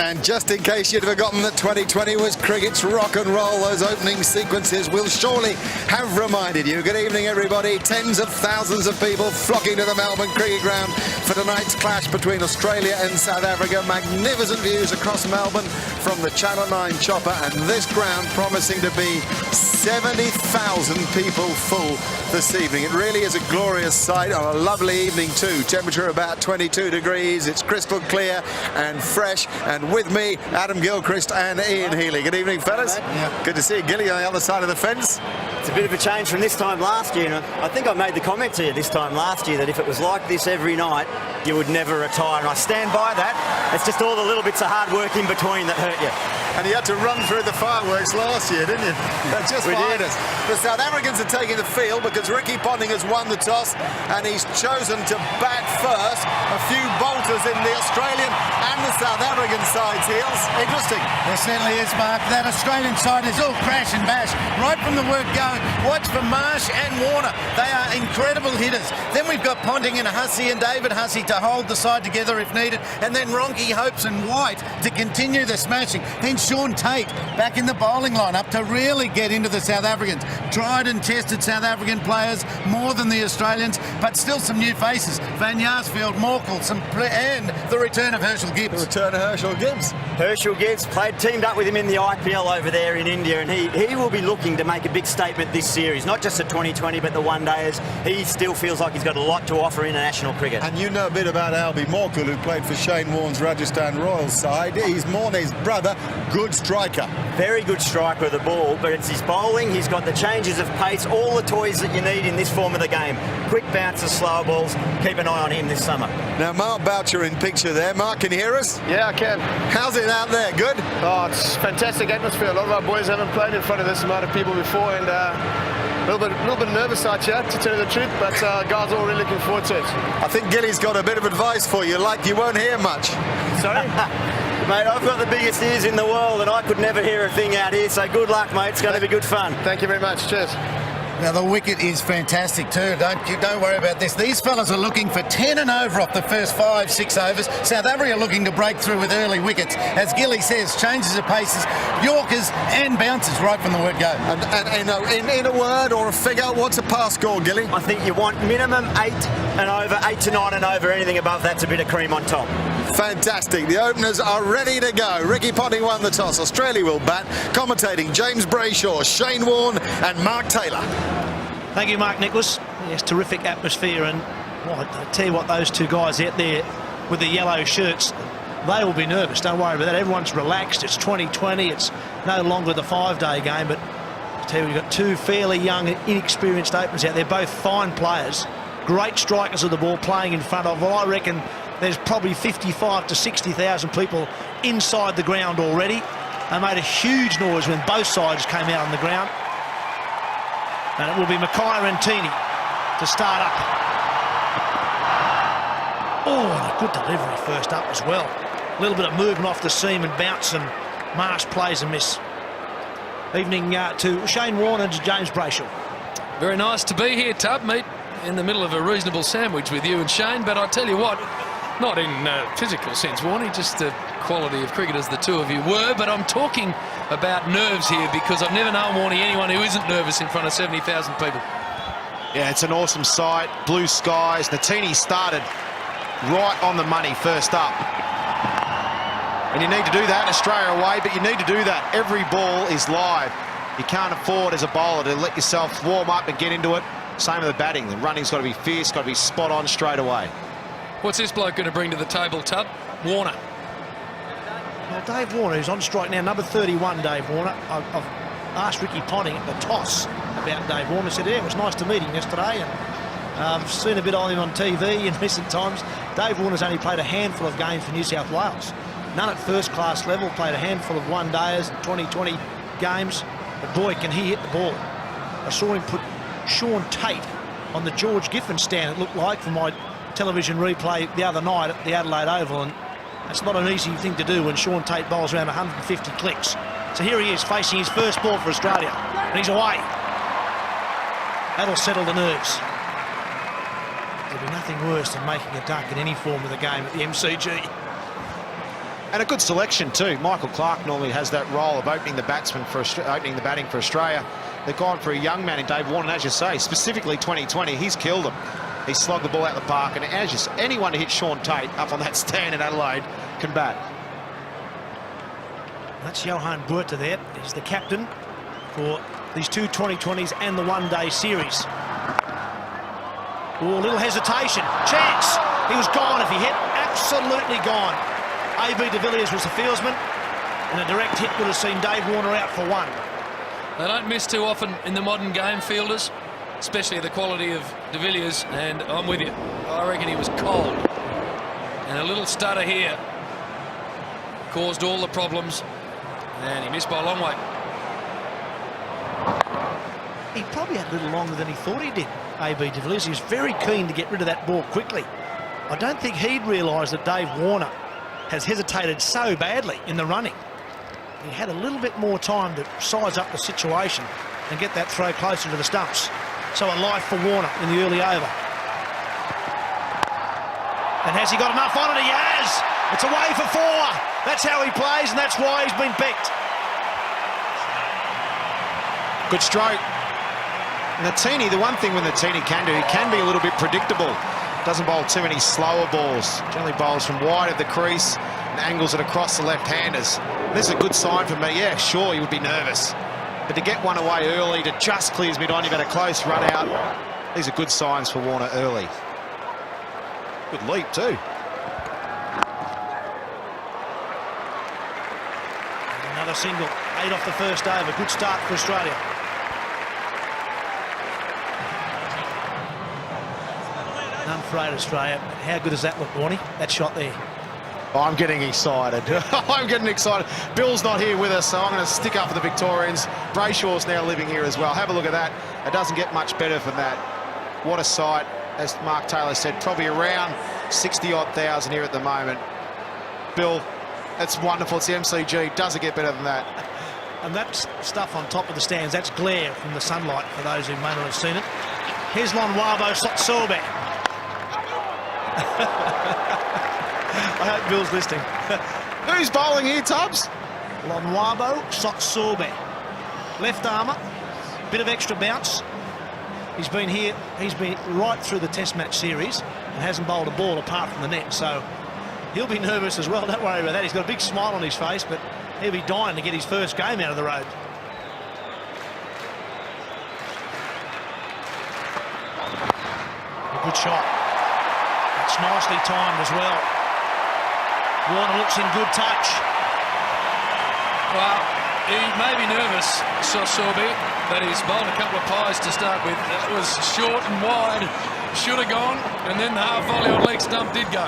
And just in case you'd forgotten that 2020 was cricket's rock and roll, those opening sequences will surely have reminded you. Good evening, everybody. Tens of thousands of people flocking to the Melbourne Cricket Ground for tonight's clash between Australia and South Africa. Magnificent views across Melbourne from the Channel 9 chopper, and this ground promising to be 70,000 people full this evening. It really is a glorious sight on a lovely evening too. Temperature about 22 degrees. It's crystal clear and fresh, and with me, Adam Gilchrist and Ian Healy. Good evening, fellas. Yeah. Good to see you, Gilly, on the other side of the fence. It's a bit of a change from this time last year. And I think I made the comment to you this time last year that if it was like this every night, you would never retire. And I stand by that. It's just all the little bits of hard work in between that hurt you. And you had to run through the fireworks last year, didn't you? That's just behind us. The South Africans are taking the field because Ricky Ponting has won the toss and he's chosen to bat first. A few bolters in the Australian and the South African side's heels. Interesting. There certainly is, Mark. That Australian side is all crash and bash right from the word go. Watch for Marsh and Warner. They are incredible hitters. Then we've got Ponting and Hussey and David Hussey to hold the side together if needed. And then Ronke, Hopes and White to continue the smashing. Then Sean Tate back in the bowling lineup to really get into the South Africans. Tried and tested South African players more than the Australians, but still some new faces. Van Jaarsveld, Morkel, and the return of Herschel Gibbs. The return of Herschel Gibbs. Herschel Gibbs teamed up with him in the IPL over there in India, and he will be looking to make a big statement this series, not just at 2020 but the one-dayers. He still feels like he's got a lot to offer international cricket. And you know a bit about Albie Morkel, who played for Shane Warne's Rajasthan Royals side. He's Morne's brother, good striker. Very good striker of the ball, but it's his bowling. He's got the changes of pace, all the toys that you need in this form of the game. Quick bounces, slow balls. Keep an eye on him this summer. Now, Mark Boucher in picture there. Mark, can you hear us? Yeah, I can. How's it out there? Good? Oh, it's fantastic atmosphere. A lot of our boys haven't played in front of this amount of people before, and a little bit nervous out here, to tell you the truth, but guys are all really looking forward to it. I think Gilly's got a bit of advice for you, like you won't hear much. Sorry? Mate, I've got the biggest ears in the world and I could never hear a thing out here, so good luck, mate. It's going to be good fun. Thank you very much. Cheers. Now, the wicket is fantastic too. Don't worry about this. These fellas are looking for 10 and over off the first 5-6 overs. South Africa are looking to break through with early wickets. As Gilly says, changes of paces, Yorkers and bounces right from the word go. And in a word or a figure, what's a pass score, Gilly? I think you want minimum 8 and over, 8 to 9 and over. Anything above that's a bit of cream on top. Fantastic. The openers are ready to go. Ricky Ponting won the toss. Australia will bat. Commentating James Brayshaw, Shane Warne and Mark Taylor. Thank you, Mark Nicholas. Yes, terrific atmosphere, and I tell you what, those two guys out there with the yellow shirts, they will be nervous. Don't worry about that. Everyone's relaxed. It's 2020. It's no longer the 5-day game, but I tell you, we've got two fairly young, inexperienced openers out there, both fine players, great strikers of the ball playing in front of. Well, I reckon there's probably 55 to 60,000 people inside the ground already. They made a huge noise when both sides came out on the ground. And it will be Mackay and Tini to start up. Oh, and a good delivery first up as well. A little bit of movement off the seam and bounce, and Marsh plays a miss. Evening to Shane Warne and to James Brayshaw. Very nice to be here, Tub, mate, in the middle of a reasonable sandwich with you and Shane, but I tell you what, not in physical sense, Warnie, just the quality of cricket as the two of you were, but I'm talking about nerves here because I've never known, Warnie, anyone who isn't nervous in front of 70,000 people. Yeah, it's an awesome sight. Blue skies. Natini started right on the money first up. And you need to do that, Australia away, but you need to do that. Every ball is live. You can't afford as a bowler to let yourself warm up and get into it. Same with the batting. The running's got to be fierce, got to be spot on straight away. What's this bloke going to bring to the table, Tub? Warner. Well, Dave Warner, who's on strike now, number 31, Dave Warner. I've asked Ricky Ponting at the toss about Dave Warner. Said, yeah, it was nice to meet him yesterday, and I've seen a bit of him on TV in recent times. Dave Warner's only played a handful of games for New South Wales. None at first-class level, played a handful of one-dayers and 2020 games. But boy, can he hit the ball. I saw him put Sean Tate on the George Giffen stand, it looked like, for my television replay the other night at the Adelaide Oval, and that's not an easy thing to do when Sean Tate bowls around 150 clicks. So here he is facing his first ball for Australia, and he's away. That'll settle the nerves. There'll be nothing worse than making a duck in any form of the game at the MCG. And a good selection too. Michael Clark normally has that role of opening the batting for Australia. They've gone for a young man in Dave Warner, and as you say, specifically 2020, he's killed them. He slogged the ball out the park, and as you say, anyone to hit Sean Tate up on that stand in Adelaide can bat. That's Johan Buerta there. He's the captain for these two 2020s and the one-day series. Oh, a little hesitation. Chance! He was gone if he hit. Absolutely gone. A.B. de Villiers was the fieldsman, and a direct hit would have seen Dave Warner out for one. They don't miss too often in the modern game, fielders, especially the quality of de Villiers, and I'm with you. I reckon he was cold. And a little stutter here caused all the problems, and he missed by a long way. He probably had a little longer than he thought he did, A.B. de Villiers. He was very keen to get rid of that ball quickly. I don't think he'd realised that Dave Warner has hesitated so badly in the running. He had a little bit more time to size up the situation and get that throw closer to the stumps. So a life for Warner in the early over. And has he got enough on it? He has! It's away for four. That's how he plays, and that's why he's been picked. Good stroke. Natini, the one thing with Natini can do, he can be a little bit predictable. Doesn't bowl too many slower balls. Generally bowls from wide of the crease and angles it across the left-handers. This is a good sign for me. Yeah, sure, you would be nervous. But to get one away early, to just clear his mid-on, you've had a close run out. These are good signs for Warner early. Good leap, too. Another single. 8 off the first over. Good start for Australia. None for 8 Australia. How good does that look, Warnie? That shot there. Oh, I'm getting excited. I'm getting excited. Bill's not here with us, so I'm going to stick up for the Victorians. Brayshaw's now living here as well. Have a look at that. It doesn't get much better than that. What a sight. As Mark Taylor said, probably around 60-odd thousand here at the moment. Bill, that's wonderful. It's the MCG. Doesn't get better than that. And that stuff on top of the stands, that's glare from the sunlight for those who may not have seen it. Here's Lonwabo Sotsobe. I hope Bill's listening. Who's bowling here, Tubbs? Lonwabo Sotsobe. Left armour, bit of extra bounce. He's been here, he's been right through the Test match series and hasn't bowled a ball apart from the net, so he'll be nervous as well. Don't worry about that. He's got a big smile on his face, but he'll be dying to get his first game out of the road. A good shot. It's nicely timed as well. Warner looks in good touch. Well, he may be nervous, Sosobi, but he's bowled a couple of pies to start with. That was short and wide, should have gone, and then the half volley on leg stump did go.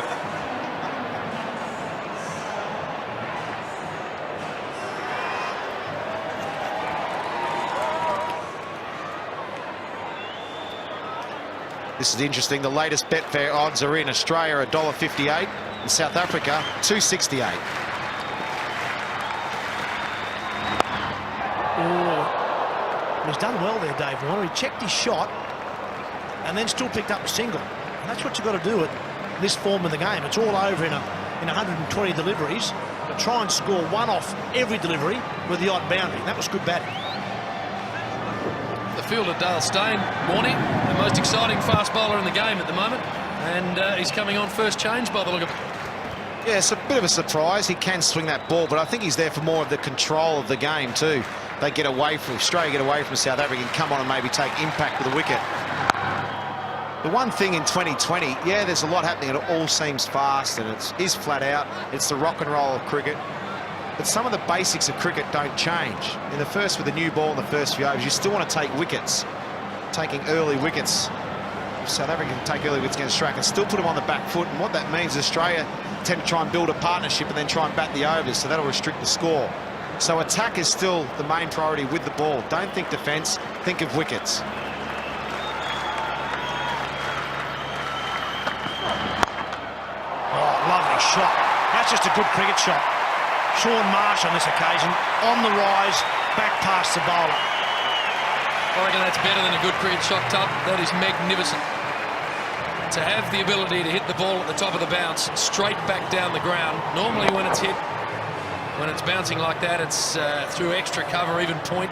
This is interesting. The latest Betfair odds are in Australia $1.58, in South Africa $2.68. Oh, he's done well there, Dave Warner. He checked his shot and then still picked up a single. And that's what you've got to do at this form of the game. It's all over in 120 deliveries, but try and score one off every delivery with the odd boundary. That was good batting. The fielder, Dale Steyn, Warnie, the most exciting fast bowler in the game at the moment, and he's coming on first change by the look of it. Yeah, it's a bit of a surprise. He can swing that ball, but I think he's there for more of the control of the game too. They get away from Australia, get away from South Africa, and come on and maybe take impact with the wicket. The one thing in 2020, yeah, there's a lot happening, and it all seems fast, and it is flat out. It's the rock and roll of cricket. But some of the basics of cricket don't change. In the first, with the new ball in the first few overs, you still want to take wickets. Taking early wickets. South Africa can take early wickets against Australia and still put them on the back foot. And what that means is Australia tend to try and build a partnership and then try and bat the overs, so that'll restrict the score. So attack is still the main priority with the ball. Don't think defence, think of wickets. Oh, lovely shot. That's just a good cricket shot. Sean Marsh on this occasion, on the rise, back past the bowler. I reckon that's better than a good cricket shot, Tub. That is magnificent. To have the ability to hit the ball at the top of the bounce, straight back down the ground. Normally when it's hit, when it's bouncing like that, it's through extra cover, even point.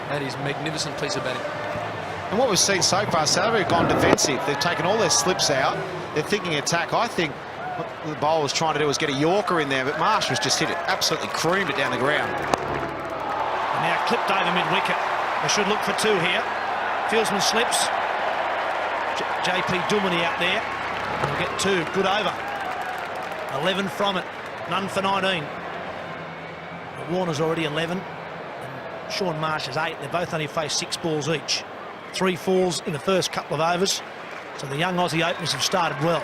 That is a magnificent piece of batting. And what we've seen so far, South Africa have gone defensive. They've taken all their slips out. They're thinking attack. I think what the bowler was trying to do was get a Yorker in there, but Marsh was just hit it, absolutely creamed it down the ground. And now clipped over mid-wicket. They should look for two here. Fieldsman slips. JP Duminy out there. They'll get two. Good over. 11 from it. None for 19. Warner's already 11. And Sean Marsh is 8. They both only faced 6 balls each. 3 falls in the first couple of overs. So the young Aussie openers have started well.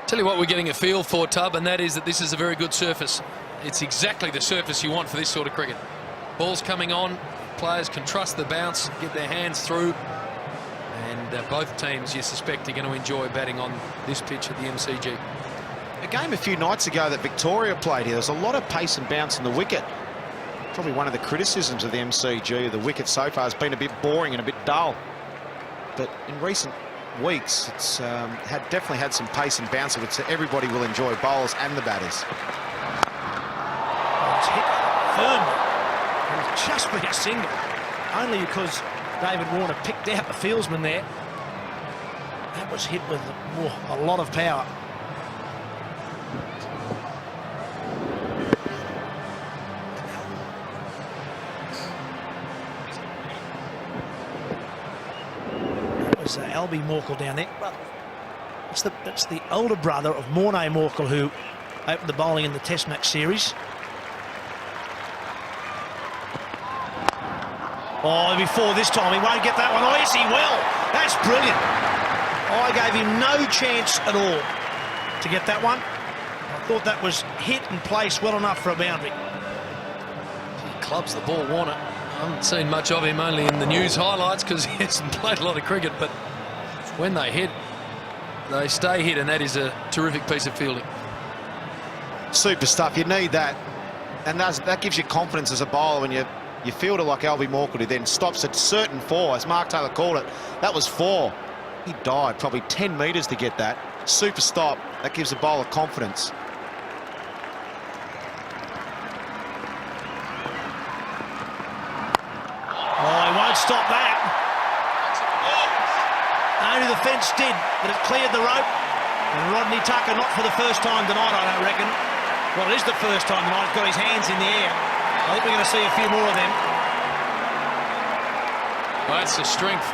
Tell you what we're getting a feel for, Tub, and that is that this is a very good surface. It's exactly the surface you want for this sort of cricket. Ball's coming on, players can trust the bounce, get their hands through, and both teams, you suspect, are going to enjoy batting on this pitch at the MCG. A game a few nights ago that Victoria played here, there's a lot of pace and bounce in the wicket. Probably one of the criticisms of the MCG, the wicket so far has been a bit boring and a bit dull. But in recent weeks, it's definitely had some pace and bounce, which everybody will enjoy, bowlers and the batters. It's hit firmly. It was just been a single, only because David Warner picked out the fieldsman there. That was hit with a lot of power. That was Albie Morkel down there. Well, that's the older brother of Morne Morkel, who opened the bowling in the Test match series. Oh, before this time, he won't get that one. Oh, yes, he will. That's brilliant. I gave him no chance at all to get that one. I thought that was hit and placed well enough for a boundary. He clubs the ball, Warner. I haven't seen much of him, only in the news highlights, because he hasn't played a lot of cricket, but when they hit, they stay hit, and that is a terrific piece of fielding. Super stuff. You need that, and that gives you confidence as a bowler when you fielder like Albie Morkel, who then stops at certain 4, as Mark Taylor called it. That was 4. He died probably 10 metres to get that. Super stop. That gives the bowler confidence. Oh, he won't stop that. Only the fence did, but it cleared the rope. And Rodney Tucker, not for the first time tonight, I don't reckon. Well, it is the first time tonight. He's got his hands in the air. I think we're going to see a few more of them. Well, that's the strength.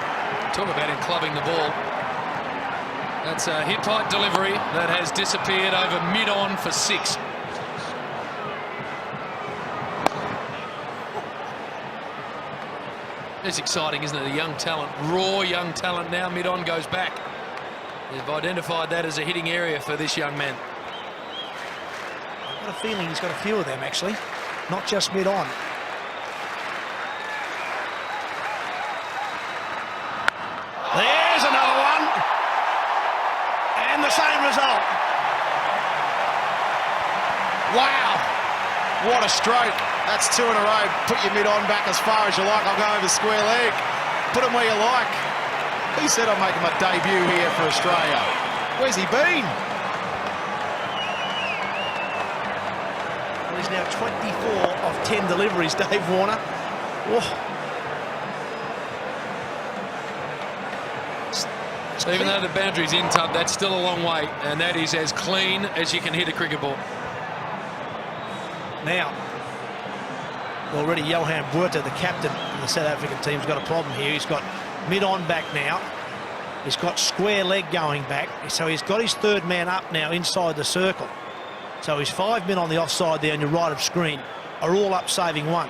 Talk about him clubbing the ball. That's a hit-tight delivery that has disappeared over mid-on for 6. It's exciting, isn't it? A young talent, raw young talent now. Mid-on goes back. They've identified that as a hitting area for this young man. I've got a feeling he's got a few of them, actually. Not just mid-on. There's another one. And the same result. Wow. What a stroke. That's 2 in a row. Put your mid-on back as far as you like. I'll go over square leg. Put him where you like. He said I'm making my debut here for Australia. Where's he been? Well, he's now 24 of 10 deliveries, Dave Warner. Whoa. Even though the boundary's in, Tub, that's still a long way, and that is as clean as you can hit a cricket ball. Now, already Johan Buerta, the captain of the South African team, has got a problem here. He's got mid-on back now. He's got square leg going back, so he's got his third man up now inside the circle. So his 5 men on the offside there on your right of screen are all up saving 1.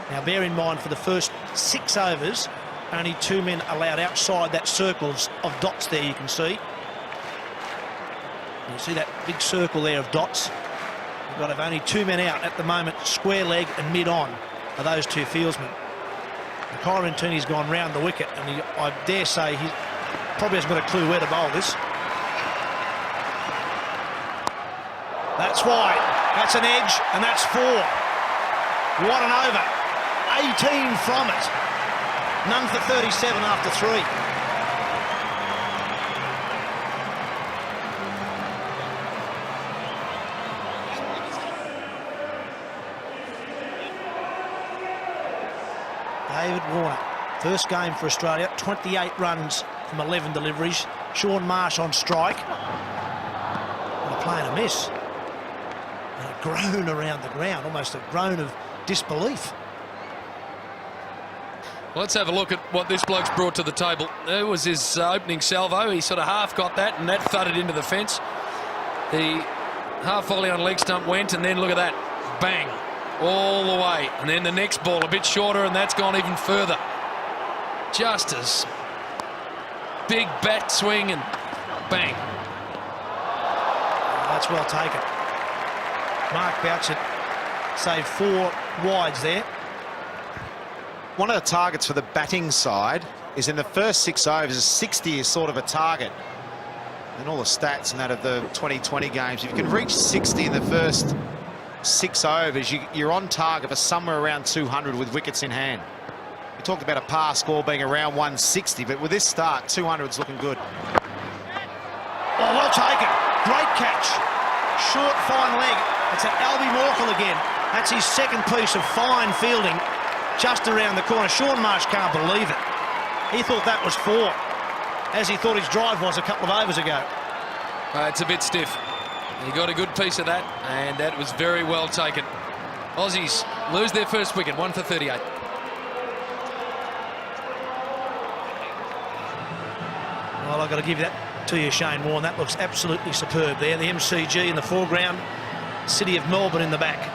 Now bear in mind, for the first 6 overs, only 2 men allowed outside that circle of dots there, you can see. You see that big circle there of dots. We've got to have only 2 men out at the moment, square leg and mid-on are those 2 fieldsmen. Kyron Tooney's gone round the wicket, and I dare say he probably hasn't got a clue where to bowl this. That's wide. That's an edge, and that's 4. What an over. 18 from it. None for 37 after 3. David Warner, first game for Australia, 28 runs from 11 deliveries. Sean Marsh on strike. And playing a miss. And a groan around the ground, almost a groan of disbelief. Let's have a look at what this bloke's brought to the table. There was his opening salvo. He sort of half got that, and that thudded into the fence. The half volley on leg stump went, and then look at that. Bang. All the way. And then the next ball a bit shorter, and that's gone even further. Just as big bat swing, and bang. That's well taken. Mark Bouchett saved 4 wides there. One of the targets for the batting side is in the first 6 overs, 60 is sort of a target. And all the stats and that of the 2020 games, if you can reach 60 in the first 6 overs, you're on target for somewhere around 200 with wickets in hand. We talked about a par score being around 160, but with this start, 200's looking good. Oh, well taken. Great catch. Short, fine leg. It's an Albie Morkel again. That's his second piece of fine fielding just around the corner. Sean Marsh can't believe it. He thought that was 4, as he thought his drive was a couple of overs ago. It's a bit stiff. He got a good piece of that, and that was very well taken. Aussies lose their first wicket, 1 for 38. Well, I've got to give that to you, Shane Warne. That looks absolutely superb there. The MCG in the foreground, City of Melbourne in the back.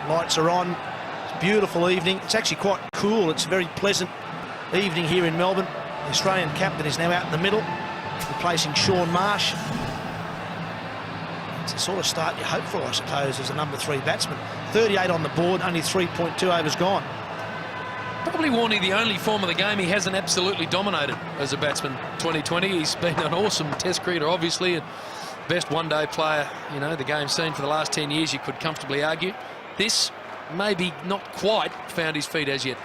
Lights are on. It's a beautiful evening. It's actually quite cool. It's a very pleasant evening here in Melbourne. The Australian captain is now out in the middle, replacing Sean Marsh. It's the sort of start you hope for, I suppose, as a number 3 batsman. 38 on the board, only 3.2 overs gone. Probably Warney, the only form of the game he hasn't absolutely dominated as a batsman. 2020, he's been an awesome test cricketer, obviously, and best one-day player, you know, the game's seen for the last 10 years, you could comfortably argue. This, maybe not quite found his feet as yet.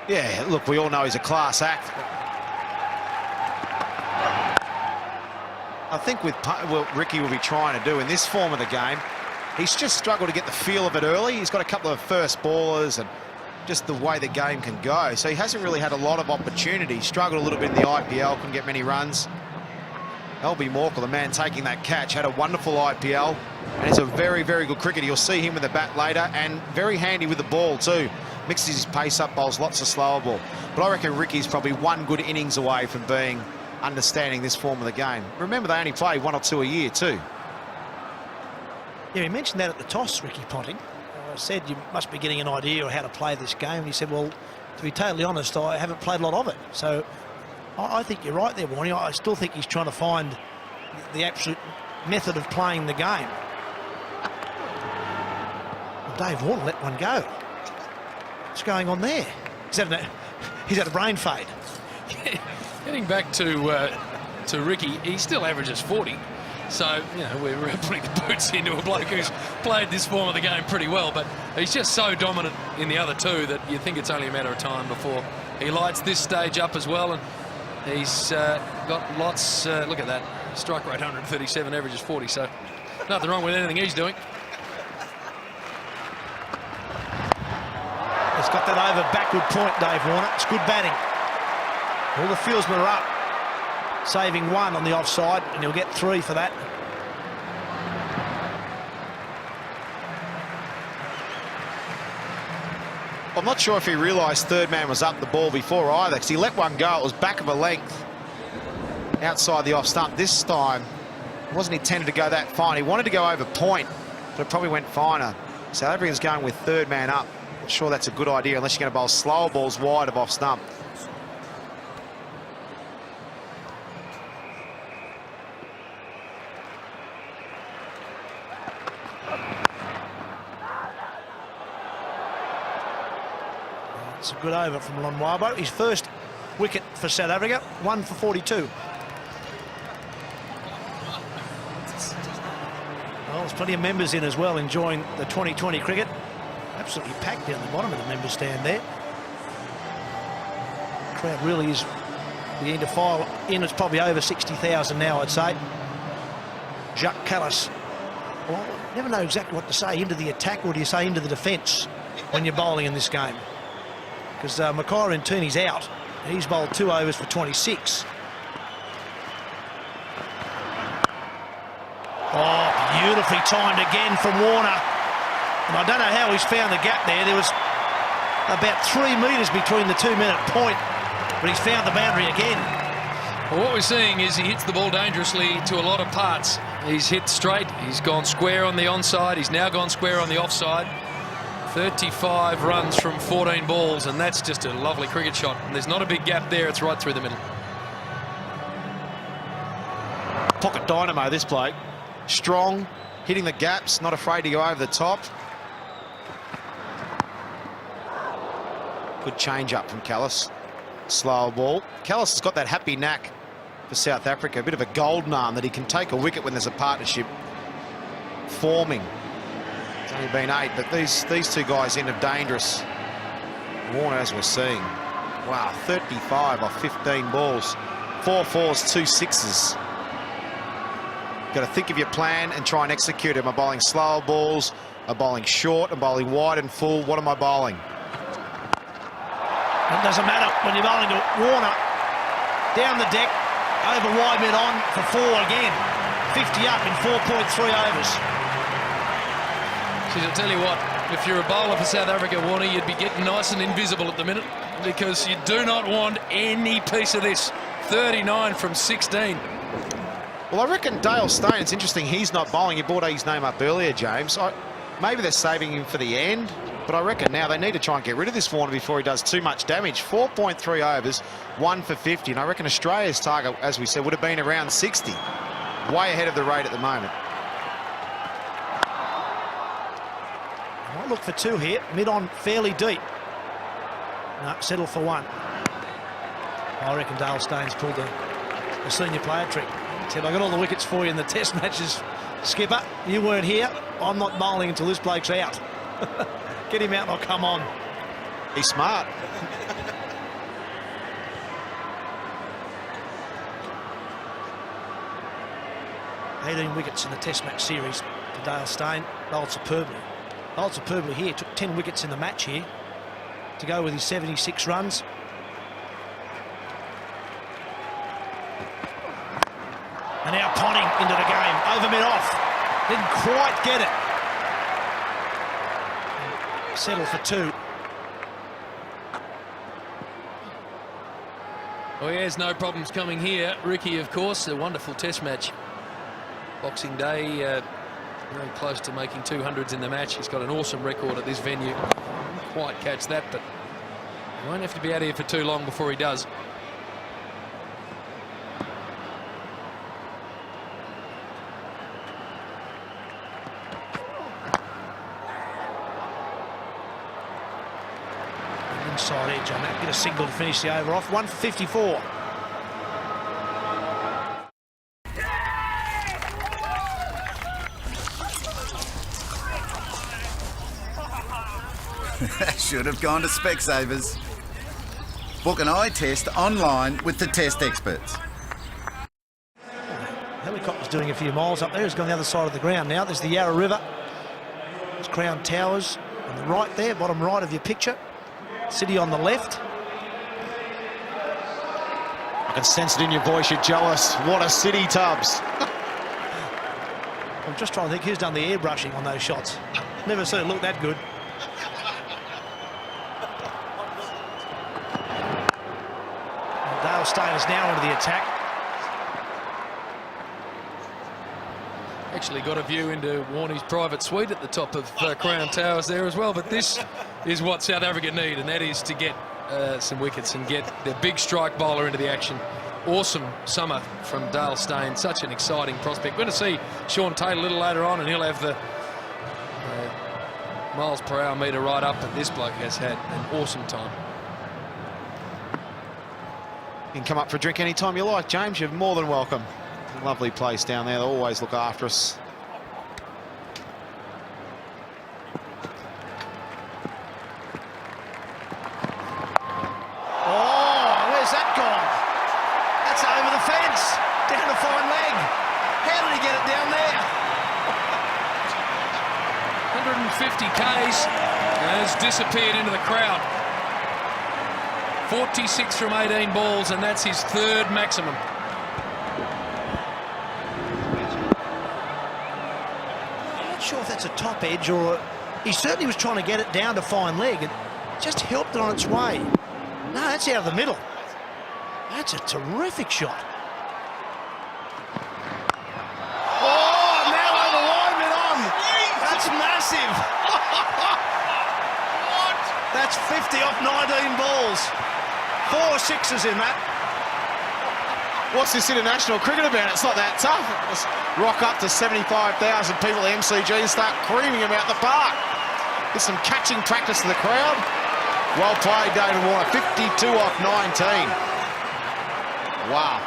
Yeah, look, we all know he's a class act. I think with what Ricky will be trying to do in this form of the game, he's just struggled to get the feel of it early. He's got a couple of first ballers and just the way the game can go. So he hasn't really had a lot of opportunity. Struggled a little bit in the IPL, couldn't get many runs. Albie Morkel, the man taking that catch, had a wonderful IPL and he's a very, very good cricketer. You'll see him with the bat later, and very handy with the ball too. Mixes his pace up, bowls lots of slower ball. But I reckon Ricky's probably 1 good innings away from being understanding this form of the game. Remember, they only play 1 or 2 a year too. Yeah, he mentioned that at the toss, Ricky Ponting. I said, you must be getting an idea of how to play this game. And he said, well, to be totally honest, I haven't played a lot of it. So I think you're right there, Warnie. I still think he's trying to find the absolute method of playing the game. Well, Dave Warner let one go. What's going on there? He's had a brain fade. Getting back to Ricky, he still averages 40. So, you know, we're putting the boots into a bloke who's played this form of the game pretty well, but he's just so dominant in the other 2 that you think it's only a matter of time before he lights this stage up as well. And he's got lots, look at that, strike rate 137, averages 40, so nothing wrong with anything he's doing. He's got that over backward point, Dave Warner. It's good batting. All the fieldsmen are up, saving 1 on the offside, and he'll get 3 for that. I'm not sure if he realised third man was up the ball before either, because he let one go. It was back of a length outside the off stump. This time, wasn't intended to go that fine. He wanted to go over point, but it probably went finer. South Africa's going with third man up. Not sure that's a good idea unless you're going to bowl slower balls wide of off stump. It's a good over from Lonwabo. His first wicket for South Africa, 1 for 42. Well, there's plenty of members in as well enjoying the 2020 cricket. Absolutely packed down the bottom of the members stand there. The crowd really is beginning to file in. It's probably over 60,000 now, I'd say. Jacques Callis. Well, I never know exactly what to say. Into the attack, or do you say into the defence when you're bowling in this game? Because Mackay and Tooney's out. He's bowled 2 overs for 26. Oh, beautifully timed again from Warner. And I don't know how he's found the gap there. There was about 3 metres between the 2-minute point, but he's found the boundary again. Well, what we're seeing is he hits the ball dangerously to a lot of parts. He's hit straight, he's gone square on the onside, he's now gone square on the offside. 35 runs from 14 balls, and that's just a lovely cricket shot. And there's not a big gap there, it's right through the middle. Pocket dynamo, this bloke. Strong, hitting the gaps, not afraid to go over the top. Good change up from Callis. Slower ball. Callis has got that happy knack for South Africa, a bit of a golden arm that he can take a wicket when there's a partnership forming. It's only been 8, but these two guys in are dangerous. Warner, as we're seeing. Wow, 35 off 15 balls. 4 4s, 2 6s. Got to think of your plan and try and execute it. Am I bowling slower balls? Am I bowling short? Am I bowling wide and full? What am I bowling? It doesn't matter when you're bowling to Warner. Down the deck, over wide mid on for 4 again. 50 up in 4.3 overs. Geez, I'll tell you what, if you're a bowler for South Africa, Warner, you'd be getting nice and invisible at the minute, because you do not want any piece of this. 39 from 16. Well, I reckon Dale Steyn, it's interesting, he's not bowling. You brought his name up earlier, James. Maybe they're saving him for the end, but I reckon now they need to try and get rid of this Warner before he does too much damage. 4.3 overs, 1 for 50, and I reckon Australia's target, as we said, would have been around 60. Way ahead of the rate at the moment. I might look for 2 here. Mid on fairly deep. No, settle for 1. I reckon Dale Steyn's pulled a senior player trick. Said, I got all the wickets for you in the test matches, skipper. You weren't here. I'm not bowling until this bloke's out. Get him out and I'll come on. He's smart. $18 wickets in the test match series for Dale Steyn. Bowled superbly. Bowled superbly here. Took 10 wickets in the match here to go with his 76 runs. And now Ponting into the game, over mid-off. Didn't quite get it. Settle for 2. Oh, he has no problems coming here. Ricky, of course, a wonderful test match. Boxing Day, very close to making 200s in the match. He's got an awesome record at this venue. Didn't quite catch that, but he won't have to be out here for too long before he does. Inside edge on that. Get a single to finish the over off. 1 for 54. Should have gone to Specsavers. Book an eye test online with the test experts. Helicopter's doing a few miles up there. He's gone the other side of the ground now. There's the Yarra River. There's Crown Towers on the right there, bottom right of your picture. City on the left. I can sense it in your voice, you're jealous. What a city, Tubbs. I'm just trying to think who's done the airbrushing on those shots. Never seen it look that good. Dale Steyn is now into the attack. Actually got a view into Warnie's private suite at the top of Crown Towers there as well, but this is what South Africa need, and that is to get some wickets and get their big strike bowler into the action. Awesome summer from Dale Steyn, such an exciting prospect. We're going to see Sean Tate a little later on, and he'll have the miles per hour meter right up, but this bloke has had an awesome time. You can come up for a drink anytime you like, James. You're more than welcome. Lovely place down there. They always look after us. Oh, where's that gone? That's over the fence. Down the fine leg. How did he get it down there? 150 Ks has disappeared into the crowd. 46 from 18 balls, and that's his third maximum. Sure if that's a top edge or he certainly was trying to get it down to fine leg and just helped it on its way. No, that's out of the middle. That's a terrific shot. Oh, now over line and on. That's massive. That's 50 off 19 balls. 4 sixes in that. What's this international cricket about? It's not that tough. Let's rock up to 75,000 people at MCG and start creaming them out the park. Get some catching practice to the crowd. Well played, David Warner. 52 off 19. Wow.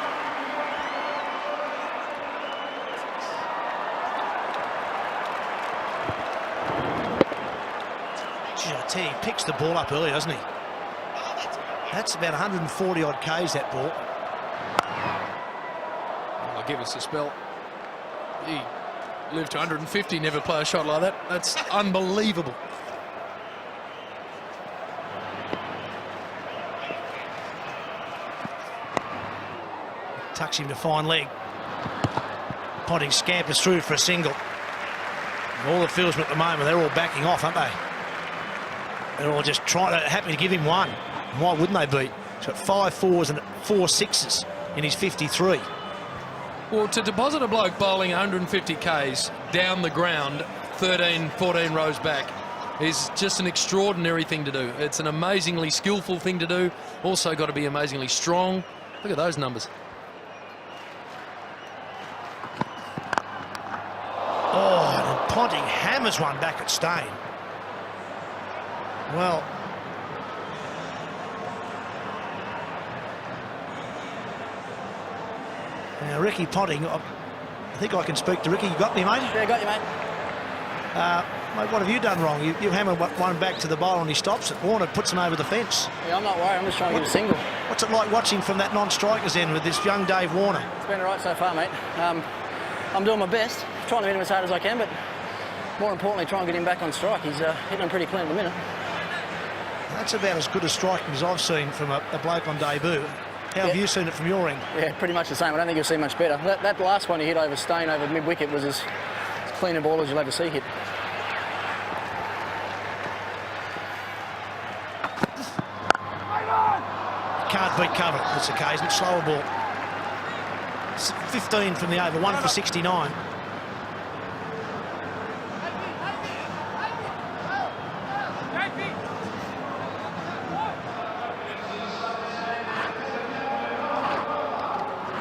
Gee, I tell you, he picks the ball up early, doesn't he? That's about 140 odd Ks, that ball. I'll give us a spell. He lived to 150, never play a shot like that. That's unbelievable. Tucks him to fine leg. Ponting scampers through for a single. And all the fieldsmen at the moment, they're all backing off, aren't they? They're all just happy to give him one. And why wouldn't they be? He's got 5 fours and 4 sixes in his 53. Well, to deposit a bloke bowling 150 Ks down the ground, 13, 14 rows back, is just an extraordinary thing to do. It's an amazingly skillful thing to do. Also got to be amazingly strong. Look at those numbers. Oh, and Ponting hammers one back at Steyn. Well, now Ricky Ponting, I think I can speak to Ricky. You got me, mate? Yeah, got you, mate. Mate, what have you done wrong? You hammered one back to the bowl and he stops it. Warner puts him over the fence. Yeah, I'm not worried. I'm just trying to get a single. What's it like watching from that non-striker's end with this young Dave Warner? It's been all right so far, mate. I'm doing my best, trying to hit him as hard as I can, but more importantly, trying to get him back on strike. He's hitting him pretty clean at the minute. That's about as good a striking as I've seen from a bloke on debut. How have you seen it from your end? Yeah, pretty much the same. I don't think you'll see much better. That last one he hit over Steyn over mid-wicket was as clean a ball as you'll ever see hit. Can't beat cover this occasion. Slower ball. 15 from the over, 1 for 69.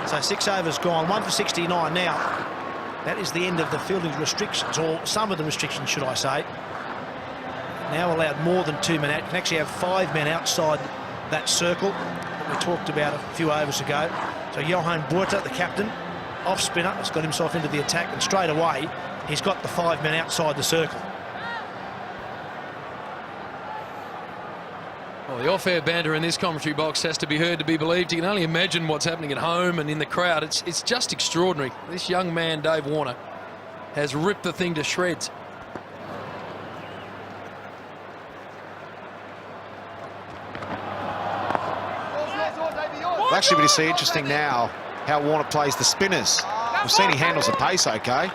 So 6 overs gone, 1 for 69 now. That is the end of the fielding restrictions, or some of the restrictions, should I say. Now allowed more than 2 men out. You can actually have 5 men outside that circle that we talked about a few overs ago. So Johan Buerta, the captain, off spinner, has got himself into the attack, and straight away he's got the 5 men outside the circle. Well, the off-air banter in this commentary box has to be heard to be believed. You can only imagine what's happening at home and in the crowd. It's just extraordinary. This young man, Dave Warner, has ripped the thing to shreds. It'll actually be to see interesting now how Warner plays the spinners. We've seen he handles the pace okay,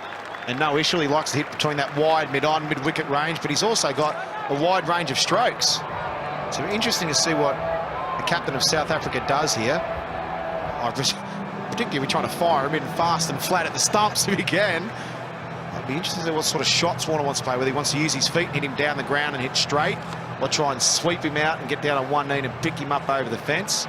and no issue. He likes to hit between that wide mid-on, mid-wicket range, but he's also got a wide range of strokes. So interesting to see what the captain of South Africa does here. Particularly if we're trying to fire him in fast and flat at the stumps if he can. I'd be interested in what sort of shots Warner wants to play, whether he wants to use his feet and hit him down the ground and hit straight, or try and sweep him out and get down on one knee and pick him up over the fence.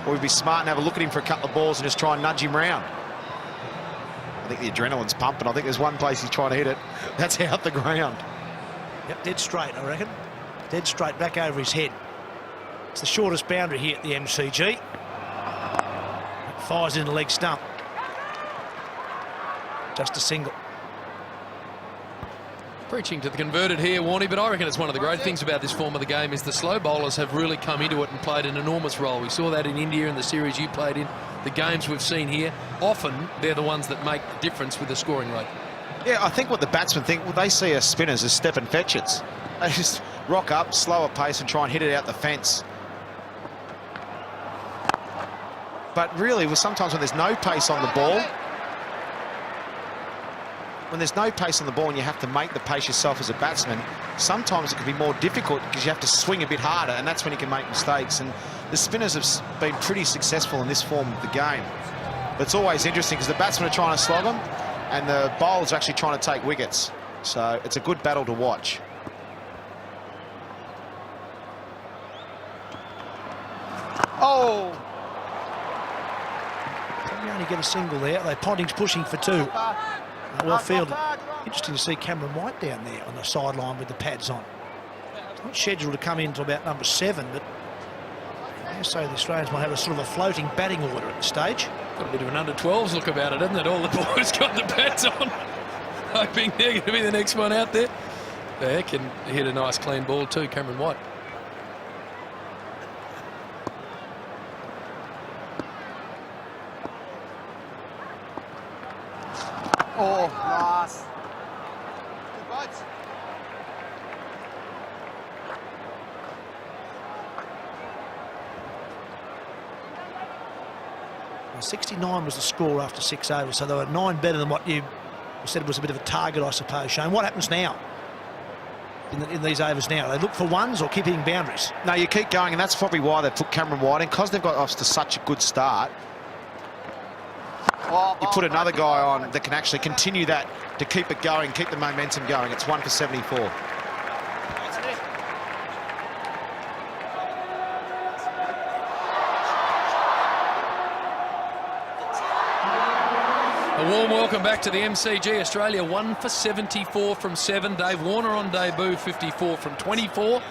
Or we'd be smart and have a look at him for a couple of balls and just try and nudge him round. I think the adrenaline's pumping. I think there's one place he's trying to hit it. That's out the ground. Yep, dead straight, I reckon. Dead straight back over his head. It's the shortest boundary here at the MCG. It fires in the leg stump. Just a single. Preaching to the converted here, Warnie, but I reckon it's one of the great things about this form of the game is the slow bowlers have really come into it and played an enormous role. We saw that in India in the series you played in, the games we've seen here. Often they're the ones that make the difference with the scoring rate. Yeah, I think what the batsmen think, well, they see us spinners as step and fetchers. They just rock up, slower pace and try and hit it out the fence. But really, sometimes when there's no pace on the ball, and you have to make the pace yourself as a batsman, sometimes it can be more difficult because you have to swing a bit harder, and that's when you can make mistakes. And the spinners have been pretty successful in this form of the game. But it's always interesting because the batsmen are trying to slog them and the bowlers are actually trying to take wickets. So it's a good battle to watch. Oh! You only get a single there. Ponting's pushing for two. Well fielded. Interesting to see Cameron White down there on the sideline with the pads on. It's not scheduled to come in until about number 7, but I say the Australians might have a sort of a floating batting order at the stage. Got a bit of an under-12s look about it, isn't it? All the boys got the pads on, hoping they're going to be the next one out there. They can hit a nice clean ball too, Cameron White. Oh, nice. Good bites. 69 was the score after 6 overs, so they were 9 better than what you said was a bit of a target, I suppose, Shane. What happens now in these overs now? They look for ones or keep hitting boundaries? No, you keep going, and that's probably why they put Cameron White in, because they've got off to such a good start. You put another guy on that can actually continue that to keep it going, keep the momentum going. It's 1 for 74. A warm welcome back to the MCG. Australia 1 for 74 from 7. Dave Warner on debut, 54 from 24.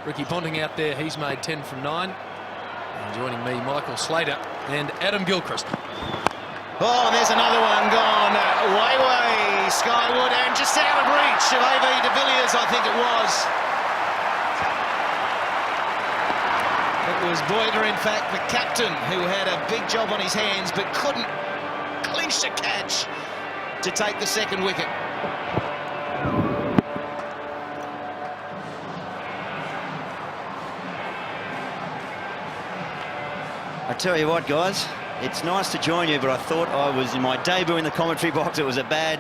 Ricky Ponting out there, he's made 10 from 9. And joining me, Michael Slater and Adam Gilchrist. Oh, and there's another one gone way skyward and just out of reach of A.V. de Villiers, I think it was. It was Boyder, in fact, the captain, who had a big job on his hands but couldn't clinch the catch to take the second wicket. I tell you what, guys, it's nice to join you, but I thought I was in my debut in the commentary box. It was a bad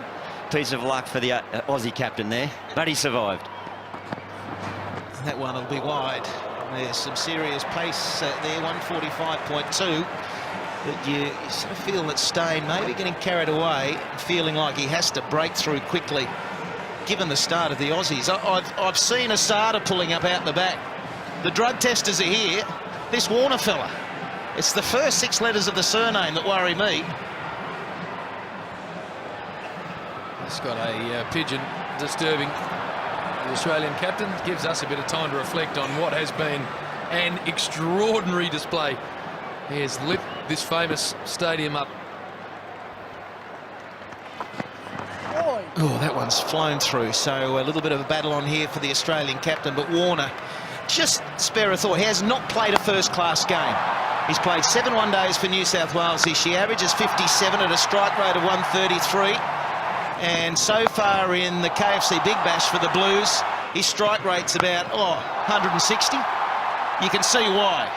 piece of luck for the Aussie captain there, but he survived. And that one will be wide. There's some serious pace there, 145.2. But you sort of feel that Steyn maybe getting carried away, feeling like he has to break through quickly, given the start of the Aussies. I've seen Asada pulling up out the back. The drug testers are here. This Warner fella. It's the first 6 letters of the surname that worry me. It's got a pigeon disturbing the Australian captain. Gives us a bit of time to reflect on what has been an extraordinary display. He has lit this famous stadium up. Oh, that one's flown through. So a little bit of a battle on here for the Australian captain, but Warner, just spare a thought, he has not played a first-class game. He's played 7 one-days for New South Wales this year, averages 57 at a strike rate of 133. And so far in the KFC Big Bash for the Blues, his strike rate's about 160. You can see why.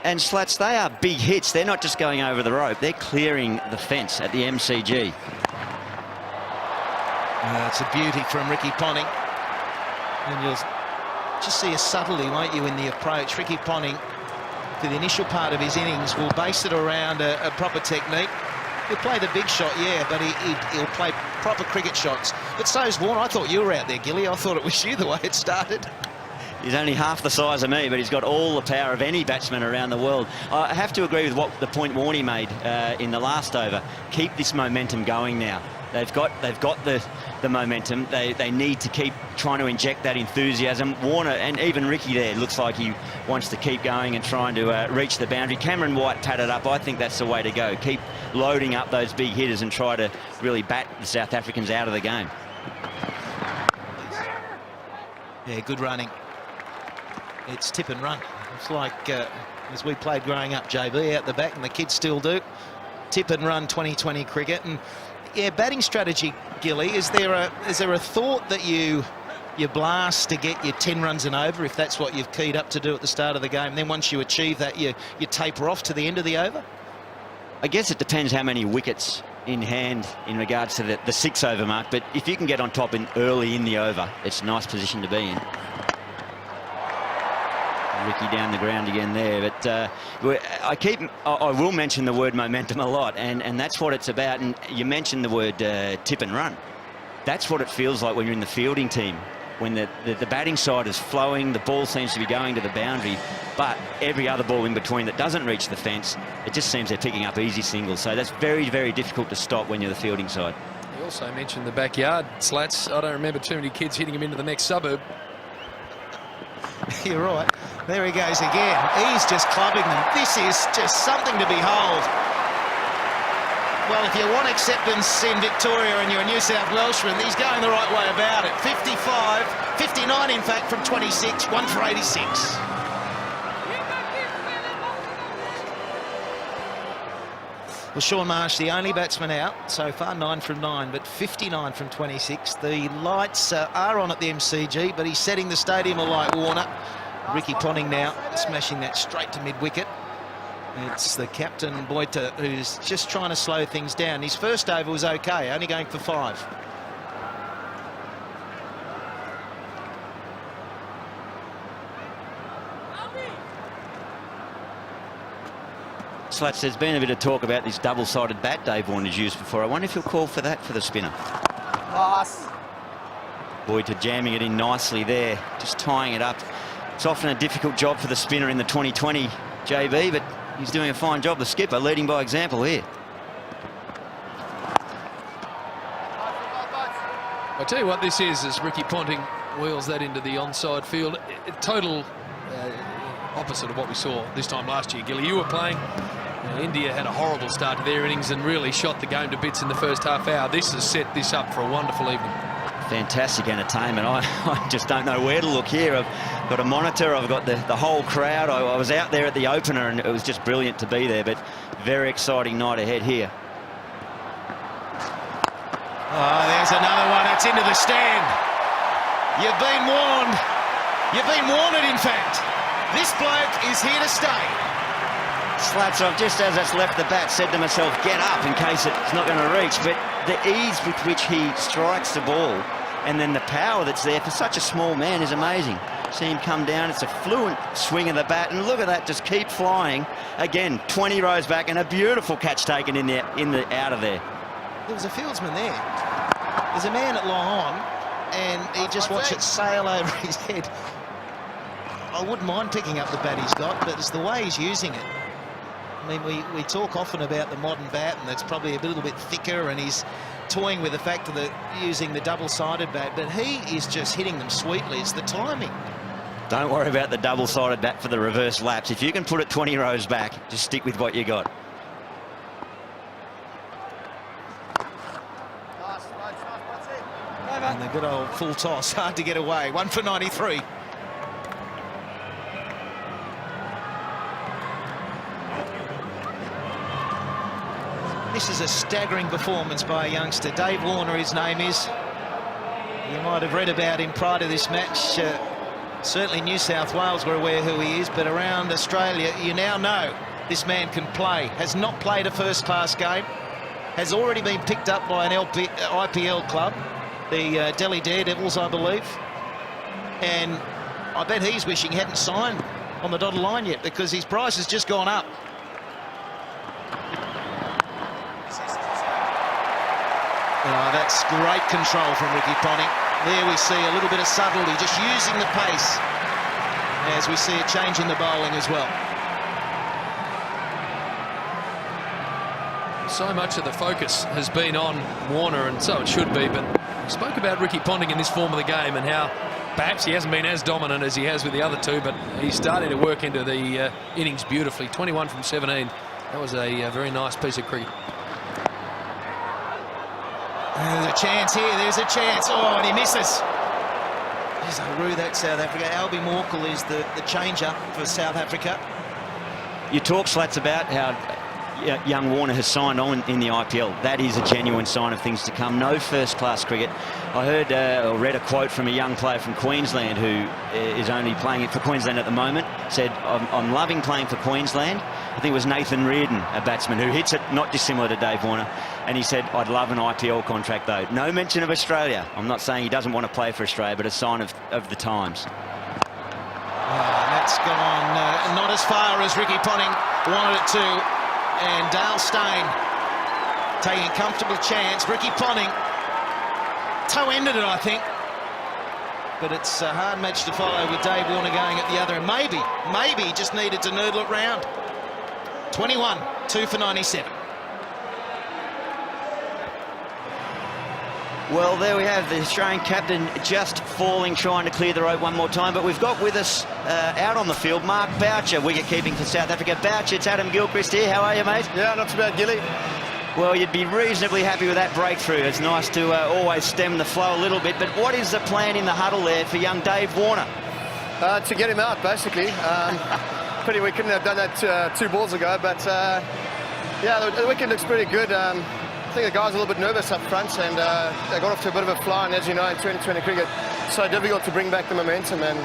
And Slats, they are big hits. They're not just going over the rope, they're clearing the fence at the MCG. It's a beauty from Ricky Ponting. And you'll just see a subtlety, won't you, in the approach. Ricky Ponting for the initial part of his innings, will base it around a proper technique. He'll play the big shot, yeah, but he'll play proper cricket shots. But so's Warner. I thought you were out there, Gilly. I thought it was you the way it started. He's only half the size of me, but he's got all the power of any batsman around the world. I have to agree with what the point Warnie made in the last over. Keep this momentum going now. They've got the momentum. They need to keep trying to inject that enthusiasm. Warner and even Ricky there looks like he wants to keep going and trying to reach the boundary. Cameron White tatted up. I think that's the way to go. Keep loading up those big hitters and try to really bat the South Africans out of the game. Yeah, good running. It's tip and run. It's like as we played growing up, JB, out the back, and the kids still do. Tip and run 2020 cricket. And yeah, batting strategy, Gilly, is there a thought that you blast to get your 10 runs and over, if that's what you've keyed up to do at the start of the game? And then once you achieve that, you taper off to the end of the over? I guess it depends how many wickets in hand in regards to the 6-over mark, but if you can get on top early in the over, it's a nice position to be in. Ricky down the ground again there, but I will mention the word momentum a lot, and that's what it's about. And you mentioned the word tip and run. That's what it feels like when you're in the fielding team, when the batting side is flowing, the ball seems to be going to the boundary, but every other ball in between that doesn't reach the fence, it just seems they're picking up easy singles. So that's very, very difficult to stop when you're the fielding side. You also mentioned the backyard slats. I don't remember too many kids hitting him into the next suburb. You're right. There he goes again. He's just clubbing them. This is just something to behold. Well, if you want acceptance in Victoria and you're a New South Welshman, he's going the right way about it. 55, 59 in fact from 26, 1 for 86. Well, Sean Marsh, the only batsman out so far, 9 from 9, but 59 from 26. The lights are on at the MCG, but he's setting the stadium alight, Warner. Ricky Ponting now smashing that straight to mid-wicket. It's the captain, Boita, who's just trying to slow things down. His first over was okay, only going for 5. Slats, there's been a bit of talk about this double-sided bat Dave Warner's used before. I wonder if he'll call for that for the spinner. Nice. Boita jamming it in nicely there, just tying it up. It's often a difficult job for the spinner in the 2020, JB, but he's doing a fine job, the skipper, leading by example here. I tell you what this is, as Ricky Ponting wheels that into the onside field. Total opposite of what we saw this time last year. Gilly, you were playing. India had a horrible start to their innings and really shot the game to bits in the first half hour. This has set this up for a wonderful evening. Fantastic entertainment. I just don't know where to look here. I've got a monitor, I've got the whole crowd. I was out there at the opener and it was just brilliant to be there, but very exciting night ahead here. Oh, there's another one. It's into the stand. You've been warned. You've been warned, in fact. This bloke is here to stay. Slats, I've just as it's left the bat said to myself, get up in case it's not going to reach, but the ease with which he strikes the ball and then the power that's there for such a small man is amazing. See him come down, it's a fluent swing of the bat, and look at that, just keep flying. Again, 20 rows back and a beautiful catch taken in the out of there. There was a fieldsman there. There's a man at long on and he just watched it sail over his head. I wouldn't mind picking up the bat he's got, but it's the way he's using it. I mean, we talk often about the modern bat, and it's probably a little bit thicker, and he's toying with the fact of using the double-sided bat, but he is just hitting them sweetly. It's the timing. Don't worry about the double-sided bat for the reverse laps. If you can put it 20 rows back, just stick with what you got. And the good old full toss, hard to get away. 1 for 93. This is a staggering performance by a youngster. Dave Warner, his name is. You might have read about him prior to this match. Certainly New South Wales were aware who he is, but around Australia, you now know this man can play. Has not played a first-class game. Has already been picked up by an IPL club, the Delhi Daredevils, I believe. And I bet he's wishing he hadn't signed on the dotted line yet, because his price has just gone up. Oh, that's great control from Ricky Ponting. There we see a little bit of subtlety, just using the pace, as we see a change in the bowling as well. So much of the focus has been on Warner, and so it should be, but we spoke about Ricky Ponting in this form of the game and how perhaps he hasn't been as dominant as he has with the other two, but he's starting to work into the innings beautifully. 21 from 17. That was a very nice piece of cricket. There's a chance here, there's a chance. Oh, and he misses. Jeez, I rue that South Africa. Albie Morkel is the changer for South Africa. You talk, Slats, about how young Warner has signed on in the IPL. That is a genuine sign of things to come. No first-class cricket. I heard or read a quote from a young player from Queensland who is only playing it for Queensland at the moment. Said, I'm loving playing for Queensland. I think it was Nathan Reardon, a batsman, who hits it not dissimilar to Dave Warner. And he said, I'd love an IPL contract, though. No mention of Australia. I'm not saying he doesn't want to play for Australia, but a sign of the times. That's gone not as far as Ricky Ponting wanted it to. And Dale Steyn taking a comfortable chance. Ricky Ponting toe-ended it, I think. But it's a hard match to follow with Dave Warner going at the other. And maybe he just needed to noodle it round. 21, 2 for 97. Well, there we have the Australian captain just falling, trying to clear the rope one more time. But we've got with us out on the field Mark Boucher, wicket-keeping for South Africa. Boucher, it's Adam Gilchrist here. How are you, mate? Yeah, not too bad, Gilly. Well, you'd be reasonably happy with that breakthrough. It's nice to always stem the flow a little bit. But what is the plan in the huddle there for young Dave Warner? To get him out, basically. Pity we couldn't have done that 2 balls ago, but yeah, the wicket looks pretty good. I think the guys are a little bit nervous up front, and they got off to a bit of a fly, and as you know, in 2020 cricket, it's so difficult to bring back the momentum, and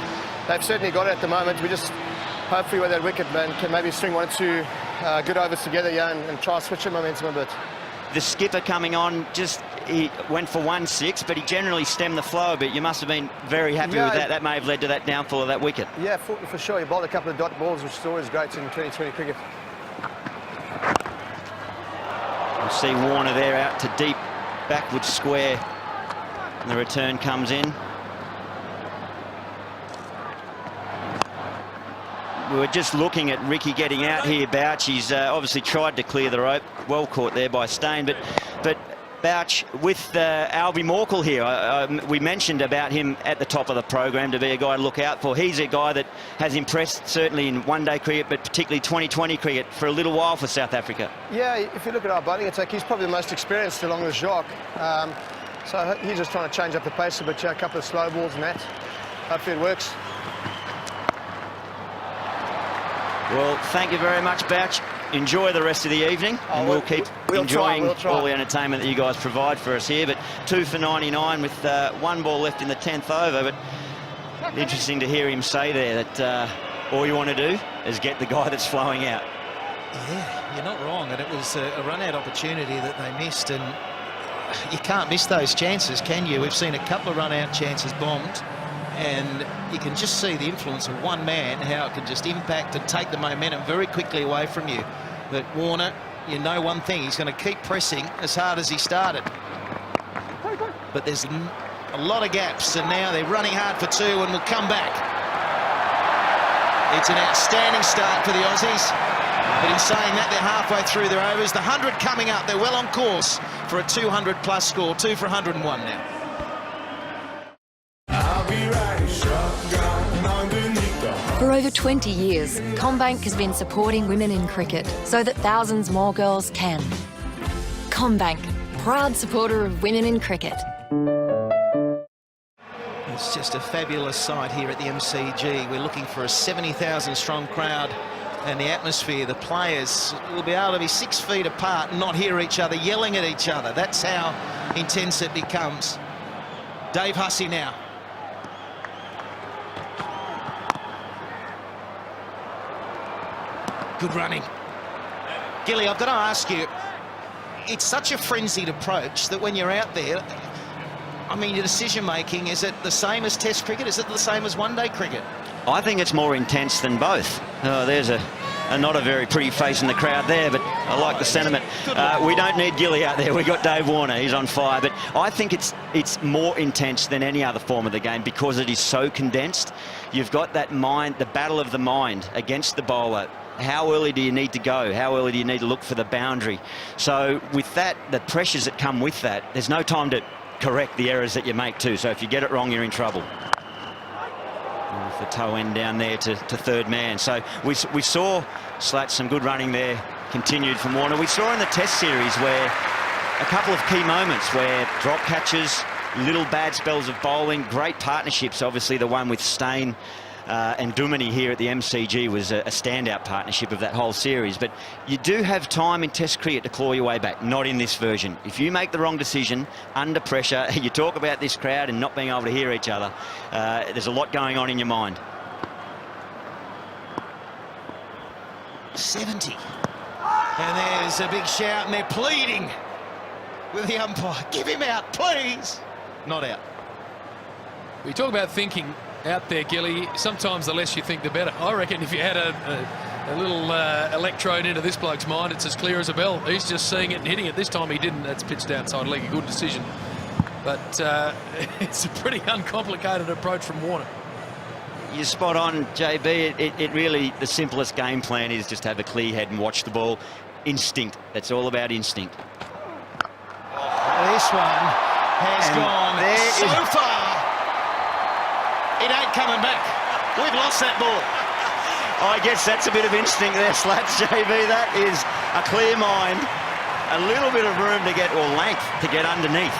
they've certainly got it at the moment. We just, hopefully with that wicket, man, can maybe string 1 or 2 good overs together, yeah, and try to switch the momentum a bit. The skipper coming on, he went for 1-6, but he generally stemmed the flow a bit. You must have been very happy with that. That may have led to that downfall of that wicket. Yeah, for sure. He bowled a couple of dot balls, which is always great in 2020 cricket. We'll see Warner there out to deep backward square. And the return comes in. We were just looking at Ricky getting out here, Bouch. He's obviously tried to clear the rope. Well caught there by Steyn. But Bouch, with Albie Morkel here, we mentioned about him at the top of the program to be a guy to look out for. He's a guy that has impressed certainly in one-day cricket, but particularly 2020 cricket for a little while for South Africa. Yeah, if you look at our bowling attack, he's probably the most experienced along with Jacques. So he's just trying to change up the pace a bit, a couple of slow balls and that. Hopefully it works. Well, thank you very much, Bouch. Enjoy the rest of the evening, and we'll keep enjoying all the entertainment that you guys provide for us here. But 2 for 99 with 1 ball left in the 10th over. But interesting to hear him say there that all you want to do is get the guy that's flowing out. Yeah, you're not wrong. And it was a run-out opportunity that they missed. And you can't miss those chances, can you? We've seen a couple of run-out chances bombed. And you can just see the influence of one man, how it can just impact and take the momentum very quickly away from you. But Warner, you know one thing, he's going to keep pressing as hard as he started. But there's a lot of gaps, and now they're running hard for 2 and will come back. It's an outstanding start for the Aussies. But in saying that, they're halfway through their overs. The 100 coming up, they're well on course for a 200-plus score, 2 for 101 now. For over 20 years, CommBank has been supporting women in cricket so that thousands more girls can. CommBank, proud supporter of women in cricket. It's just a fabulous sight here at the MCG. We're looking for a 70,000 strong crowd, and the atmosphere, the players will be able to be 6 feet apart and not hear each other yelling at each other. That's how intense it becomes. Dave Hussey now. Good running. Gilly, I've got to ask you, it's such a frenzied approach that when you're out there, I mean, your decision-making, is it the same as Test cricket? Is it the same as one-day cricket? I think it's more intense than both. Oh, there's a not a very pretty face in the crowd there, but I like the sentiment. We don't need Gilly out there. We've got Dave Warner. He's on fire. But I think it's more intense than any other form of the game because it is so condensed. You've got that mind, the battle of the mind against the bowler. How early do you need to go? How early do you need to look for the boundary? So with that, the pressures that come with that, there's no time to correct the errors that you make too. So if you get it wrong, you're in trouble. With the toe end down there to third man. So we saw Slats some good running there, continued from Warner. We saw in the Test series where a couple of key moments where drop catches, little bad spells of bowling, great partnerships. Obviously the one with Steyn and Duminy here at the MCG was a standout partnership of that whole series. But you do have time in Test cricket to claw your way back, not in this version. If you make the wrong decision under pressure, you talk about this crowd and not being able to hear each other, there's a lot going on in your mind. 70. And there's a big shout and they're pleading with the umpire. Give him out, please. Not out. We talk about thinking out there, Gilly. Sometimes the less you think, the better. I reckon if you had a little electrode into this bloke's mind, it's as clear as a bell. He's just seeing it and hitting it. This time he didn't. That's pitched outside leg. A good decision. But it's a pretty uncomplicated approach from Warner. You're spot on, JB. It really, the simplest game plan is just have a clear head and watch the ball. Instinct. That's all about instinct. This one has gone so far. It ain't coming back. We've lost that ball. I guess that's a bit of instinct there, Slats, JB. That is a clear mind, a little bit of room to get, or length to get underneath.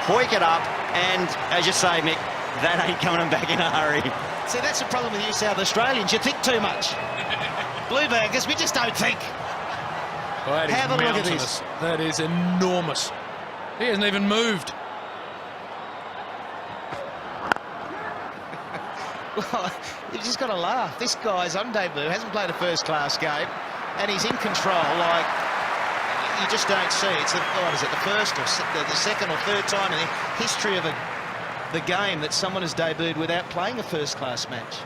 Hoik it up, and as you say, Mick, that ain't coming back in a hurry. See, that's the problem with you South Australians. You think too much. Blue baggers, we just don't think. Well, have a look at this. That is enormous. He hasn't even moved. Well, you've just got to laugh. This guy's on debut, hasn't played a first-class game, and he's in control like you just don't see. It's the first or the second or third time in the history of the game that someone has debuted without playing a first-class match.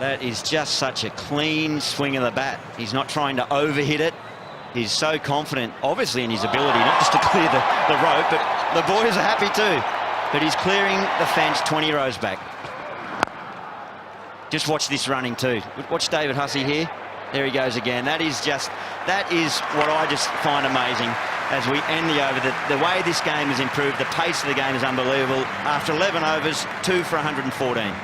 That is just such a clean swing of the bat. He's not trying to overhit it. He's so confident, obviously, in his ability, not just to clear the rope, but the boys are happy too. But he's clearing the fence 20 rows back. Just watch this running too. Watch David Hussey here. There he goes again. That is what I just find amazing as we end the over. The way this game has improved, the pace of the game is unbelievable. After 11 overs, 2 for 114.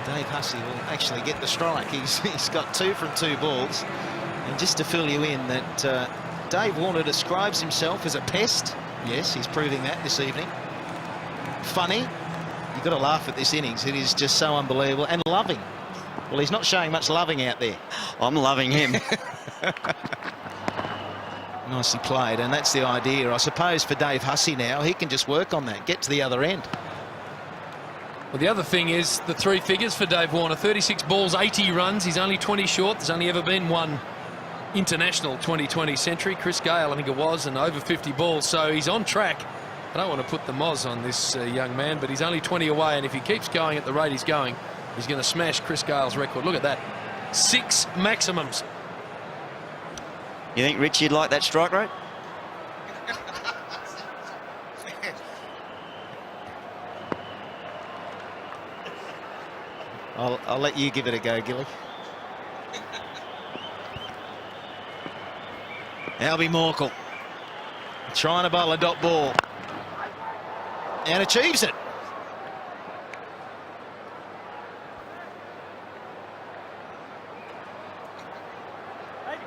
Dave Hussey will actually get the strike. He's got 2 from 2 balls. And just to fill you in that Dave Warner describes himself as a pest. Yes, he's proving that this evening. Funny. You've got to laugh at this innings. It is just so unbelievable. And loving. Well, he's not showing much loving out there. I'm loving him. Nicely played, and that's the idea, I suppose, for Dave Hussey now. He can just work on that, get to the other end. Well, the other thing is the 3 figures for Dave Warner. 36 balls, 80 runs. He's only 20 short. There's only ever been one international 2020 century. Chris Gale, I think it was, and over 50 balls. So he's on track. I don't want to put the moz on this young man, but he's only 20 away, and if he keeps going at the rate he's going, he's going to smash Chris Gale's record. Look at that. 6 maximums. You think, Rich, you'd like that strike rate? I'll let you give it a go, Gilly. Albie Morkel trying to bowl a dot ball and achieves it.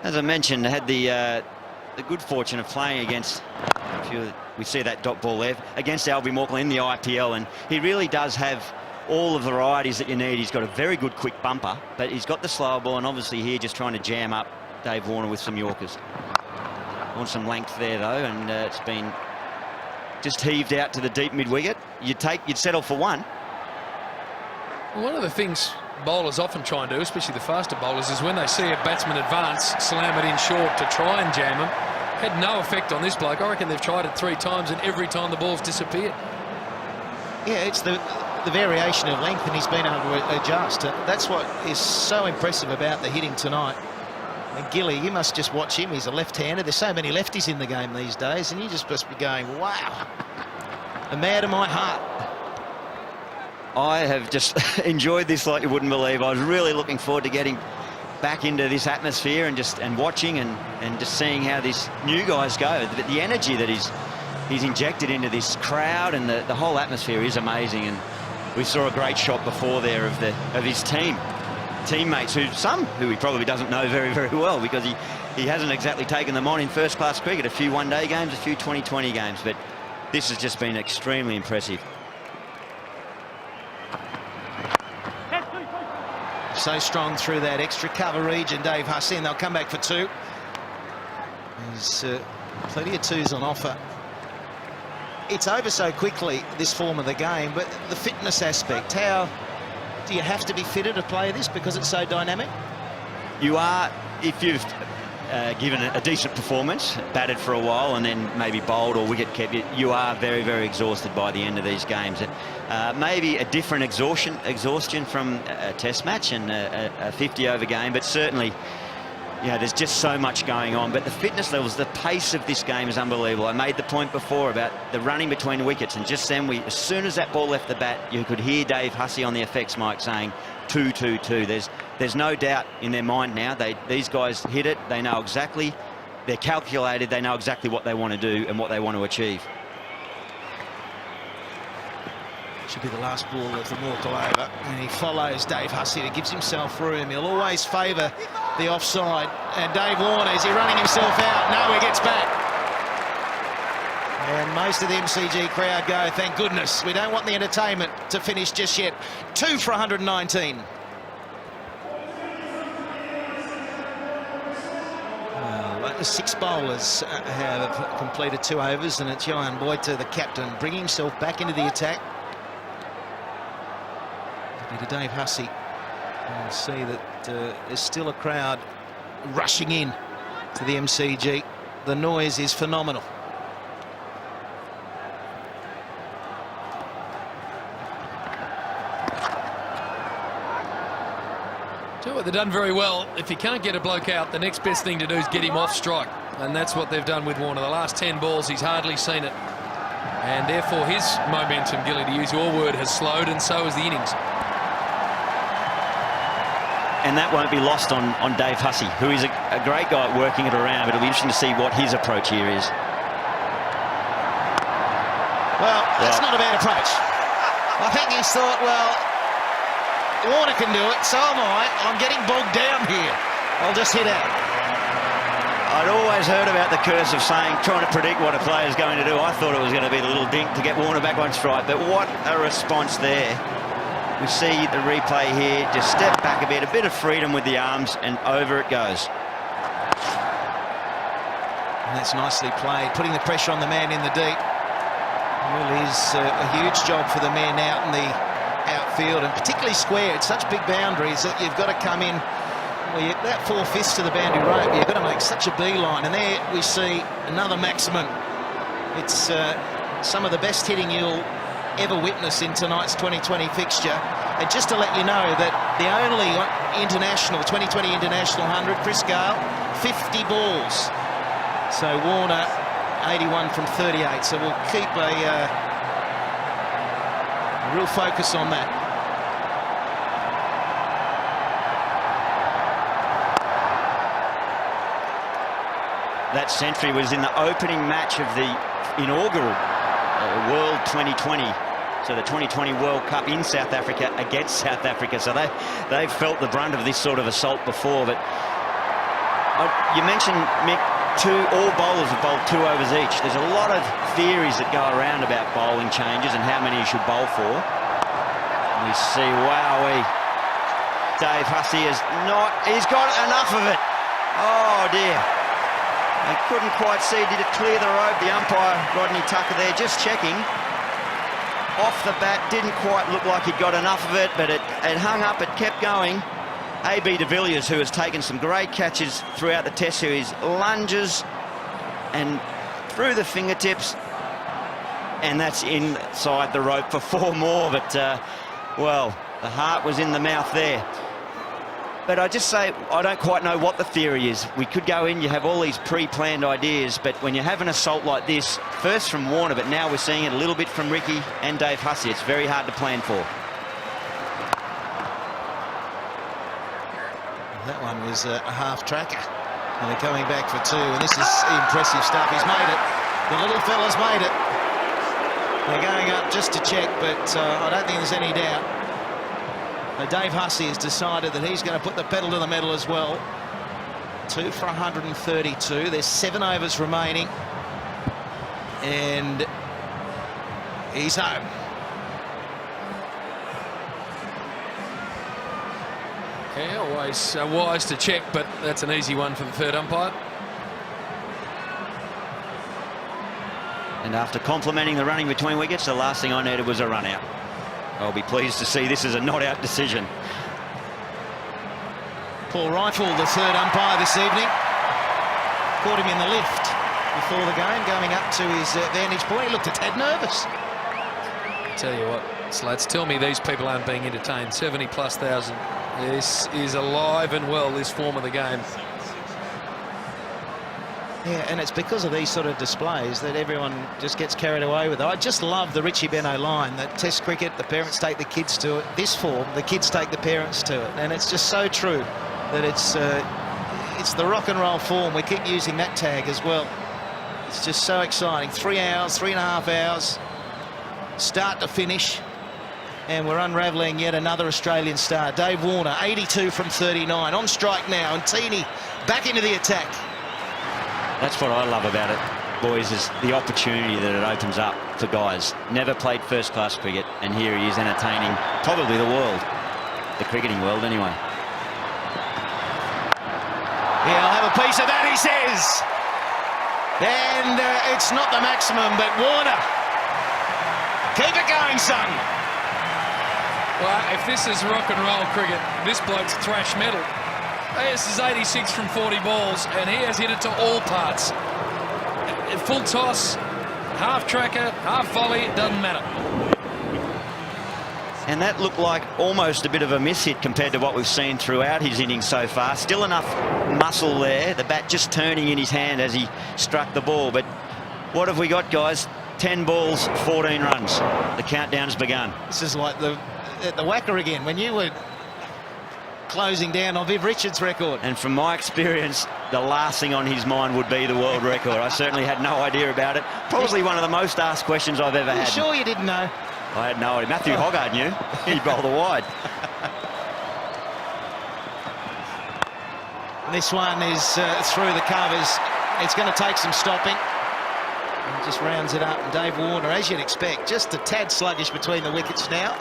As I mentioned, I had the good fortune of playing against, we see that dot ball there, against Albie Morkel in the IPL, and he really does have all the varieties that you need. He's got a very good quick bumper, but he's got the slower ball, and obviously here just trying to jam up Dave Warner with some Yorkers. Want some length there though, and it's been just heaved out to the deep mid-wicket. You'd settle for 1. Well, one of the things bowlers often try and do, especially the faster bowlers, is when they see a batsman advance, slam it in short to try and jam him. Had no effect on this bloke. I reckon they've tried it 3 times, and every time the ball's disappeared. Yeah, it's the the variation of length, and he's been able to adjust. That's what is so impressive about the hitting tonight. And Gilly, you must just watch him. He's a left-hander. There's so many lefties in the game these days, and you just must be going, wow, a man of my heart. I have just enjoyed this like you wouldn't believe. I was really looking forward to getting back into this atmosphere and watching and just seeing how these new guys go. The energy that he's injected into this crowd, and the whole atmosphere is amazing. And we saw a great shot before there of his teammates, who he probably doesn't know very, very well, because he hasn't exactly taken them on in first-class cricket. A few one-day games, a few 2020 games, but this has just been extremely impressive. So strong through that extra cover region, Dave Hussey, and they'll come back for two. There's plenty of twos on offer. It's over so quickly, this form of the game, but the fitness aspect, how do you have to be fitter to play this because it's so dynamic? You are, if you've given a decent performance, batted for a while, and then maybe bowled or wicket kept, you are very, very exhausted by the end of these games. Maybe a different exhaustion from a test match and a 50-over game, but certainly, yeah, there's just so much going on. But the fitness levels, the pace of this game is unbelievable. I made the point before about the running between wickets, and just then, as soon as that ball left the bat, you could hear Dave Hussey on the effects mic saying 2-2-2. There's no doubt in their mind now. These guys hit it. They know exactly. They're calculated. They know exactly what they want to do and what they want to achieve. Should be the last ball of the walk over, and he follows Dave Hussey. He gives himself room. He'll always favour the offside. And Dave Warner, is he running himself out? No, he gets back. And most of the MCG crowd go, thank goodness. We don't want the entertainment to finish just yet. 2 for 119. Well, 6 bowlers have completed 2 overs, and it's Johan Boyter, the captain, bringing himself back into the attack. To Dave Hussey, and see that there's still a crowd rushing in to the MCG. The noise is phenomenal. Tell you what, they've done very well. If you can't get a bloke out, the next best thing to do is get him off strike, and that's what they've done with Warner. The last 10 balls, he's hardly seen it, and therefore his momentum, Gilly, to use your word, has slowed, and so has the innings. And that won't be lost on Dave Hussey, who is a great guy at working it around. But it'll be interesting to see what his approach here is. Well, that's not a bad approach. I think he's thought, well, Warner can do it, so am I. I'm getting bogged down here. I'll just hit out. I'd always heard about the curse of trying to predict what a player's going to do. I thought it was going to be the little dink to get Warner back on strike. But what a response there. We see the replay here, just step back a bit of freedom with the arms, and over it goes. And that's nicely played, putting the pressure on the man in the deep. It really is a huge job for the men out in the outfield, and particularly square. It's such big boundaries that you've got to come in, well, that 4/5 to the boundary rope, you've got to make such a beeline. And there we see another maximum. It's some of the best hitting you'll ever witness in tonight's 2020 fixture. And just to let you know that the only international 2020 international 100, Chris Gale, 50 balls. So Warner 81 from 38. So we'll keep a real focus on that. That century was in the opening match of the inaugural World 2020. So the 2020 World Cup in South Africa against South Africa. So they've felt the brunt of this sort of assault before. But you mentioned, Mick, all bowlers have bowled 2 overs each. There's a lot of theories that go around about bowling changes and how many you should bowl for. And we see, wowee, Dave Hussey he's got enough of it. Oh dear. They couldn't quite see, did it clear the rope? The umpire, Rodney Tucker there, just checking. Off the bat, didn't quite look like he'd got enough of it, but it hung up, it kept going. A.B. de Villiers, who has taken some great catches throughout the Test series, lunges and through the fingertips, and that's inside the rope for 4 more. But, well, the heart was in the mouth there. But I just say, I don't quite know what the theory is. We could go in, you have all these pre-planned ideas, but when you have an assault like this, first from Warner, but now we're seeing it a little bit from Ricky and Dave Hussey, it's very hard to plan for. That one was a half tracker. And they're coming back for 2, and this is impressive stuff. He's made it. The little fella's made it. They're going up just to check, but I don't think there's any doubt. Dave Hussey has decided that he's going to put the pedal to the metal as well. 2 for 132. There's 7 overs remaining. And he's home. Yeah, always wise to check, but that's an easy one for the third umpire. And after complimenting the running between wickets, the last thing I needed was a run out. I'll be pleased to see this is a not-out decision. Paul Rifle, the third umpire this evening, caught him in the lift before the game, going up to his vantage point. He looked a tad nervous. Tell you what, Slats, tell me these people aren't being entertained. 70+ thousand. This is alive and well, this form of the game. Yeah, and it's because of these sort of displays that everyone just gets carried away with it. I just love the Richie Beno line that Test cricket, the parents take the kids to it. This form, the kids take the parents to it. And it's just so true that it's the rock and roll form. We keep using that tag as well. It's just so exciting. 3 hours, 3.5 hours, start to finish. And we're unravelling yet another Australian star. Dave Warner, 82 from 39, on strike now. And Teeny back into the attack. That's what I love about it, boys, is the opportunity that it opens up for guys. Never played first-class cricket, and here he is entertaining probably the world. The cricketing world, anyway. Yeah, I'll have a piece of that, he says. And it's not the maximum, but Warner. Keep it going, son. Well, if this is rock and roll cricket, this bloke's thrash metal. This is 86 from 40 balls, and he has hit it to all parts. Full toss, half tracker, half volley, it doesn't matter. And that looked like almost a bit of a miss hit compared to what we've seen throughout his innings so far. Still enough muscle there, the bat just turning in his hand as he struck the ball. But what have we got, guys? 10 balls, 14 runs. The countdown's begun. This is like the whacker again, when you were closing down on Viv Richards' record. And from my experience, the last thing on his mind would be the world record. I certainly had no idea about it. Probably one of the most asked questions I've ever had. Sure you didn't know? I had no idea. Matthew Hoggard knew. He bowled the wide. This one is through the covers. It's going to take some stopping. And just rounds it up. And Dave Warner, as you'd expect, just a tad sluggish between the wickets now.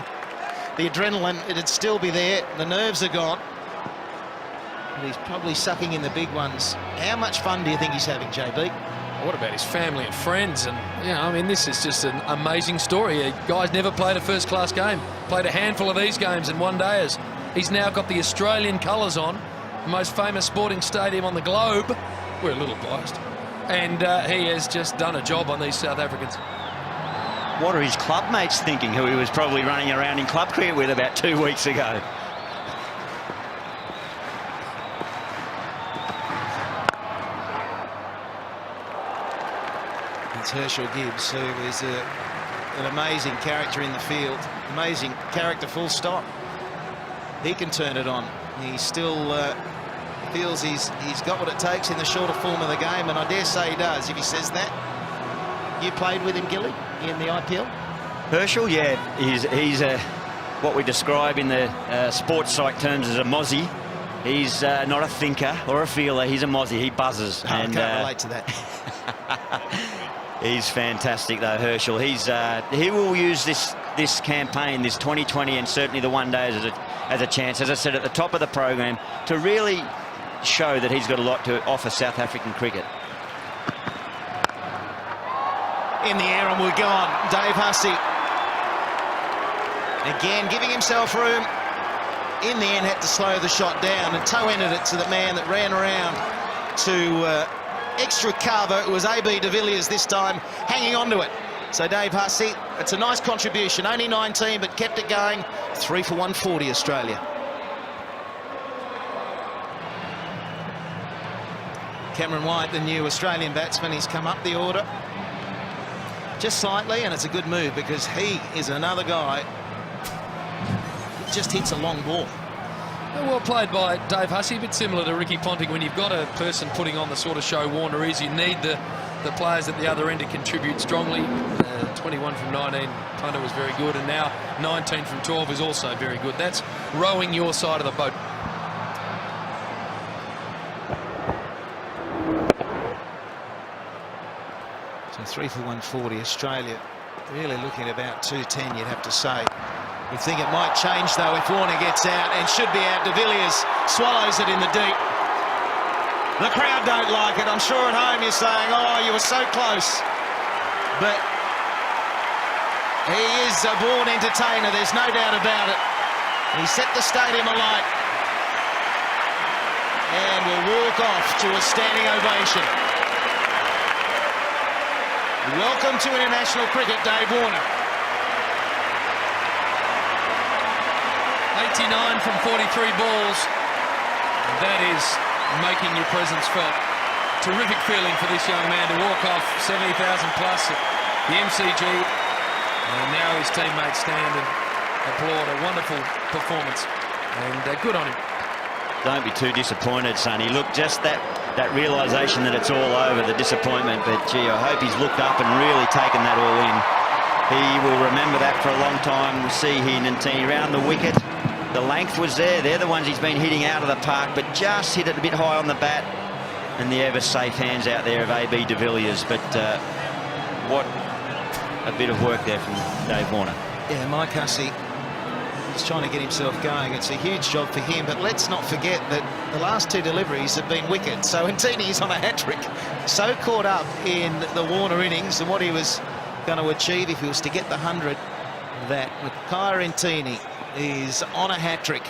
The adrenaline, it'd still be there. The nerves are gone. But he's probably sucking in the big ones. How much fun do you think he's having, JB? What about his family and friends? And, I mean, this is just an amazing story. A guy's never played a first-class game. Played a handful of these games in one day. He's now got the Australian colours on. The most famous sporting stadium on the globe. We're a little biased. And he has just done a job on these South Africans. What are his club mates thinking, who he was probably running around in club cricket with about 2 weeks ago? It's Herschel Gibbs, who is an amazing character in the field. Amazing character, full stop. He can turn it on. He still feels he's got what it takes in the shorter form of the game, and I dare say he does, if he says that. You played with him, Gilly, in the IPL? Herschel, yeah, he's what we describe in the sports psych terms as a mozzie. He's not a thinker or a feeler, he's a mozzie, he buzzes. Oh, and I can't relate to that. He's fantastic though, Herschel. He will use this campaign, this 2020 and certainly the one day as a chance, as I said at the top of the program, to really show that he's got a lot to offer South African cricket. In the air and we're gone. Dave Hussey again giving himself room. In the end had to slow the shot down and toe-ended it to the man that ran around to extra cover. It was AB de Villiers this time hanging on to it. So Dave Hussey, it's a nice contribution. Only 19, but kept it going. 3 for 140, Australia. Cameron White, the new Australian batsman, he's come up the order just slightly, and it's a good move because he is another guy who just hits a long ball. Well played by Dave Hussey, a bit similar to Ricky Ponting. When you've got a person putting on the sort of show Warner is, you need the players at the other end to contribute strongly. 21 from 19, punter was very good, and now 19 from 12 is also very good. That's rowing your side of the boat. So 3 for 140, Australia really looking at about 210, you'd have to say. You think it might change, though, if Warner gets out, and should be out. De Villiers swallows it in the deep. The crowd don't like it. I'm sure at home you're saying, oh, you were so close. But he is a born entertainer, there's no doubt about it. He set the stadium alight and will walk off to a standing ovation. Welcome to international cricket, Dave Warner. 89 from 43 balls. That is making your presence felt. Terrific feeling for this young man to walk off 70,000 plus at the MCG, and now his teammates stand and applaud. A wonderful performance, and good on him. Don't be too disappointed, Sonny. Look, just that realisation that it's all over, the disappointment, but gee, I hope he's looked up and really taken that all in. He will remember that for a long time. We see here Nantini around the wicket. The length was there. They're the ones he's been hitting out of the park, but just hit it a bit high on the bat. And the ever safe hands out there of AB de Villiers. But what a bit of work there from Dave Warner. Yeah, Mike Hussey is trying to get himself going. It's a huge job for him, but let's not forget that the last 2 deliveries have been wickets. So Ntini's on a hat-trick. So caught up in the Warner innings and what he was going to achieve if he was to get the 100, that Makhaya Ntini is on a hat-trick,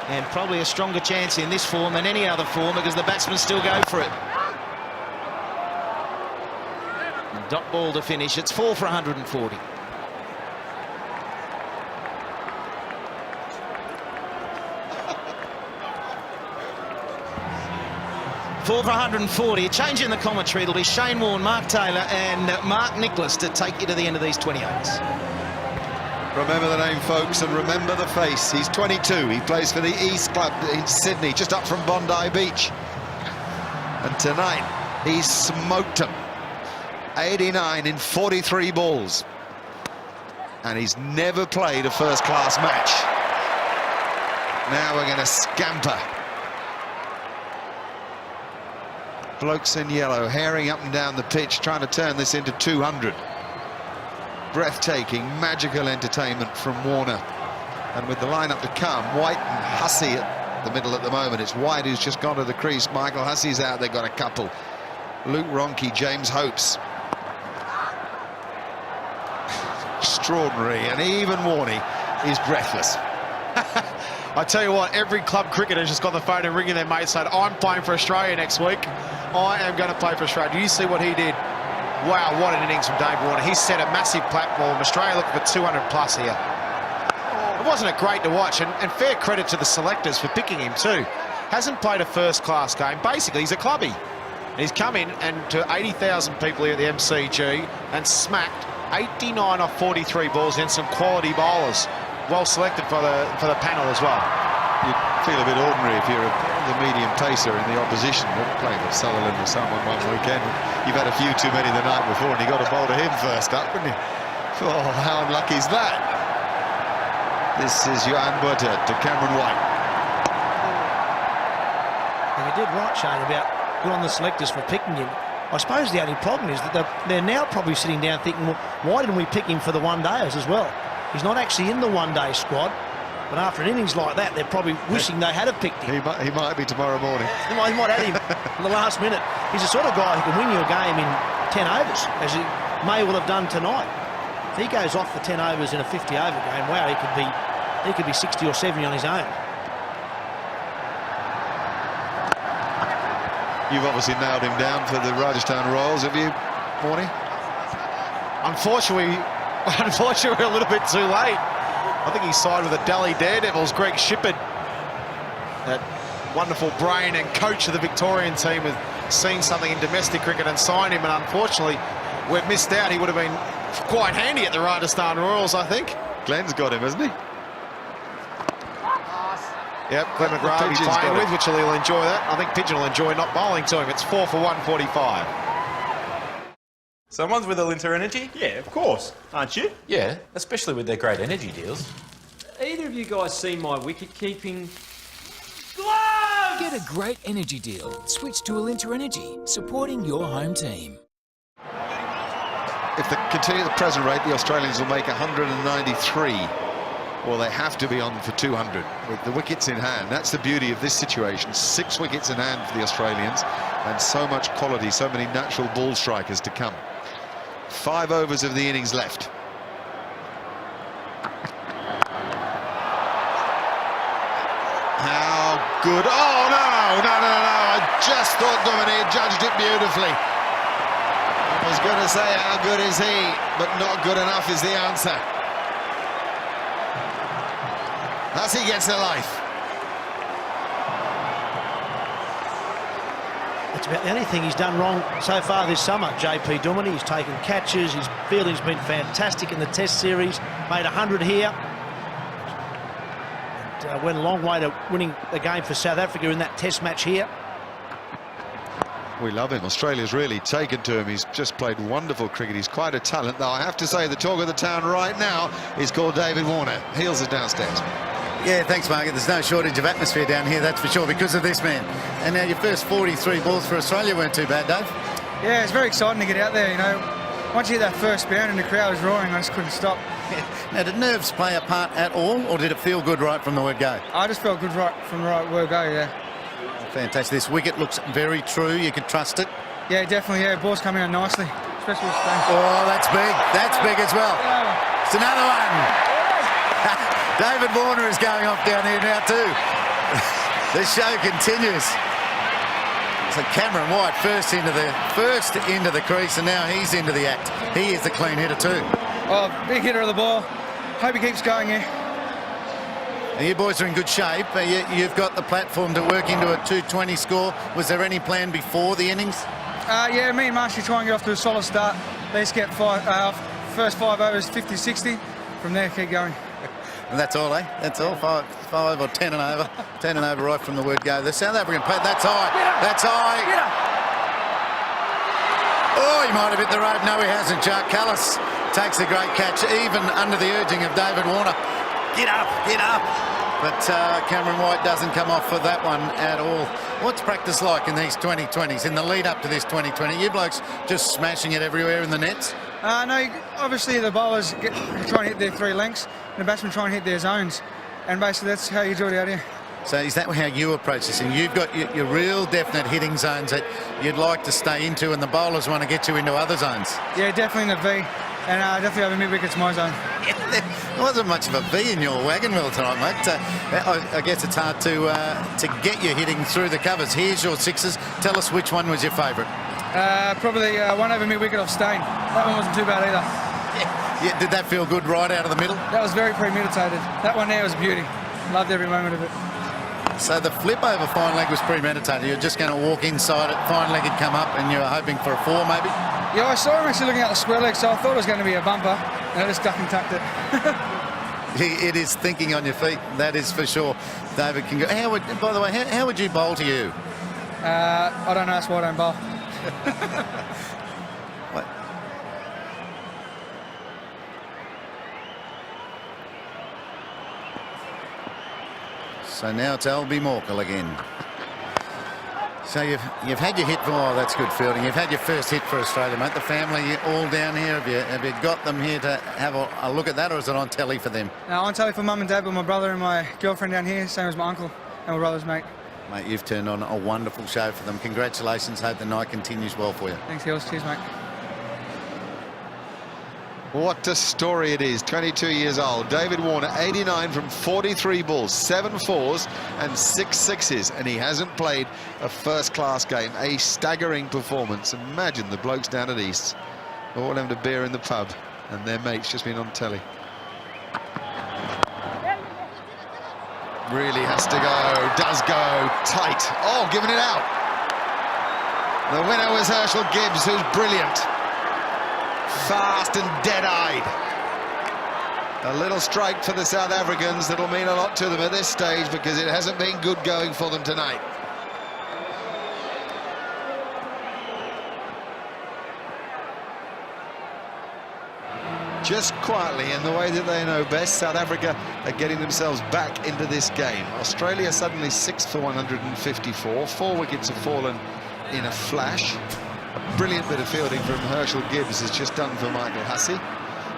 and probably a stronger chance in this form than any other form because the batsmen still go for it. Dot ball to finish. It's 4 for 140. For 140, a change in the commentary. It'll be Shane Warne, Mark Taylor and Mark Nicholas to take you to the end of these 28s. Remember the name, folks, and remember the face. He's 22. He plays for the East Club in Sydney, just up from Bondi Beach. And tonight, he smoked him. 89 in 43 balls. And he's never played a first-class match. Now we're going to scamper. Blokes in yellow, herring up and down the pitch, trying to turn this into 200. Breathtaking, magical entertainment from Warner. And with the lineup to come, White and Hussey at the middle at the moment. It's White who's just gone to the crease. Michael Hussey's out, they've got a couple. Luke Ronke, James Hopes. Extraordinary, and even Warney is breathless. I tell you what, every club cricketer's just got the phone and ringing their mates saying, I'm playing for Australia next week. I am going to play for Australia. Do you see what he did? Wow, what an innings from Dave Warner. He set a massive platform. Australia looking for 200 plus here. Wasn't it great to watch? And fair credit to the selectors for picking him too. Hasn't played a first-class game. Basically, he's a clubby. He's come in and to 80,000 people here at the MCG and smacked 89 off 43 balls and some quality bowlers. Well selected for the panel as well. You feel a bit ordinary if you're the medium pacer in the opposition. Playing with Sutherland or someone one weekend. You've had a few too many the night before and you got to bowl to him first up, wouldn't you? Oh, how unlucky is that? This is Johan Butter to Cameron White. And you did right, Shane, about good on the selectors for picking him. I suppose the only problem is that they're now probably sitting down thinking, well, why didn't we pick him for the one-dayers as well? He's not actually in the one-day squad, but after an innings like that, they're probably wishing they had have picked him. He might be tomorrow morning. He might add him in the last minute. He's the sort of guy who can win you a game in 10 overs, as he may well have done tonight. If he goes off for 10 overs in a 50-over game, wow, he could be 60 or 70 on his own. You've obviously nailed him down for the Rajasthan Royals, have you, Morning? Unfortunately, a little bit too late. I think he sided with the Delhi Daredevils, Greg Shippard. That wonderful brain and coach of the Victorian team has seen something in domestic cricket and signed him, and unfortunately, we've missed out. He would have been quite handy at the Rajasthan Royals, I think. Glenn's got him, hasn't he? Yep, Clement Gray he's playing with, which he'll enjoy that. I think Pigeon will enjoy not bowling to him. It's 4 for 145. Someone's with a Linter Energy? Yeah, of course. Aren't you? Yeah, especially with their great energy deals. Either of you guys seen my wicket keeping? Get a great energy deal. Switch to Alinta Energy, supporting your home team. If they continue at the present rate, the Australians will make 193. Well, they have to be on for 200 with the wickets in hand. That's the beauty of this situation. 6 wickets in hand for the Australians, and so much quality, so many natural ball strikers to come. 5 overs of the innings left. How good. Oh, no. I just thought Dominic had judged it beautifully. I was going to say, how good is he? But not good enough is the answer. As he gets a life. That's about the only thing he's done wrong so far this summer, JP Duminy. He's taken catches, his fielding's been fantastic in the Test series, made 100 here. And went a long way to winning the game for South Africa in that Test match here. We love him. Australia's really taken to him. He's just played wonderful cricket. He's quite a talent, though I have to say the talk of the town right now is called David Warner. Heels are downstairs. Yeah, thanks, Margaret. There's no shortage of atmosphere down here, that's for sure, because of this man. And now your first 43 balls for Australia weren't too bad, Dave. Yeah, it's very exciting to get out there, you know. Once you hit that first bound and the crowd was roaring, I just couldn't stop. Yeah. Now, did nerves play a part at all, or did it feel good right from the word go? I just felt good right from the right word go, yeah. Fantastic. This wicket looks very true. You could trust it. Yeah, definitely, yeah. Ball's coming out nicely, especially with Spain. Oh, that's big. That's big as well. It's another one. David Warner is going off down here now too. The show continues. So Cameron White first into the crease, and now he's into the act. He is the clean hitter too. Oh, big hitter of the ball. Hope he keeps going here. Now, you boys are in good shape. You've got the platform to work into a 220 score. Was there any plan before the innings? Yeah, me and Marsh try and get off to a solid start. Let's get first 5 overs, 50-60. From there, keep going. And that's all, eh? That's all. 5 or 10 and over. 10 and over right from the word go. The South African play, that's high. That's high. Oh, he might have hit the rope. No, he hasn't. Jack Callis takes a great catch, even under the urging of David Warner. Get up, get up. But Cameron White doesn't come off for that one at all. What's practice like in these 2020s, in the lead up to this 2020? You blokes just smashing it everywhere in the nets? No, obviously the bowlers try and hit their 3 lengths, and the batsmen try and hit their zones. And basically that's how you do it out here. So is that how you approach this? And you've got your real definite hitting zones that you'd like to stay into, and the bowlers want to get you into other zones? Yeah, definitely in the V. And definitely over mid-wicket's my zone. There wasn't much of a V in your wagon wheel tonight, mate. I guess it's hard to get you hitting through the covers. Here's your 6s. Tell us which one was your favourite. Probably one over mid-wicket off Stain. That one wasn't too bad either. Yeah, did that feel good right out of the middle? That was very premeditated. That one there was beauty. Loved every moment of it. So the flip over fine leg was premeditated. You're just going to walk inside it, fine leg had come up, and you were hoping for a 4 maybe? Yeah, I saw him actually looking at the square leg, so I thought it was going to be a bumper, and I just ducked and tucked it. It is thinking on your feet, that is for sure. David, by the way, how would you bowl to you? I don't know, that's why I don't bowl. What? So now it's Albie Morkel again. So you've had your hit for, oh, that's good fielding. You've had your first hit for Australia, mate. The family all down here. Have you got them here to have a look at that, or is it on telly for them? No, on telly for mum and dad, but my brother and my girlfriend down here, same as my uncle and my brother's mate. Mate, you've turned on a wonderful show for them. Congratulations. Hope the night continues well for you. Thanks, Hills. Cheers, mate. What a story it is. 22 years old. David Warner, 89 from 43 balls, 7 4s and 6 6s. And he hasn't played a first-class game. A staggering performance. Imagine the blokes down at East. all having a beer in the pub, and their mates just been on telly. Really has to go, does go, tight. Oh, giving it out. The winner was Herschel Gibbs, who's brilliant. Fast and dead-eyed. A little strike for the South Africans that'll mean a lot to them at this stage, because it hasn't been good going for them tonight. Just quietly, in the way that they know best, South Africa are getting themselves back into this game. Australia suddenly 6 for 154. 4 wickets have fallen in a flash. A brilliant bit of fielding from Herschel Gibbs has just done for Michael Hussey.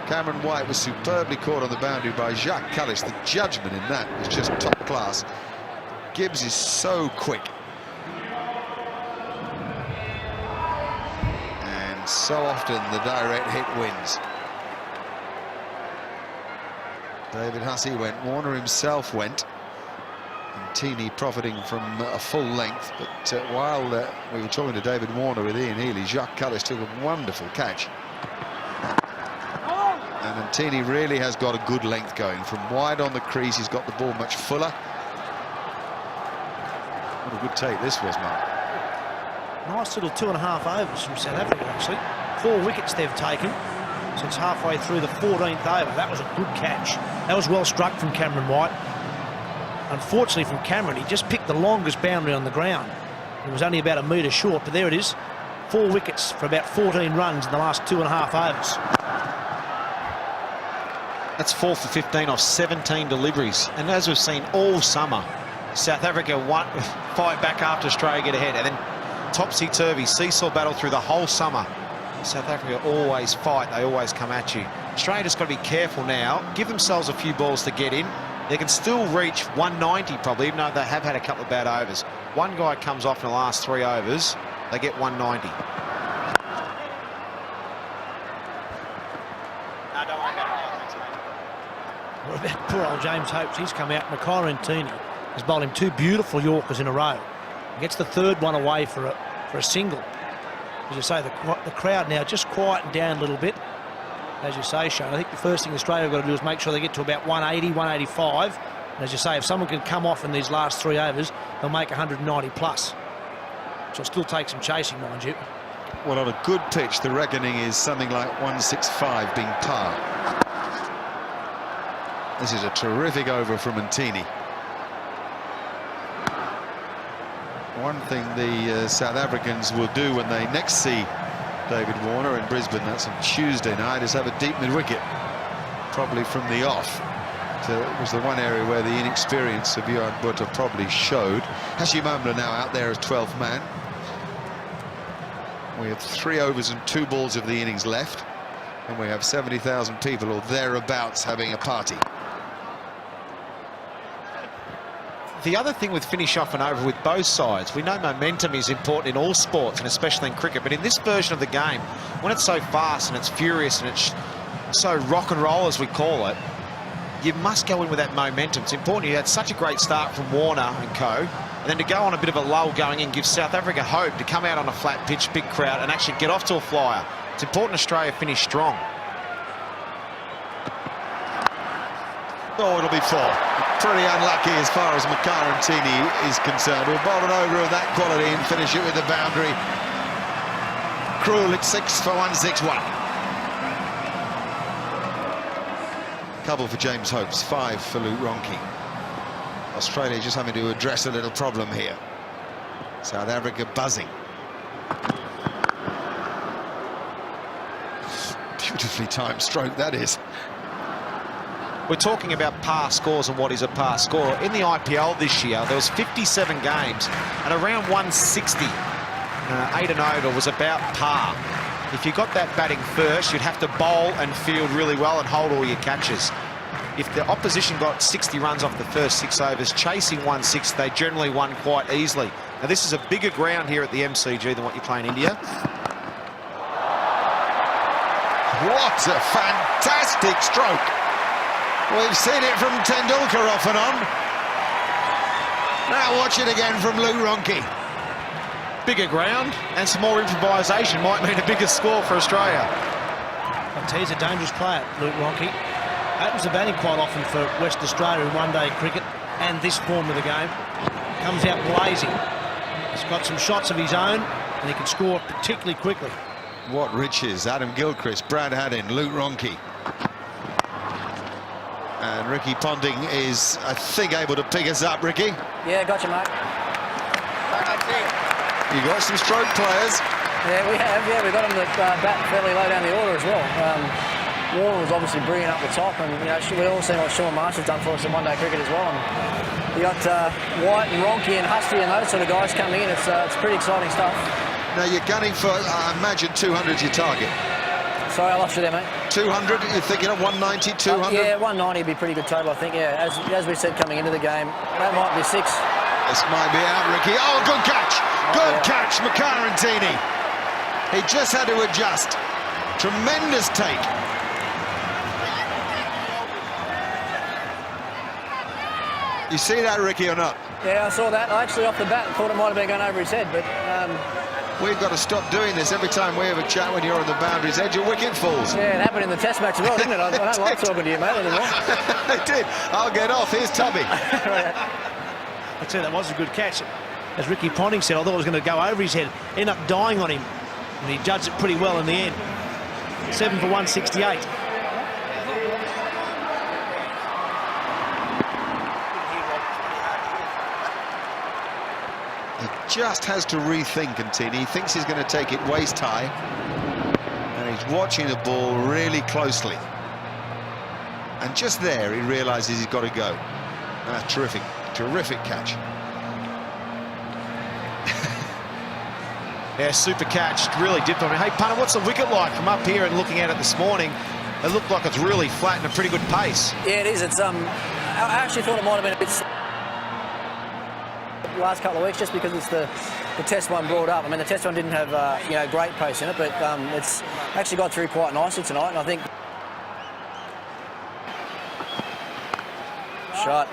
Cameron White was superbly caught on the boundary by Jacques Kallis. The judgment in that was just top class. Gibbs is so quick. And so often the direct hit wins. David Hussey went, Warner himself went, and Teeny profiting from a full length. But while we were talking to David Warner with Ian Healy, Jacques Kallis took a wonderful catch. And Teeny really has got a good length going. From wide on the crease, he's got the ball much fuller. What a good take this was, Mark. Nice little 2.5 overs from South Africa, actually. 4 wickets they've taken since halfway through the 14th over. That was a good catch. That was well struck from Cameron White. Unfortunately from Cameron, he just picked the longest boundary on the ground. It was only about a metre short, but there it is. 4 wickets for about 14 runs in the last 2.5 overs. That's 4 for 15 off 17 deliveries. And as we've seen all summer, South Africa fight back after Australia get ahead, and then topsy-turvy, seesaw battle through the whole summer. South Africa always fight, they always come at you. Australia just got to be careful now, give themselves a few balls to get in. They can still reach 190 probably, even though they have had a couple of bad overs. One guy comes off in the last 3 overs, they get 190. No, don't worry about it. Thanks, mate. What about poor old James Hopes? He's come out. Mackay Teeny has bowled him 2 beautiful Yorkers in a row. He gets the 3rd one away for a single. As you say, the crowd now just quieting down a little bit. As you say, Shane, I think the first thing Australia have got to do is make sure they get to about 180, 185. And as you say, if someone can come off in these last 3 overs, they'll make 190 plus. So it'll still take some chasing, mind you. Well, on a good pitch, the reckoning is something like 165 being par. This is a terrific over from Ntini. One thing the South Africans will do when they next see David Warner in Brisbane, that's on Tuesday night, is have a deep mid-wicket, probably from the off. So it was the one area where the inexperience of Johan Butter probably showed. Hashim Amla now out there as 12th man. We have 3 overs and 2 balls of the innings left, and we have 70,000 people or thereabouts having a party. The other thing with finish off and over with both sides, we know momentum is important in all sports and especially in cricket, but in this version of the game, when it's so fast and it's furious and it's so rock and roll as we call it, you must go in with that momentum. It's important. You had such a great start from Warner and co, and then to go on a bit of a lull going in gives South Africa hope to come out on a flat pitch, big crowd, and actually get off to a flyer. It's important Australia finish strong. Oh, it'll be 4. Pretty unlucky as far as Mackay Teeny is concerned. We'll bowl an over of that quality and finish it with the boundary. Krul at 6 for 161. Couple for James Hopes, 5 for Luke Ronke. Australia just having to address a little problem here. South Africa buzzing. Beautifully timed stroke, that is. We're talking about par scores and what is a par score. In the IPL this year, there was 57 games, and around 160, 8 and over was about par. If you got that batting first, you'd have to bowl and field really well and hold all your catches. If the opposition got 60 runs off the first 6 overs, chasing 160, they generally won quite easily. Now, this is a bigger ground here at the MCG than what you play in India. What a fantastic stroke. We've seen it from Tendulkar off and on. Now watch it again from Luke Ronke. Bigger ground and some more improvisation might mean a bigger score for Australia. He's a dangerous player, Luke Ronke. Opens the batting quite often for West Australia in one-day cricket and this form of the game. Comes out blazing. He's got some shots of his own and he can score particularly quickly. What riches. Adam Gilchrist, Brad Haddin, Luke Ronke. And Ricky Ponting is, I think, able to pick us up, Ricky. Yeah, gotcha, mate. You got some stroke players. Yeah, we have. Yeah, we got him to bat fairly low down the order as well. Warner was obviously brilliant up the top, and you know, we all seen what Sean Marsh has done for us in one-day cricket as well. And you got White and Ronke and Husty and those sort of guys coming in. It's pretty exciting stuff. Now you're gunning for, I imagine, 200's your target. Sorry, I lost you there, mate. 200? You're thinking of 190, 200? Yeah, 190 would be a pretty good total, I think. Yeah, as we said coming into the game, that might be 6. This might be out, Ricky. Oh, good catch! Good catch, Makarantini. He just had to adjust. Tremendous take. You see that, Ricky, or not? Yeah, I saw that. I actually, off the bat, thought it might have been going over his head, but... We've got to stop doing this. Every time we have a chat when you're on the boundary's edge, your wicket falls. Yeah, it happened in the Test match as well, didn't it? I don't like talking to you, mate, anymore. It did. I'll get off. Here's Tubby. I'd say that was a good catch. As Ricky Ponting said, I thought it was going to go over his head. End up dying on him. And he judged it pretty well in the end. 7 for 168. Just has to rethink, Antini. He thinks he's going to take it waist high, and he's watching the ball really closely. And just there, he realises he's got to go. Terrific, terrific catch. Yeah, super catch. Really dipped on me. Hey, punter, what's the wicket like? From up here and looking at it this morning, it looked like it's really flat and a pretty good pace. Yeah, it is. It's I actually thought it might have been a bit last couple of weeks, just because it's the Test one brought up. I mean, the Test one didn't have you know, great pace in it, but it's actually got through quite nicely tonight, and I think shot.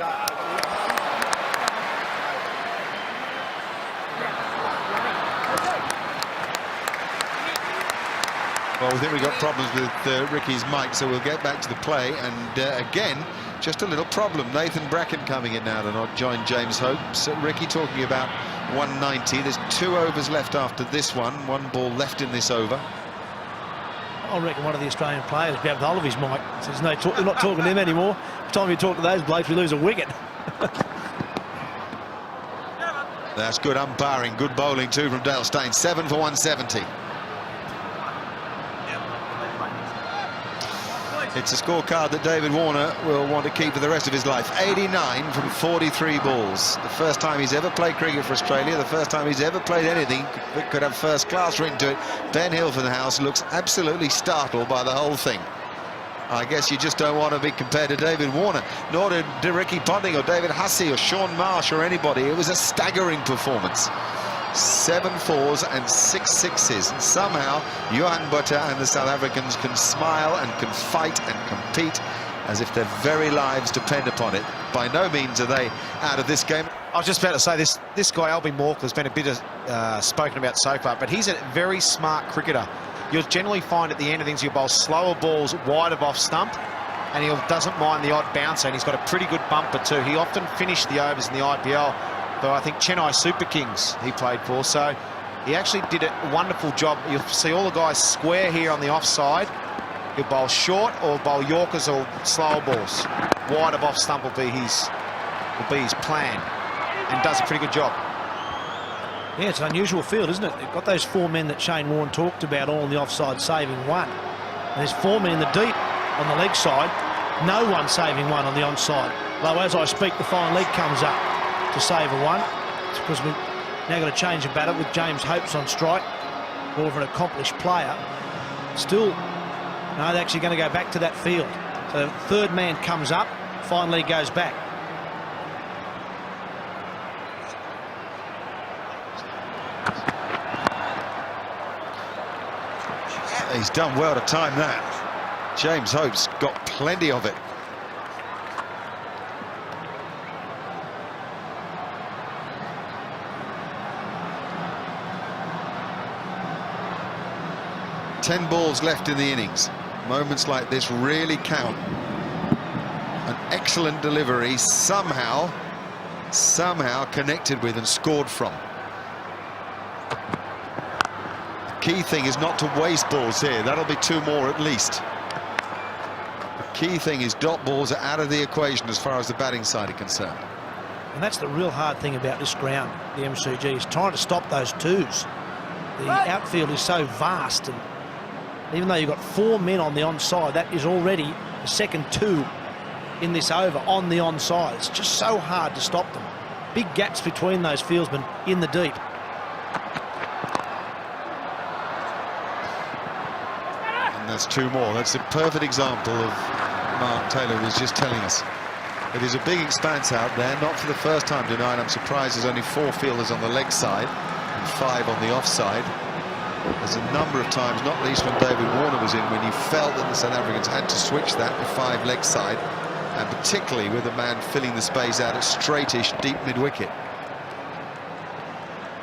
Well, we think we've got problems with Ricky's mic, so we'll get back to the play. And again, just a little problem. Nathan Bracken coming in now to not join James Hope. So Ricky talking about 190. There's 2 overs left after this one. 1 ball left in this over. I reckon one of the Australian players grabbed hold of his mic. So there's no talk, we're not talking to him anymore. Every time you talk to those blokes, we lose a wicket. That's good umpiring, good bowling too from Dale Steyn. 7 for 170. It's a scorecard that David Warner will want to keep for the rest of his life. 89 from 43 balls. The first time he's ever played cricket for Australia, the first time he's ever played anything that could have first-class ring to it. Ben Hill for the house looks absolutely startled by the whole thing. I guess you just don't want to be compared to David Warner, nor to Ricky Ponting or David Hussey or Sean Marsh or anybody. It was a staggering performance. 7 4s and 6 6s, and somehow Johan Butter and the South Africans can smile and can fight and compete as if their very lives depend upon it. By no means are they out of this game. I was just about to say this guy Albie Morkel has been a bit spoken about so far, but he's a very smart cricketer. You'll generally find at the end of things he'll bowl slower balls wide of off stump, and he doesn't mind the odd bouncer, and he's got a pretty good bumper too. He often finished the overs in the IPL. Though I think Chennai Super Kings he played for, so he actually did a wonderful job. You'll see all the guys square here on the offside. He'll bowl short or bowl Yorkers or slower balls. Wide of off stump will be his plan, and does a pretty good job. Yeah, it's an unusual field, isn't it? They've got those 4 men that Shane Warne talked about all on the offside saving 1. And there's 4 men in the deep on the leg side, no one saving 1 on the onside. Though as I speak, the fine leg comes up to save a 1. It's because we've now got to change the batter with James Hope's on strike. More of an accomplished player. Still, no, they're actually going to go back to that field. So the 3rd man comes up, fine leg goes back. He's done well to time that. James Hope's got plenty of it. Ten balls left in the innings. Moments like this really count. An excellent delivery, somehow connected with and scored from. The key thing is not to waste balls here. That'll be 2 more at least. The key thing is dot balls are out of the equation as far as the batting side are concerned. And that's the real hard thing about this ground, the MCG, is trying to stop those twos. The outfield is so vast, and even though you've got 4 men on the onside, that is already the second 2 in this over on the onside. It's just so hard to stop them. Big gaps between those fieldsmen in the deep. And that's 2 more. That's a perfect example of Mark Taylor was just telling us. It is a big expanse out there, not for the first time tonight. I'm surprised there's only 4 fielders on the leg side and 5 on the offside. There's a number of times, not least when David Warner was in, when you felt that the South Africans had to switch that to 5 leg side, and particularly with a man filling the space out at straightish deep mid-wicket.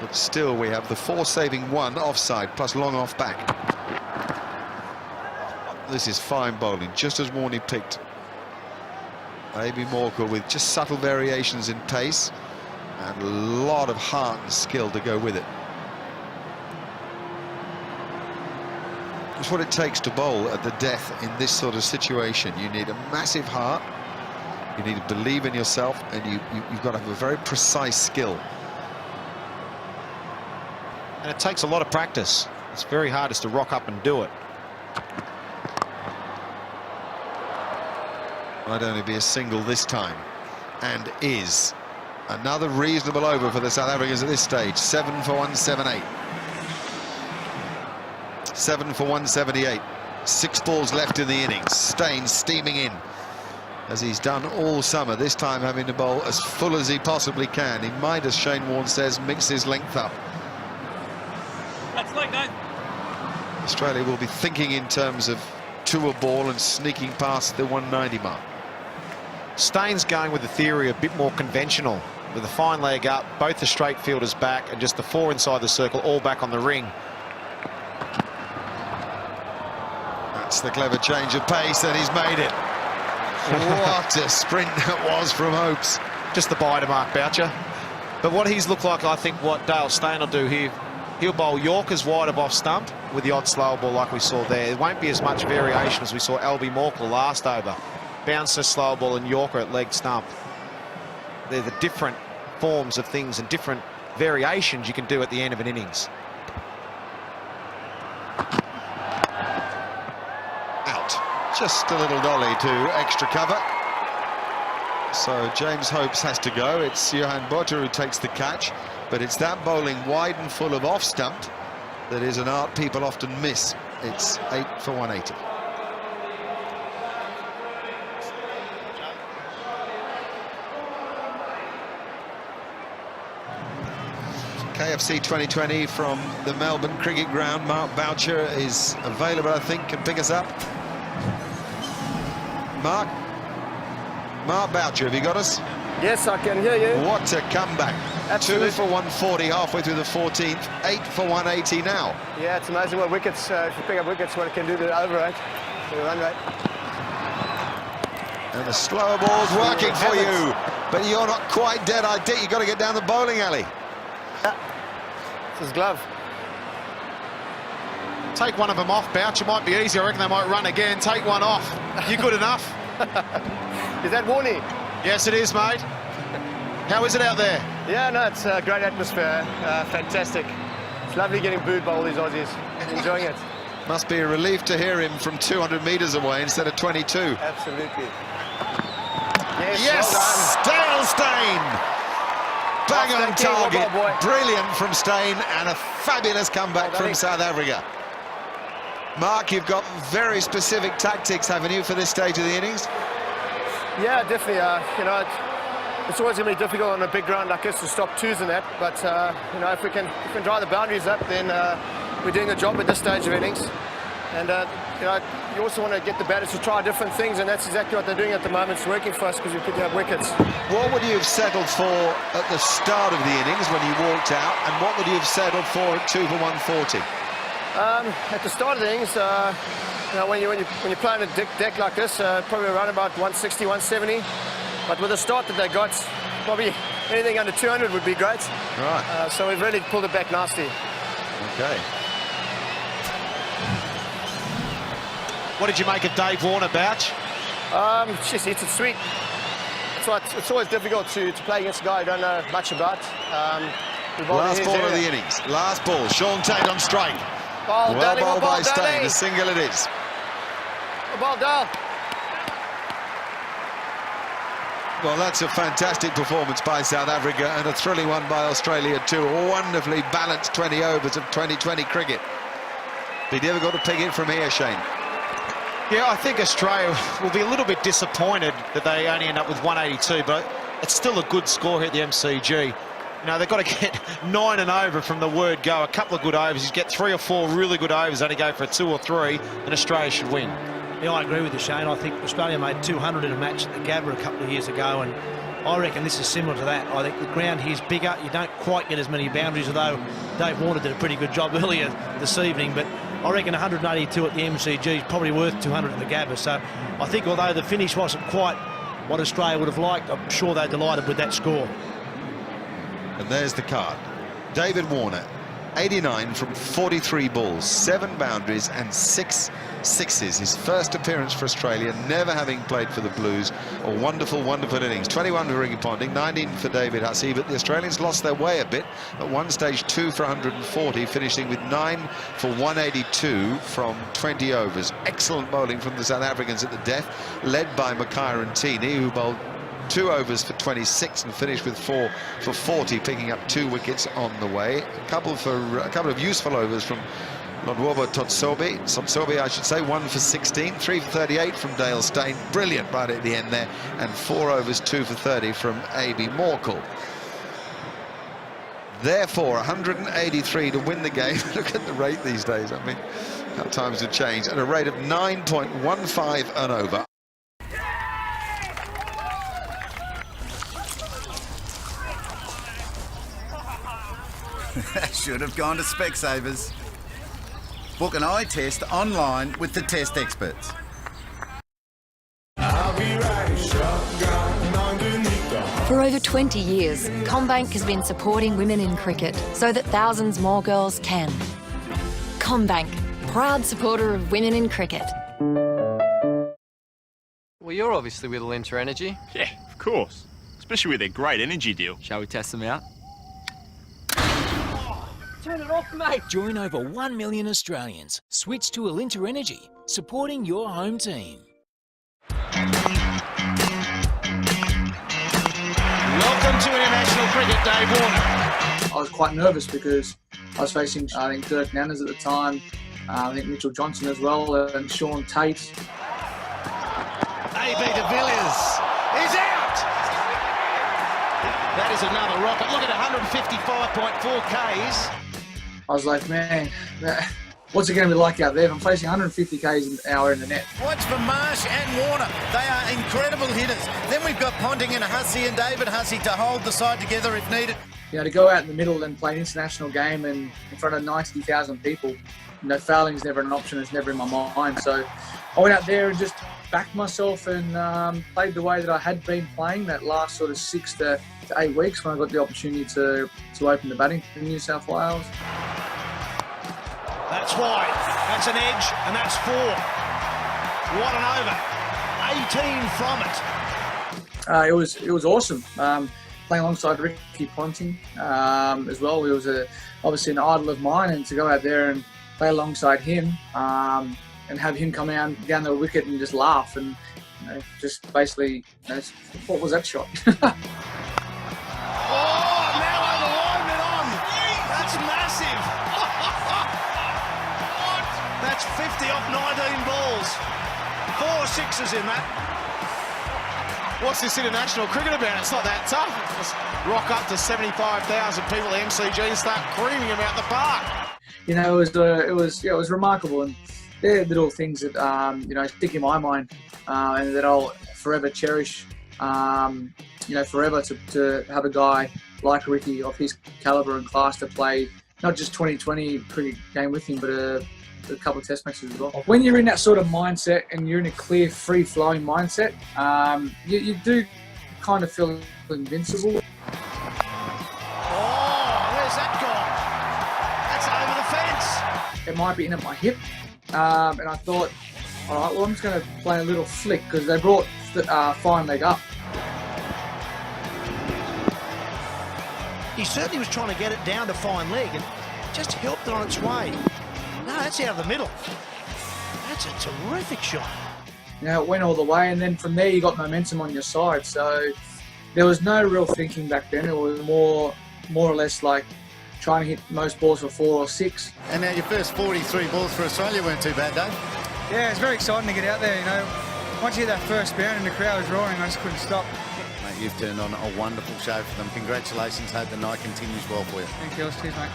But still, we have the 4 saving 1 offside, plus long off back. This is fine bowling, just as Warney picked. Maybe Morkel with just subtle variations in pace and a lot of heart and skill to go with it. It's what it takes to bowl at the death in this sort of situation. You need a massive heart, you need to believe in yourself, and you've got to have a very precise skill. And it takes a lot of practice. It's very hard just to rock up and do it. Might only be a single this time, and is. Another reasonable over for the South Africans at this stage. 7 for 178. 7 for 178. 6 balls left in the innings. Steyn steaming in, as he's done all summer, this time having to bowl as full as he possibly can. He might, as Shane Warne says, mix his length up. That's like that. Australia will be thinking in terms of tour ball and sneaking past the 190 mark. Steyn's going with the theory a bit more conventional, with a fine leg up, both the straight fielders back, and just the 4 inside the circle, all back on the ring. That's the clever change of pace, and he's made it. What a sprint that was from Hopes. Just the bye to Mark Boucher. But what he's looked like, I think what Dale Steyn will do here, he'll bowl Yorkers wide of off stump with the odd slow ball like we saw there. There won't be as much variation as we saw Albie Morkel last over. Bouncer, slow ball and Yorker at leg stump. They're the different forms of things and different variations you can do at the end of an innings. Out. Just a little dolly to extra cover. So James Hopes has to go. It's Johan Botha who takes the catch, but it's that bowling wide and full of off stump that is an art people often miss. It's 8 for 180. KFC 2020 from the Melbourne Cricket Ground. Mark Boucher is available, I think, can pick us up. Mark Boucher, have you got us? Yes, I can hear you. What a comeback. Absolutely. 2 for 140 halfway through the 14th, 8 for 180 now. Yeah, it's amazing what wickets, if you pick up wickets, what it can do to the over rate, to the run rate. And the slower ball's working for you, but you're not quite dead. I think you've got to get down the bowling alley. It's his glove. Take one of them off, Boucher. Might be easy. I reckon they might run again. Take one off. You good enough? Is that Warney? Yes, it is, mate. How is it out there? Yeah, no, it's a great atmosphere. Fantastic. It's lovely getting booed by all these Aussies. Enjoying it. Must be a relief to hear him from 200 metres away instead of 22. Absolutely. Yes, well Dale Steyn. Bang on target. Brilliant from Steyn, and a fabulous comeback from South Africa. Mark, you've got very specific tactics, haven't you, for this stage of the innings? Yeah, definitely. You know, it's always going to be difficult on a big ground like this to stop twos and that. But you know, if we can drive the boundaries up, then we're doing a job at this stage of innings. And you know, you also want to get the batters to try different things, and that's exactly what they're doing at the moment. It's working for us because we could have wickets. What would you have settled for at the start of the innings when you walked out, and what would you have settled for at 2 for 140? At the start of things, you know, when you're playing a deck like this, probably around about 160, 170. But with the start that they got, probably anything under 200 would be great. Right. So we've really pulled it back nicely. Okay. What did you make of Dave Warner, Bouch? Just hits it sweet. It's always difficult to play against a guy you don't know much about. Last ball of the innings. Last ball. Sean Tate on strike. Ball, well Dally, bowled by ball, Steyn. Dally. A single it is. Ball down. Well, that's a fantastic performance by South Africa and a thrilling one by Australia too. A wonderfully balanced 20 overs of 2020 cricket. But you never got to pick it from here, Shane. Yeah, I think Australia will be a little bit disappointed that they only end up with 182, but it's still a good score here at the MCG. You know, they've got to get 9 and over from the word go. A couple of good overs. You get 3 or 4 really good overs, only go for a 2 or 3, and Australia should win. Yeah, I agree with you, Shane. I think Australia made 200 in a match at the Gabba a couple of years ago, and I reckon this is similar to that. I think the ground here's bigger. You don't quite get as many boundaries, although Dave Warner did a pretty good job earlier this evening, but I reckon 182 at the MCG is probably worth 200 at the Gabba. So I think although the finish wasn't quite what Australia would have liked, I'm sure they're delighted with that score. And there's the card. David Warner, 89 from 43 balls, 7 boundaries and 6 sixes. His first appearance for Australia, never having played for the Blues. A wonderful, wonderful innings. 21 for Ricky Ponting, 19 for David Hussey, but the Australians lost their way a bit. At one stage, 2 for 140, finishing with 9 for 182 from 20 overs. Excellent bowling from the South Africans at the death, led by Mackay and Tini, who bowled 2 overs for 26 and finished with 4 for 40, picking up 2 wickets on the way. A couple of useful overs from Lodwobo Tsotsobe, I should say, 1 for 16, 3 for 38 from Dale Steyn, brilliant right at the end there, and 4 overs, 2 for 30 from A.B. Morkel. Therefore, 183 to win the game. Look at the rate these days. I mean, how times have changed. At a rate of 9.15 and over. Should have gone to Specsavers. Book an eye test online with the test experts. For over 20 years, CommBank has been supporting women in cricket so that thousands more girls can. CommBank, proud supporter of women in cricket. Well, you're obviously with Alinta Energy. Yeah, of course. Especially with their great energy deal. Shall we test them out? Turn it off, mate. Join over 1 million Australians. Switch to Alinta Energy, supporting your home team. Welcome to international cricket, Dave Warner. I was quite nervous because I was facing, I think, Dirk Nanners at the time, I think Mitchell Johnson as well, and Sean Tate. A.B. de Villiers is out! That is another rocket. Look at 155.4 Ks. I was like, man, what's it going to be like out there if I'm facing 150 Ks an hour in the net? Watch for Marsh and Warner. They are incredible hitters. Then we've got Ponting and Hussey and David Hussey to hold the side together if needed. You know, to go out in the middle and play an international game and in front of 90,000 people, you know, fouling is never an option. It's never in my mind. So I went out there and just backed myself and played the way that I had been playing that last sort of 6 to 8 weeks when I got the opportunity to open the batting in New South Wales. That's wide, that's an edge, and that's 4. What an over, 18 from it. It was awesome. Playing alongside Ricky Ponting as well. He was obviously an idol of mine, and to go out there and play alongside him and have him come down the wicket and just laugh and just basically, what was that shot? That's 50 off 19 balls. 4 sixes in that. What's this international cricket about? It's not that tough. Just rock up to 75,000 people at MCG and start creaming them out the park. You know, it was remarkable, and they're little things that stick in my mind and that I'll forever cherish. Forever to have a guy like Ricky of his calibre and class to play not just 2020 cricket game with him, but a couple of test matches as well. When you're in that sort of mindset and you're in a clear, free-flowing mindset, you do kind of feel invincible. Where's that gone? That's over the fence. It might be in at my hip, and I thought, all right, well, I'm just going to play a little flick because they brought fine leg up. He certainly was trying to get it down to fine leg and just helped it on its way. No, that's out of the middle. That's a terrific shot. You know, it went all the way, and then from there you got momentum on your side. So there was no real thinking back then. It was more or less like trying to hit most balls for 4 or 6. And now your first 43 balls for Australia weren't too bad, Dave. Yeah, it's very exciting to get out there, you know. Once you hit that first bound and the crowd was roaring, I just couldn't stop. Mate, you've turned on a wonderful show for them. Congratulations. Hope the night continues well for you. Thank you. Cheers, mate.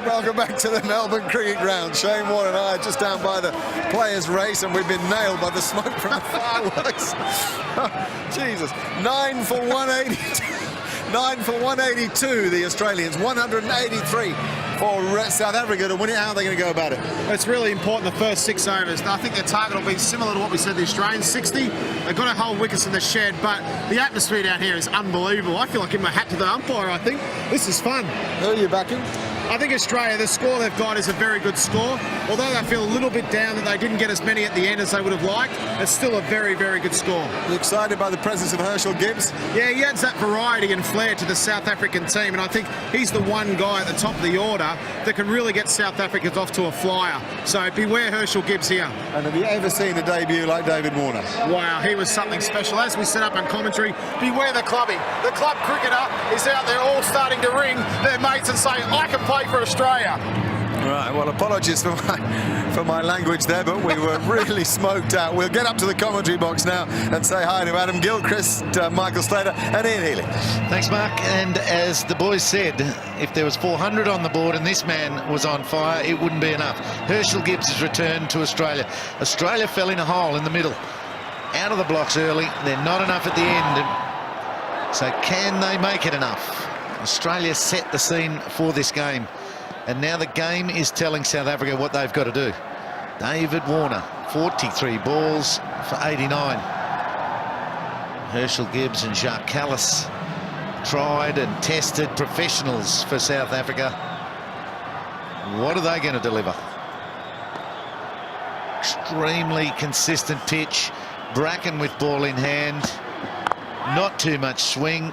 Welcome back to the Melbourne Cricket Ground. Shane Warne and I are just down by the players' race, and we've been nailed by the smoke from the fireworks. Jesus. 9 for 182. 9 for 182, the Australians. 183 for South Africa to win it. How are they going to go about it? It's really important the first 6 overs. I think their target will be similar to what we said the Australians, 60. They've got to hold wickets in the shed, but the atmosphere down here is unbelievable. I feel like in my hat to the umpire, I think. This is fun. Who are you backing? I think Australia, the score they've got is a very good score. Although they feel a little bit down that they didn't get as many at the end as they would have liked, it's still a very, very good score. You excited by the presence of Herschel Gibbs? Yeah, he adds that variety and flair to the South African team, and I think he's the one guy at the top of the order that can really get South Africans off to a flyer. So beware Herschel Gibbs here. And have you ever seen a debut like David Warner? Wow, he was something special. As we set up on commentary, beware the clubbing. The club cricketer is out there all starting to ring their mates and say, I can play for Australia. Right, well, apologies for my language there, but we were really smoked out. We'll get up to the commentary box now and say hi to Adam Gilchrist, Michael Slater and Ian Healy. Thanks, Mark. And as the boys said, if there was 400 on the board and this man was on fire, it wouldn't be enough. Herschel Gibbs has returned to Australia. Australia fell in a hole in the middle. Out of the blocks early. They're not enough at the end. So can they make it enough? Australia set the scene for this game. And now the game is telling South Africa what they've got to do. David Warner, 43 balls for 89. Herschel Gibbs and Jacques Kallis, tried and tested professionals for South Africa. What are they going to deliver? Extremely consistent pitch. Bracken with ball in hand. Not too much swing.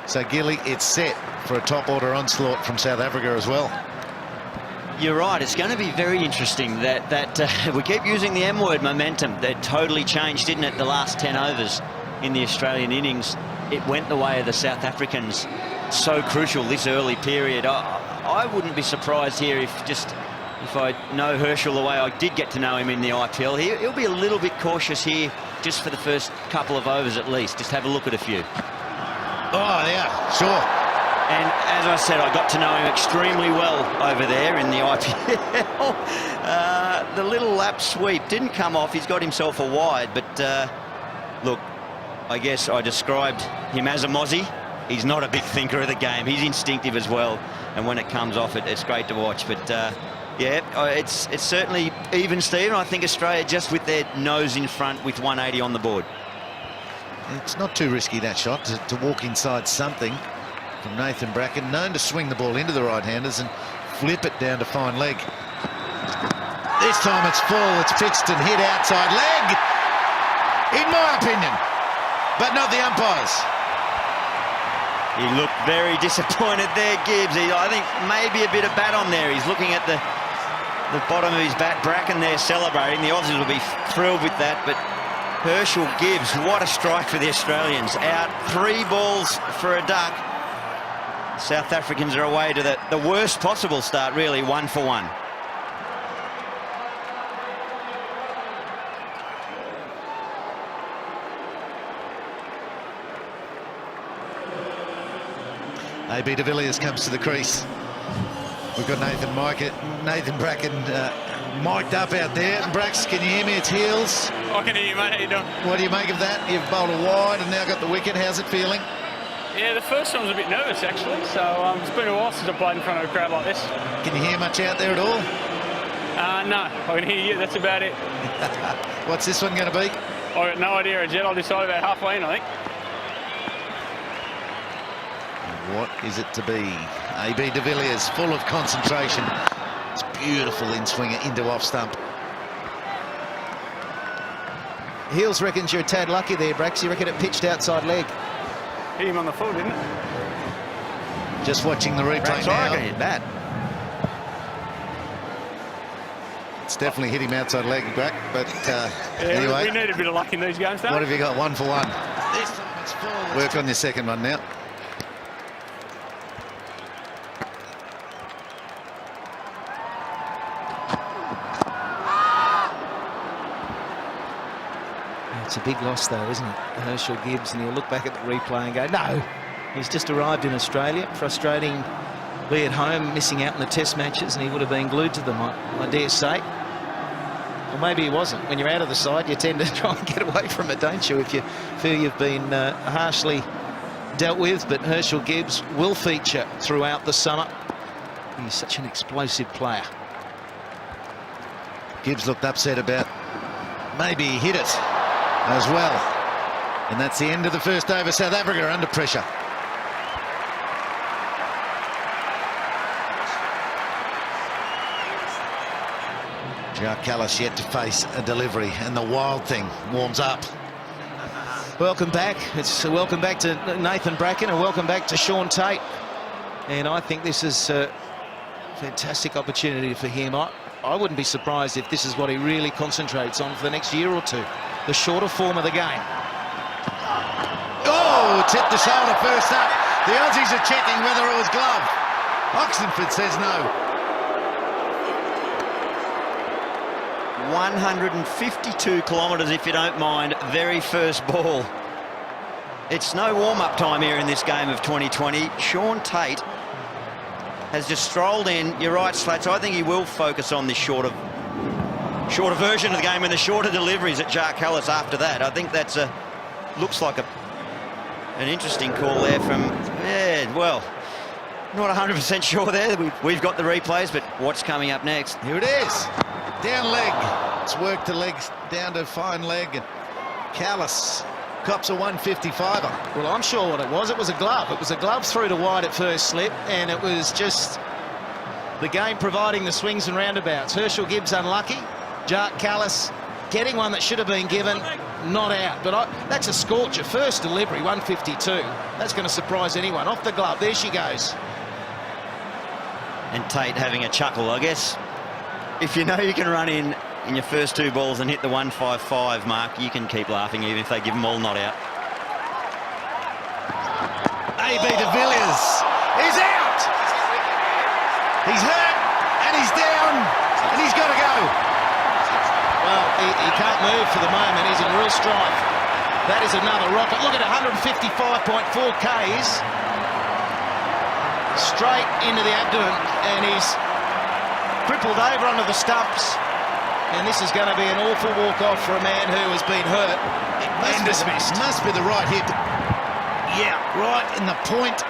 So, Gilly, it's set for a top-order onslaught from South Africa as well. You're right. It's going to be very interesting that we keep using the M word, momentum. That totally changed, didn't it, the last 10 overs in the Australian innings. It went the way of the South Africans. So crucial this early period. I wouldn't be surprised here if I know Herschel the way I did get to know him in the IPL. He'll be a little bit cautious here just for the first couple of overs at least. Just have a look at a few. Oh, yeah, sure. And as I said, I got to know him extremely well over there in the IPL. The little lap sweep didn't come off. He's got himself a wide, but look, I guess I described him as a Mozzie. He's not a big thinker of the game. He's instinctive as well, and when it comes off, it's great to watch. But yeah, it's certainly even, Steve. I think Australia just with their nose in front with 180 on the board. It's not too risky, that shot, to walk inside something from Nathan Bracken, known to swing the ball into the right-handers and flip it down to fine leg. This time it's full, it's pitched and hit outside leg, in my opinion, but not the umpires. He looked very disappointed there, Gibbs. I think maybe a bit of bat on there. He's looking at the the bottom of his bat. Bracken there celebrating. The Aussies will be thrilled with that, but Herschel Gibbs, what a strike for the Australians. Out 3 balls for a duck. South Africans are away to the worst possible start, really, 1 for 1. AB de Villiers comes to the crease. We've got Nathan Bracken mic'd up out there. Brax, can you hear me? It's Heels. I can hear you, mate. How you doing? What do you make of that? You've bowled a wide and now got the wicket. How's it feeling? Yeah, the first one was a bit nervous, actually. So it's been a while since I played in front of a crowd like this. Can you hear much out there at all? No, I can hear you. That's about it. What's this one going to be? I've got no idea as yet. I'll decide about halfway in, I think. What is it to be? AB de Villiers, full of concentration. It's beautiful in-swinger into off-stump. Heels reckons you're a tad lucky there, Brax. You reckon it pitched outside leg? Hit him on the full, didn't it? Just watching the replay Brax, now. I reckon hit that. It's definitely hit him outside leg, Brack, but anyway. We need a bit of luck in these games, don't we? What have you got? 1 for 1. This time it's full. Work on your second one now. It's a big loss, though, isn't it? Herschel Gibbs, and he'll look back at the replay and go, no, he's just arrived in Australia. Frustrating, be at home, missing out on the test matches, and he would have been glued to them, I dare say. Or maybe he wasn't. When you're out of the side, you tend to try and get away from it, don't you, if you feel you've been harshly dealt with. But Herschel Gibbs will feature throughout the summer. He's such an explosive player. Gibbs looked upset about maybe he hit it as well. And that's the end of the first over. South Africa are under pressure. Jacques Kallis yet to face a delivery, and the wild thing warms up. Welcome back. It's a welcome back to Nathan Bracken, and welcome back to Sean Tate. And I think this is a fantastic opportunity for him. I wouldn't be surprised if this is what he really concentrates on for the next year or two. The shorter form of the game. Oh, it's hit the shoulder first up. The Aussies are checking whether it was glove. Oxenford says no. 152 kilometres, if you don't mind, very first ball. It's no warm-up time here in this game of 2020. Sean Tate has just strolled in. You're right, Slats. I think he will focus on this shorter version of the game and the shorter deliveries at Jacques Kallis after that. I think that's looks like an interesting call there from, yeah, well, not 100% sure there. We've got the replays, but what's coming up next? Here it is. Down leg. It's worked the legs down to fine leg, and Kallis cops a 155er. Well, I'm sure what it was. It was a glove. It was a glove through to wide at first slip, and it was just the game providing the swings and roundabouts. Herschel Gibbs unlucky. Jacques Kallis getting one that should have been given, not out. But that's a scorcher. First delivery, 152. That's going to surprise anyone. Off the glove. There she goes. And Tate having a chuckle, I guess. If you know you can run in your first 2 balls and hit the 155 mark, you can keep laughing even if they give them all not out. AB de Villiers is out. He's hurt and he's down and he's got to go. Well, he can't move for the moment. He's in real strife. That is another rocket. Look at 155.4 Ks straight into the abdomen, and he's crippled over onto the stumps. And this is going to be an awful walk-off for a man who has been hurt and dismissed. Must be the right hip. Yeah, right in the point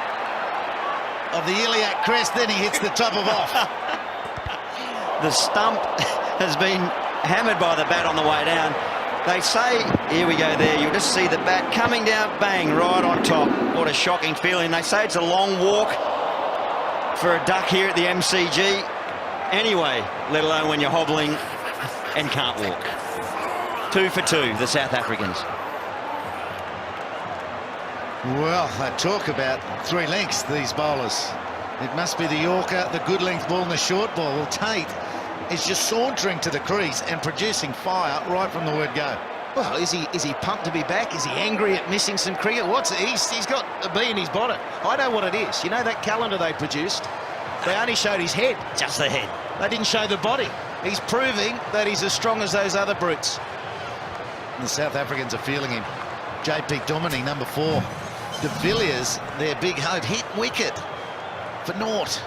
of the iliac crest, then he hits the top of off. The stump has been hammered by the bat on the way down. They say, here we go there, you'll just see the bat coming down, bang, right on top. What a shocking feeling. They say it's a long walk for a duck here at the MCG. Anyway, let alone when you're hobbling and can't walk. 2 for 2, the South Africans. Well, they talk about 3 lengths, these bowlers. It must be the Yorker, the good length ball and the short ball. Well, Tate is just sauntering to the crease and producing fire right from the word go. Well, is he pumped to be back? Is he angry at missing some cricket? He's got a bee in his bonnet. I know what it is. You know that calendar they produced? They only showed his head. Just the head. They didn't show the body. He's proving that he's as strong as those other brutes. And the South Africans are feeling him. JP Domini, number 4. De Villiers, their big hope, hit wicket for naught.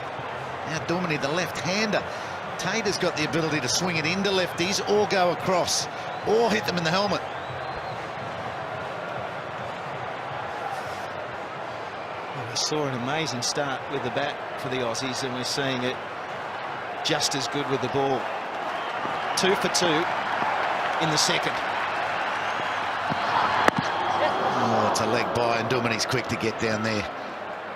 Now Domini, the left-hander. Tater's got the ability to swing it into lefties or go across or hit them in the helmet. Well, we saw an amazing start with the bat for the Aussies, and we're seeing it just as good with the ball. 2 for 2 in the second. Oh, it's a leg by, and Domini's quick to get down there.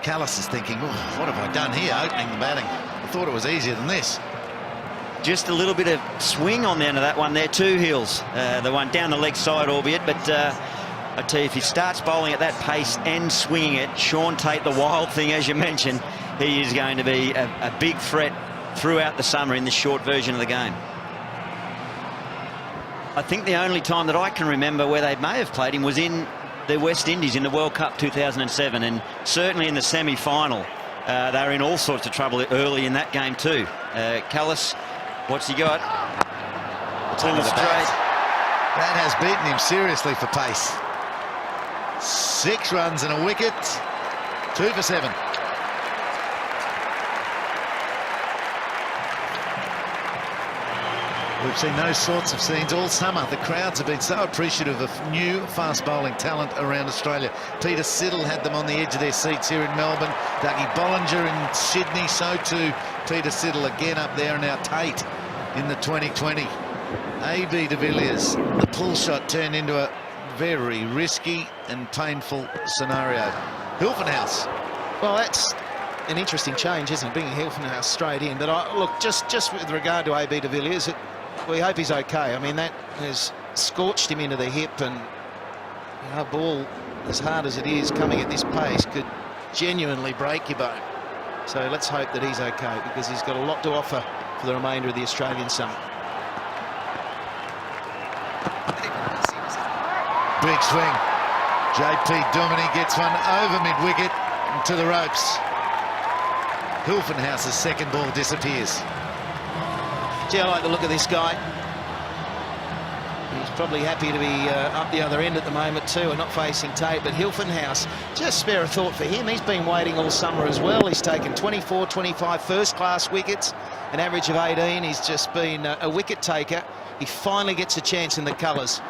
Callis is thinking, oh, what have I done here, opening the batting? I thought it was easier than this. Just a little bit of swing on the end of that one there, 2 Hills. The one down the leg side, albeit, but I tell you, if he starts bowling at that pace and swinging it, Sean Tate, the wild thing, as you mentioned, he is going to be a big threat throughout the summer in this short version of the game. I think the only time that I can remember where they may have played him was in the West Indies in the World Cup 2007, and certainly in the semi-final. They were in all sorts of trouble early in that game too. Callis, what's he got? Pull straight. That has beaten him seriously for pace. 6 runs and a wicket. 2 for 7. We've seen those sorts of scenes all summer. The crowds have been so appreciative of new fast bowling talent around Australia. Peter Siddle had them on the edge of their seats here in Melbourne. Dougie Bollinger in Sydney, so too Peter Siddle again up there, and now Tate in the 2020. A.B. de Villiers, the pull shot turned into a very risky and painful scenario. Hilfenhaus. Well, that's an interesting change, isn't it? Bringing Hilfenhaus straight in. But look, just with regard to A.B. de Villiers, we hope he's okay. I mean, that has scorched him into the hip, and a ball as hard as it is coming at this pace could genuinely break your bone. So let's hope that he's okay, because he's got a lot to offer for the remainder of the Australian summer. Big swing. JP Domini gets one over mid-wicket to the ropes. Hilfenhaus's second ball disappears. Gee, I like the look of this guy. He's probably happy to be up the other end at the moment too, and not facing Tate. But Hilfenhaus, just spare a thought for him. He's been waiting all summer as well. He's taken 24, 25 first-class wickets, an average of 18. He's just been a wicket taker. He finally gets a chance in the colours.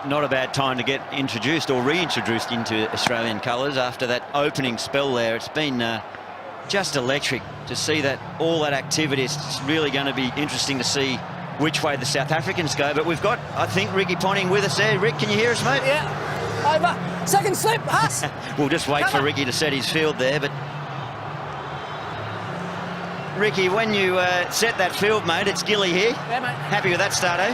Not a bad time to get introduced or reintroduced into Australian colours after that opening spell there. It's been just electric to see that, all that activity. It's really going to be interesting to see which way the South Africans go. But we've got, I think, Ricky Ponting with us there. Rick, can you hear us, mate? Yeah. Over. Second slip. Us. We'll just wait for Ricky to set his field there. But Ricky, when you set that field, mate, it's Gilly here. Yeah, mate. Happy with that start, eh?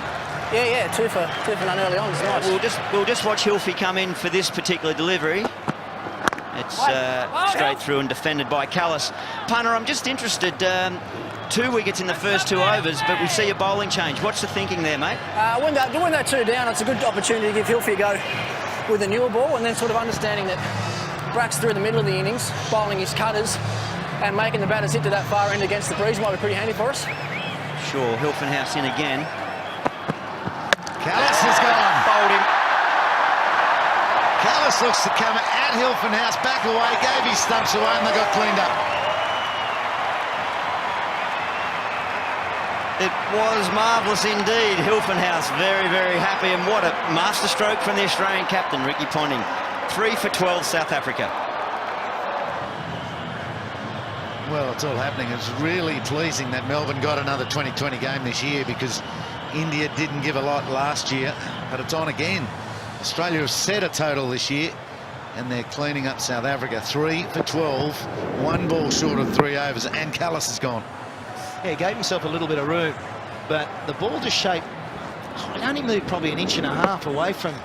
Yeah, 2 for none early on. It's nice. We'll just watch Hilfie come in for this particular delivery. It's straight through and defended by Callis. Punter, I'm just interested. 2 wickets in the first 2 overs, but we see a bowling change. What's the thinking there, mate? When they're 2 down, it's a good opportunity to give Hilfie a go with a newer ball, and then sort of understanding that Brack's through the middle of the innings, bowling his cutters, and making the batters hit to that far end against the breeze might be pretty handy for us. Sure, Hilfenhaus in again. Callis has gone. Bowled him. Callis looks to come at Hilfenhaus, back away, gave his stumps away, and they got cleaned up. It was marvellous indeed. Hilfenhaus very, very happy, and what a masterstroke from the Australian captain, Ricky Ponting. 3 for 12, South Africa. Well, it's all happening. It's really pleasing that Melbourne got another 2020 game this year, because India didn't give a lot last year, but it's on again. Australia have set a total this year, and they're cleaning up South Africa. 3 for 12, 1 ball short of 3 overs, and Callis is gone. Yeah, he gave himself a little bit of room, but the ball just shaped. It only moved probably 1.5 inches away from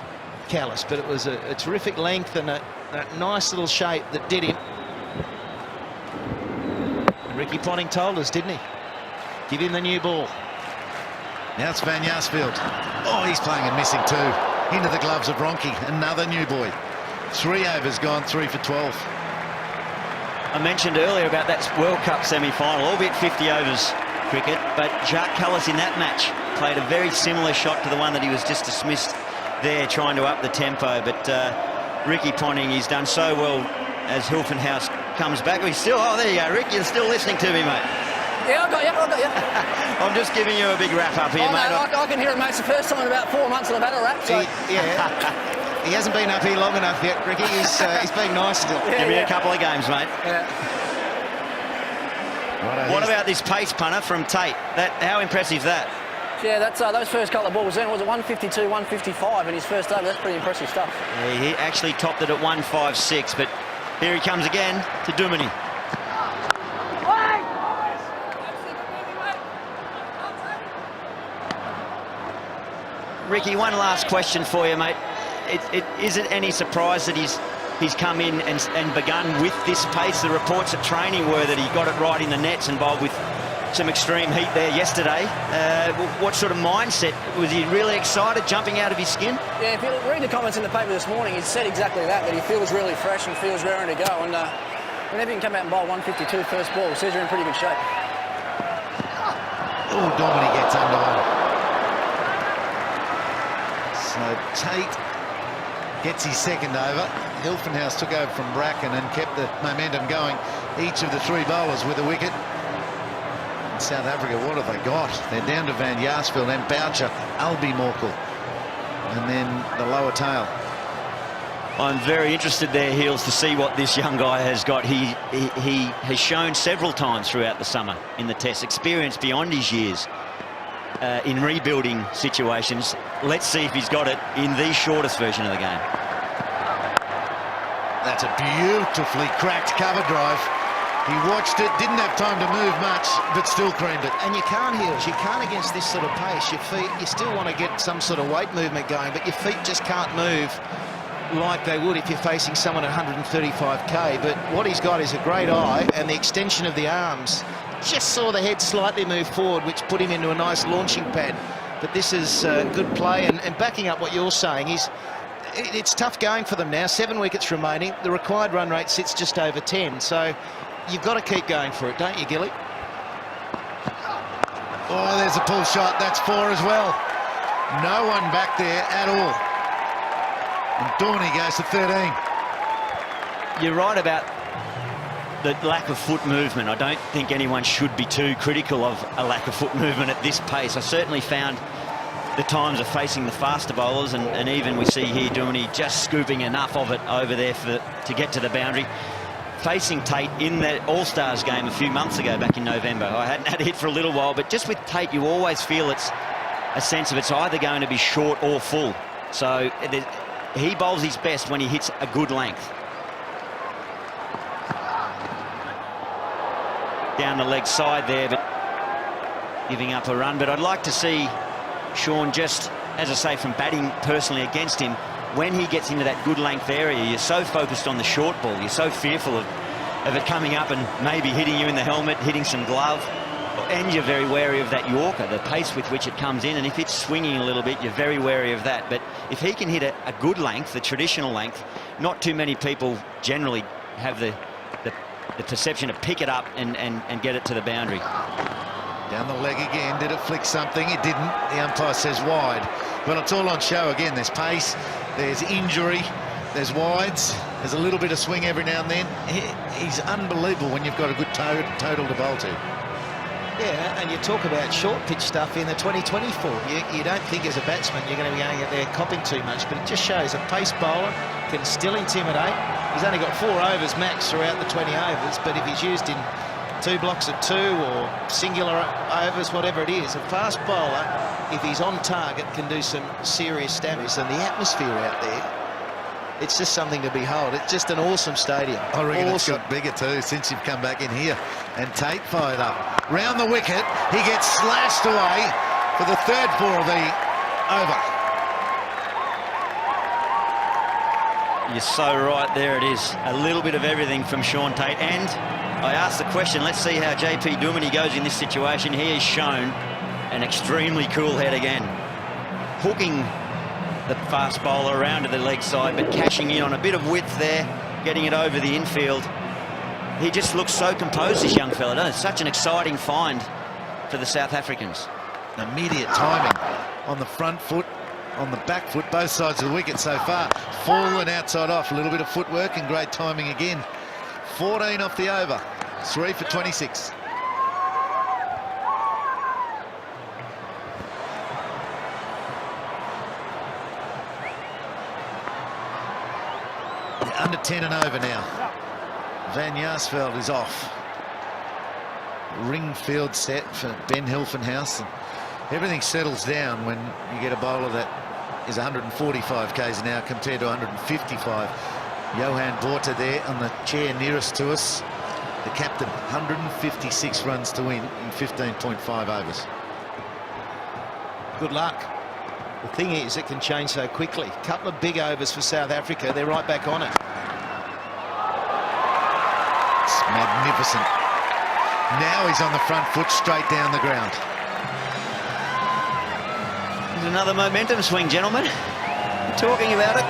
Callis, but it was a terrific length and that nice little shape that did him. Ricky Ponting told us, didn't he? Give him the new ball. Now it's Van Yarsfield. Oh, he's playing and missing too. Into the gloves of Ronke, another new boy. 3 overs gone, 3 for 12. I mentioned earlier about that World Cup semi-final, albeit 50 overs cricket, but Jacques Kallis in that match played a very similar shot to the one that he was just dismissed there, trying to up the tempo. But Ricky Ponting, he's done so well as Hilfenhaus comes back. He's still, oh, there you go, Rick, you're still listening to me, mate. Yeah, I got you. I'm just giving you a big wrap-up here, mate. I can hear it, mate. It's the first time in about 4 months of the battle rap. So. He hasn't been up here long enough yet, Ricky. He's being nice still. Give me a couple of games, mate. Yeah. What about this pace punter from Tate? How impressive is that? Yeah, that's those first couple of balls then. Was it 152, 155 in his first over? That's pretty impressive stuff. Yeah, he actually topped it at 156, but here he comes again to Duminy. Ricky, one last question for you, mate. Is it any surprise that he's come in and begun with this pace? The reports at training were that he got it right in the nets and bowled with some extreme heat there yesterday. What sort of mindset? Was he really excited, jumping out of his skin? Yeah, if you read the comments in the paper this morning, he said exactly that he feels really fresh and feels raring to go. And whenever you can come out and bowl 152 first ball, says you're in pretty good shape. Oh, Dominic gets under one. So Tate gets his second over. Hilfenhaus took over from Bracken and kept the momentum going. Each of the 3 bowlers with a wicket. In South Africa, what have they got? They're down to Van Yarsfield and Boucher, Albie Morkel, and then the lower tail. I'm very interested there, Heels, to see what this young guy has got. He has shown several times throughout the summer in the Test, experience beyond his years in rebuilding situations. Let's see if he's got it in the shortest version of the game. That's a beautifully cracked cover drive. He watched it, didn't have time to move much, but still creamed it. And you can't, Heels, you can't against this sort of pace. Your feet, you still want to get some sort of weight movement going, but your feet just can't move like they would if you're facing someone at 135k. But what he's got is a great eye and the extension of the arms. Just saw the head slightly move forward, which put him into a nice launching pad. But this is good play, and backing up what you're saying, it's tough going for them now. 7 wickets remaining. The required run rate sits just over 10, so you've got to keep going for it, don't you, Gilly? Oh, there's a pull shot. That's 4 as well. No one back there at all. And Dorney goes to 13. You're right about the lack of foot movement. I don't think anyone should be too critical of a lack of foot movement at this pace. I certainly found the times of facing the faster bowlers, and even we see here Duminy just scooping enough of it over there to get to the boundary. Facing Tate in that All-Stars game a few months ago back in November, I hadn't had a hit for a little while, but just with Tate you always feel it's a sense of it's either going to be short or full. So he bowls his best when he hits a good length. Down the leg side there, but giving up a run. But I'd like to see Sean, just as I say, from batting personally against him, when he gets into that good length area, you're so focused on the short ball, you're so fearful of it coming up and maybe hitting you in the helmet, hitting some glove, and you're very wary of that Yorker, the pace with which it comes in, and if it's swinging a little bit, you're very wary of that. But if he can hit a good length, the traditional length, not too many people generally have the perception to pick it up and get it to the boundary. Down the leg again. Did it flick something? It didn't. The umpire says wide. Well, it's all on show again. There's pace, there's injury, there's wides, there's a little bit of swing every now and then. He's unbelievable when you've got a good total to bowl to. Yeah, and you talk about short pitch stuff in the 2020 form. You don't think as a batsman you're going to be going out there copping too much, but it just shows a pace bowler can still intimidate. He's only got 4 overs max throughout the 20 overs, but if he's used in 2 blocks of 2 or singular overs, whatever it is, a fast bowler, if he's on target, can do some serious damage. And the atmosphere out there, it's just something to behold. It's just an awesome stadium. I reckon it's got bigger too since you've come back in here. And Tate fired up. Round the wicket, he gets slashed away for the 3rd 4 of the over. You're so right, there it is. A little bit of everything from Sean Tate. And I asked the question, let's see how JP Duminy goes in this situation. He has shown an extremely cool head again. Hooking the fast bowler around to the leg side, but cashing in on a bit of width there, getting it over the infield. He just looks so composed, this young fella, doesn't he? Such an exciting find for the South Africans. Immediate timing on the front foot, on the back foot, both sides of the wicket so far. Full and outside off, a little bit of footwork and great timing again. 14 off the over, 3 for 26. Under 10 and over now. Van Jaarsveld is off. Ring field set for Ben Hilfenhaus. And everything settles down when you get a bowler that is 145 k's an hour compared to 155. Johan Borta there on the chair nearest to us. The captain, 156 runs to win in 15.5 overs. Good luck. The thing is, it can change so quickly. A couple of big overs for South Africa. They're right back on it. It's magnificent. Now he's on the front foot, straight down the ground. There's another momentum swing, gentlemen. I'm talking about it.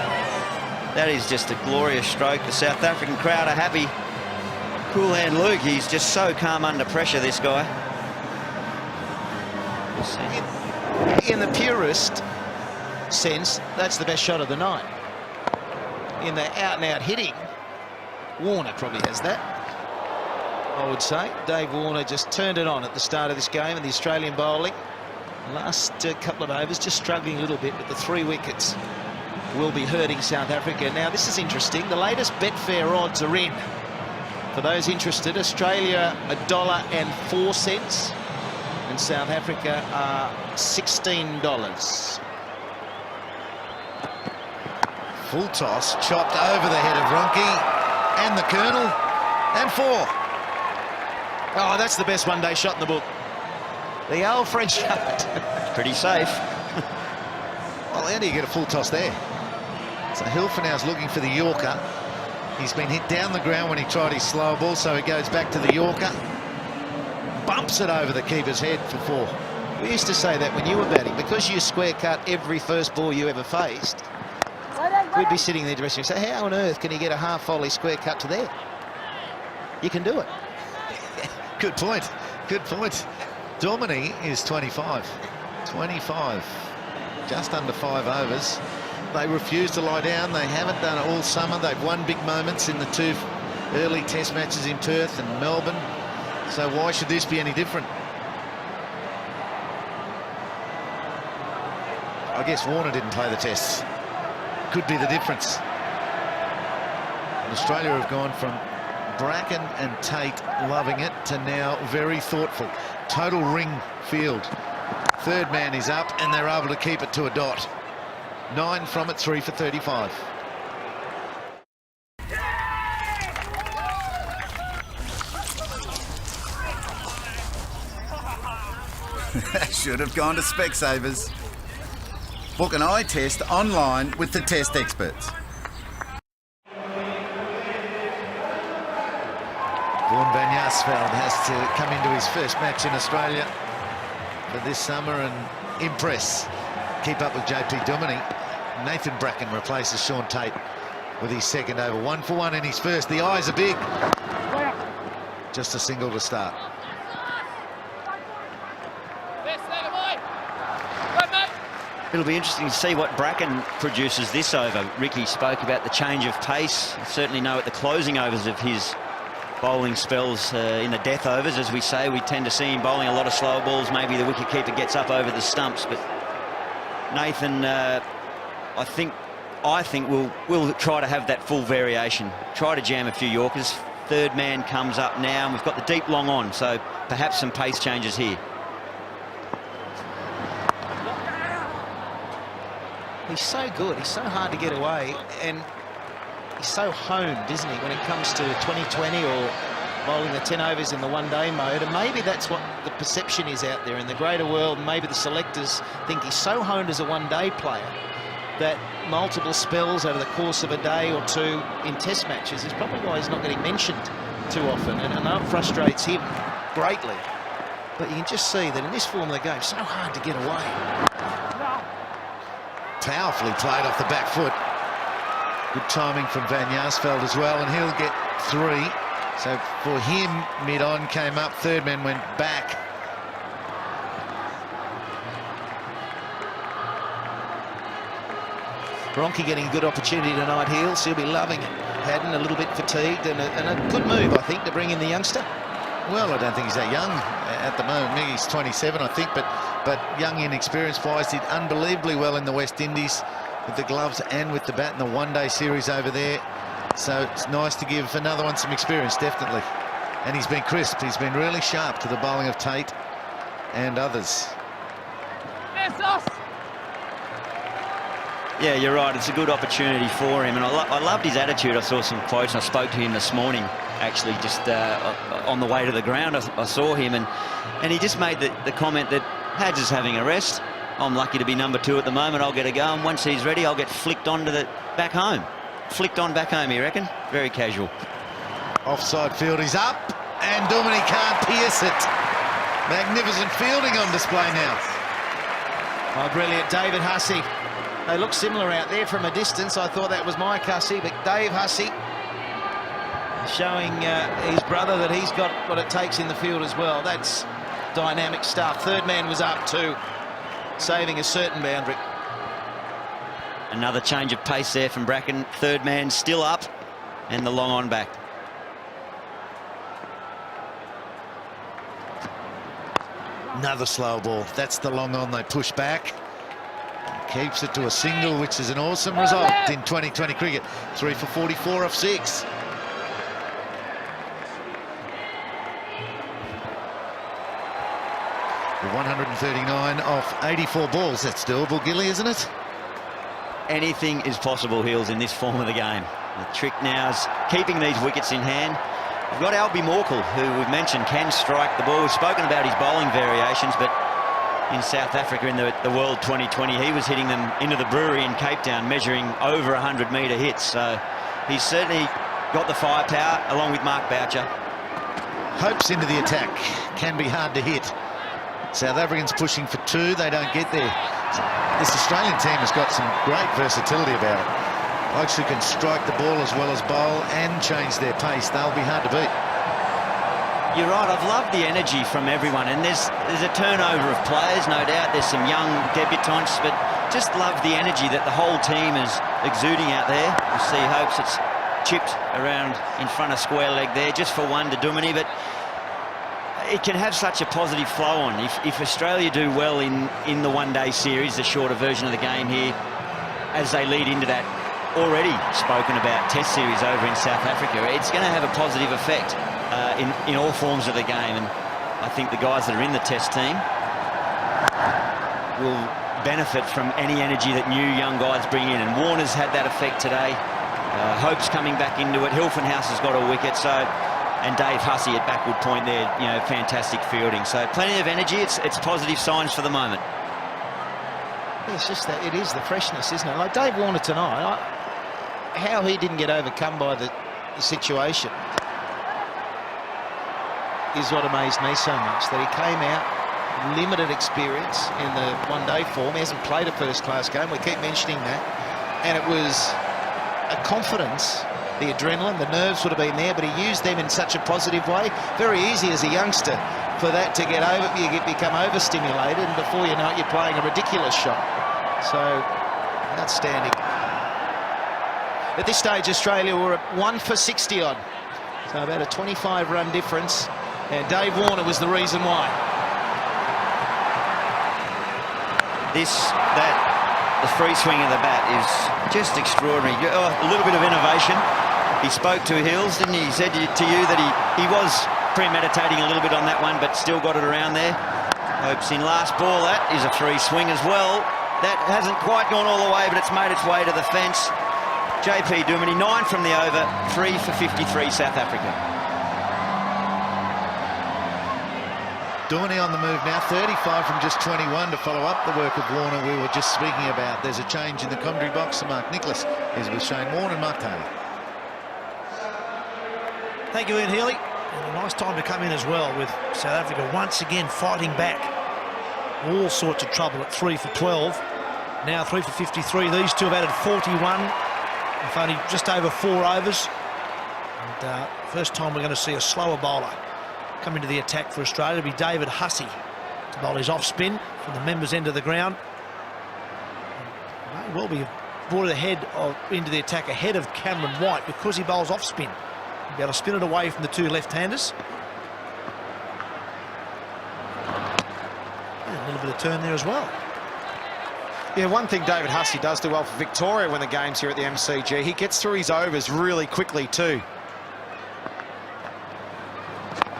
That is just a glorious stroke. The South African crowd are happy. Cool hand Luke, he's just so calm under pressure, this guy. In the purest sense, that's the best shot of the night. In the out-and-out hitting, Warner probably has that, I would say. Dave Warner just turned it on at the start of this game, and the Australian bowling, last couple of overs, just struggling a little bit, but the 3 wickets will be hurting South Africa. Now, this is interesting. The latest Betfair odds are in. For those interested, Australia $1.04, and South Africa are $16. Full toss, chopped over the head of Ronke and the Colonel, and 4. Oh, that's the best one-day shot in the book. The old French shot. Pretty safe. Well, how do you get a full toss there? So Hilfenhaus looking for the Yorker. He's been hit down the ground when he tried his slow ball, so he goes back to the Yorker. Bumps it over the keeper's head for 4. We used to say that when you were batting, because you square cut every first ball you ever faced, we'd be sitting there dressing and say, how on earth can he get a half volley square cut to there? You can do it. Good point. Good point. Dominy is 25. 25. Just under 5 overs. They refuse to lie down. They haven't done it all summer. They've won big moments in the 2 early test matches in Perth and Melbourne. So why should this be any different? I guess Warner didn't play the tests. Could be the difference. And Australia have gone from Bracken and Tate loving it to now very thoughtful. Total ring field. Third man is up and they're able to keep it to a dot. 9 from it, 3 for 35. Should have gone to Specsavers. Book an eye test online with the test experts. Vaughan Van Jaarsveld has to come into his first match in Australia for this summer and impress. Keep up with JP Duminy. Nathan Bracken replaces Sean Tate with his second over. 1 for 1 in his first. The eyes are big. Just a single to start. It'll be interesting to see what Bracken produces this over. Ricky spoke about the change of pace. Certainly know at the closing overs of his bowling spells in the death overs, as we say, we tend to see him bowling a lot of slow balls. Maybe the wicketkeeper gets up over the stumps, but Nathan, I think we'll try to have that full variation. Try to jam a few Yorkers. Third man comes up now, and we've got the deep long on, so perhaps some pace changes here. He's so good. He's so hard to get away, and he's so honed, isn't he, when it comes to 2020 or bowling the 10 overs in the one-day mode. And maybe that's what the perception is out there in the greater world. Maybe the selectors think he's so honed as a one-day player that multiple spells over the course of a day or two in test matches is probably why he's not getting mentioned too often, and that frustrates him greatly. But you can just see that in this form of the game, so hard to get away. Powerfully played off the back foot. Good timing from Van Jaarsveld as well, and he'll get 3. So for him, mid-on came up, third man went back. Bronchi getting a good opportunity tonight, Heels. He'll be loving it. Haddon a little bit fatigued, and a good move, I think, to bring in the youngster. Well, I don't think he's that young at the moment. Maybe he's 27, I think, but young inexperienced-wise, did unbelievably well in the West Indies with the gloves and with the bat in the one-day series over there. So it's nice to give another one some experience, definitely. And he's been crisp. He's been really sharp to the bowling of Tate and others. Yeah, you're right. It's a good opportunity for him, and I loved his attitude. I saw some quotes, and I spoke to him this morning, actually, just on the way to the ground. I saw him, and he just made the comment that Hadge is having a rest. I'm lucky to be number 2 at the moment. I'll get a go, and once he's ready, I'll get flicked on to the back home. Flicked on back home, you reckon? Very casual. Offside field, he's up, and Duminy can't pierce it. Magnificent fielding on display now. Oh, brilliant. David Hussey. They look similar out there from a distance. I thought that was Mike Hussey, but Dave Hussey showing his brother that he's got what it takes in the field as well. That's dynamic stuff. Third man was up too, saving a certain boundary. Another change of pace there from Bracken. Third man still up, and the long on back. Another slow ball. That's the long on they push back. Keeps it to a single, which is an awesome result in 2020 cricket. 3 for 44 off 6. The 139 off 84 balls. That's doable, Gilly, isn't it? Anything is possible, Heels, in this form of the game. The trick now is keeping these wickets in hand. We've got Albie Morkel, who we've mentioned can strike the ball. We've spoken about his bowling variations, but in South Africa in the World 2020, he was hitting them into the brewery in Cape Town, measuring over 100-metre hits. So he's certainly got the firepower, along with Mark Boucher. Hopes into the attack. Can be hard to hit. South Africans pushing for 2. They don't get there. This Australian team has got some great versatility about it. Blokes who can strike the ball as well as bowl and change their pace. They'll be hard to beat. You're right, I've loved the energy from everyone, and there's a turnover of players, no doubt. There's some young debutants, but just love the energy that the whole team is exuding out there. You see Hopes, it's chipped around in front of square leg there, just for one to Duminy, but it can have such a positive flow on. If Australia do well in the one-day series, the shorter version of the game here, as they lead into that already spoken about test series over in South Africa, it's going to have a positive effect in all forms of the game, and I think the guys that are in the test team will benefit from any energy that new young guys bring in, and Warner's had that effect today. Hope's coming back into it. Hilfenhaus has got a wicket, so, and Dave Hussey at backward point there, you know, fantastic fielding. So plenty of energy. It's positive signs for the moment. It's just that it is the freshness, isn't it? Like Dave Warner tonight, how he didn't get overcome by the situation is what amazed me so much, that he came out, limited experience in the one-day form. He hasn't played a first-class game. We keep mentioning that. And it was a confidence, the adrenaline, the nerves would have been there, but he used them in such a positive way. Very easy as a youngster for that to get over, become overstimulated, and before you know it, you're playing a ridiculous shot. So, outstanding. At this stage, Australia were at 1 for 60 odd. So about a 25-run difference. And Dave Warner was the reason why. The free swing of the bat is just extraordinary. A little bit of innovation. He spoke to Hills, didn't he? He said to you that he was premeditating a little bit on that one, but still got it around there. Hopes in last ball. That is a free swing as well. That hasn't quite gone all the way, but it's made its way to the fence. JP Duminy, 9 from the over, 3 for 53 South Africa. Dooney on the move now, 35 from just 21 to follow up the work of Warner we were just speaking about. There's a change in the commentary box. So Mark Nicholas is with Shane Warne and Mark Taylor. Thank you, Ian Healy. And a nice time to come in as well, with South Africa once again fighting back. All sorts of trouble at 3 for 12. Now 3 for 53. These two have added 41. With only just over 4 overs. And first time we're going to see a slower bowler come into the attack for Australia. It'll be David Hussey to bowl his off spin from the members' end of the ground. May well be brought into the attack ahead of Cameron White because he bowls off spin. He'll be able to spin it away from the two left-handers. And a little bit of turn there as well. Yeah, one thing David Hussey does do well for Victoria when the game's here at the MCG, he gets through his overs really quickly too.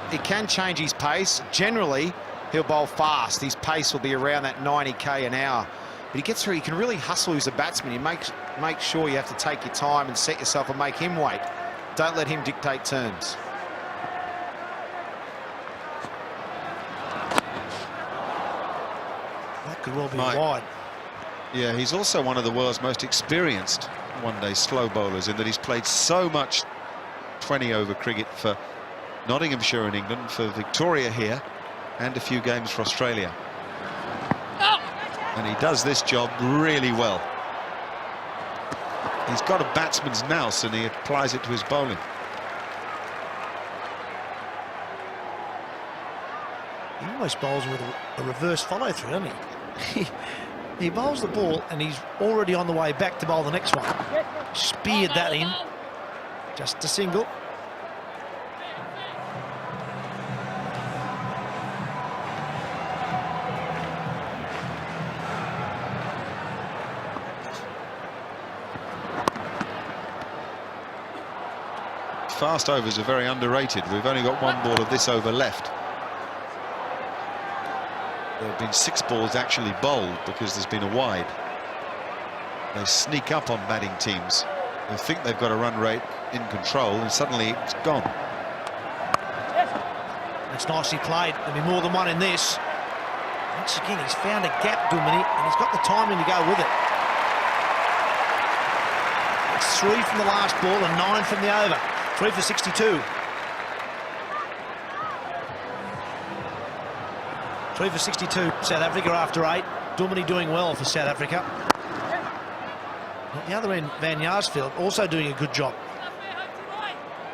He can change his pace. Generally, he'll bowl fast. His pace will be around that 90k an hour. But he gets through, he can really hustle as a batsman. He makes sure you have to take your time and set yourself and make him wait. Don't let him dictate terms. That could well be wide. Yeah, he's also one of the world's most experienced one-day slow bowlers in that he's played so much 20-over cricket for Nottinghamshire in England, for Victoria here, and a few games for Australia. And he does this job really well. He's got a batsman's nous and he applies it to his bowling. He almost bowls with a reverse follow-through, doesn't he? He bowls the ball and he's already on the way back to bowl the next one. Speared that in. Just a single. Fast overs are very underrated. We've only got one ball of this over left. There have been 6 balls actually bowled because there's been a wide. They sneak up on batting teams who think they've got a run rate in control and suddenly it's gone. That's nicely played. There'll be more than one in this. Once again, he's found a gap, Duminy, and he's got the timing to go with it. It's 3 from the last ball and 9 from the over. 3 for 62. 3 for 62, South Africa after 8. Duminy doing well for South Africa. At the other end, Van Jaarsveld also doing a good job.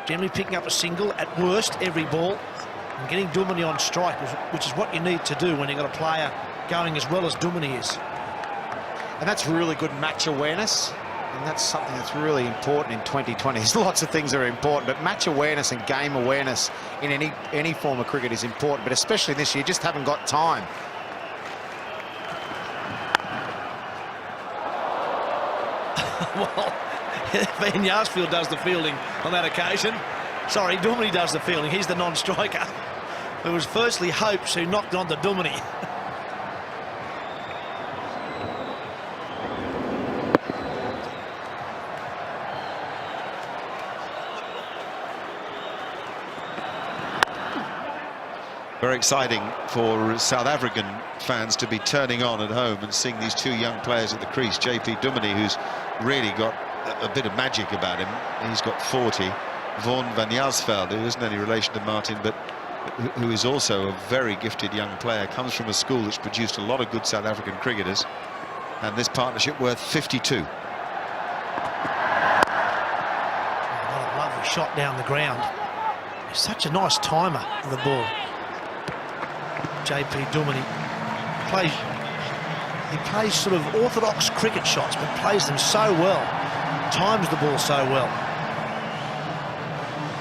Generally picking up a single at worst every ball and getting Duminy on strike, which is what you need to do when you've got a player going as well as Duminy is. And that's really good match awareness. And that's something that's really important in 2020. There's lots of things that are important, but match awareness and game awareness in any form of cricket is important, but especially this year, you just haven't got time. Well, Van Jaarsveld does the fielding on that occasion. Sorry, Duminy does the fielding. He's the non-striker. It was firstly Hopes who knocked on to Duminy. Very exciting for South African fans to be turning on at home and seeing these 2 young players at the crease. JP Duminy, who's really got a bit of magic about him. He's got 40. Vaughan Van Jaarsveld, who isn't any relation to Martin, but who is also a very gifted young player, comes from a school that's produced a lot of good South African cricketers. And this partnership worth 52. What a lovely shot down the ground. It's such a nice timer for the ball. JP Duminy plays sort of orthodox cricket shots, but plays them so well, times the ball so well.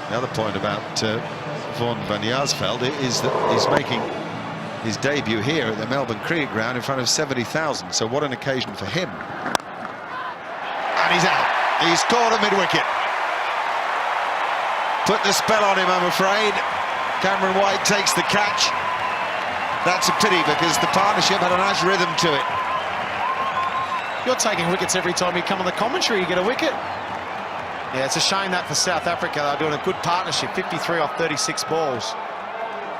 The other point about Vaughan Van Jaarsveld is that he's making his debut here at the Melbourne Cricket Ground in front of 70,000, so what an occasion for him. And he's out. He's caught a mid-wicket. Put the spell on him, I'm afraid. Cameron White takes the catch. That's a pity because the partnership had a nice rhythm to it. You're taking wickets every time you come on the commentary, you get a wicket. Yeah, it's a shame that for South Africa, they're doing a good partnership, 53 off 36 balls.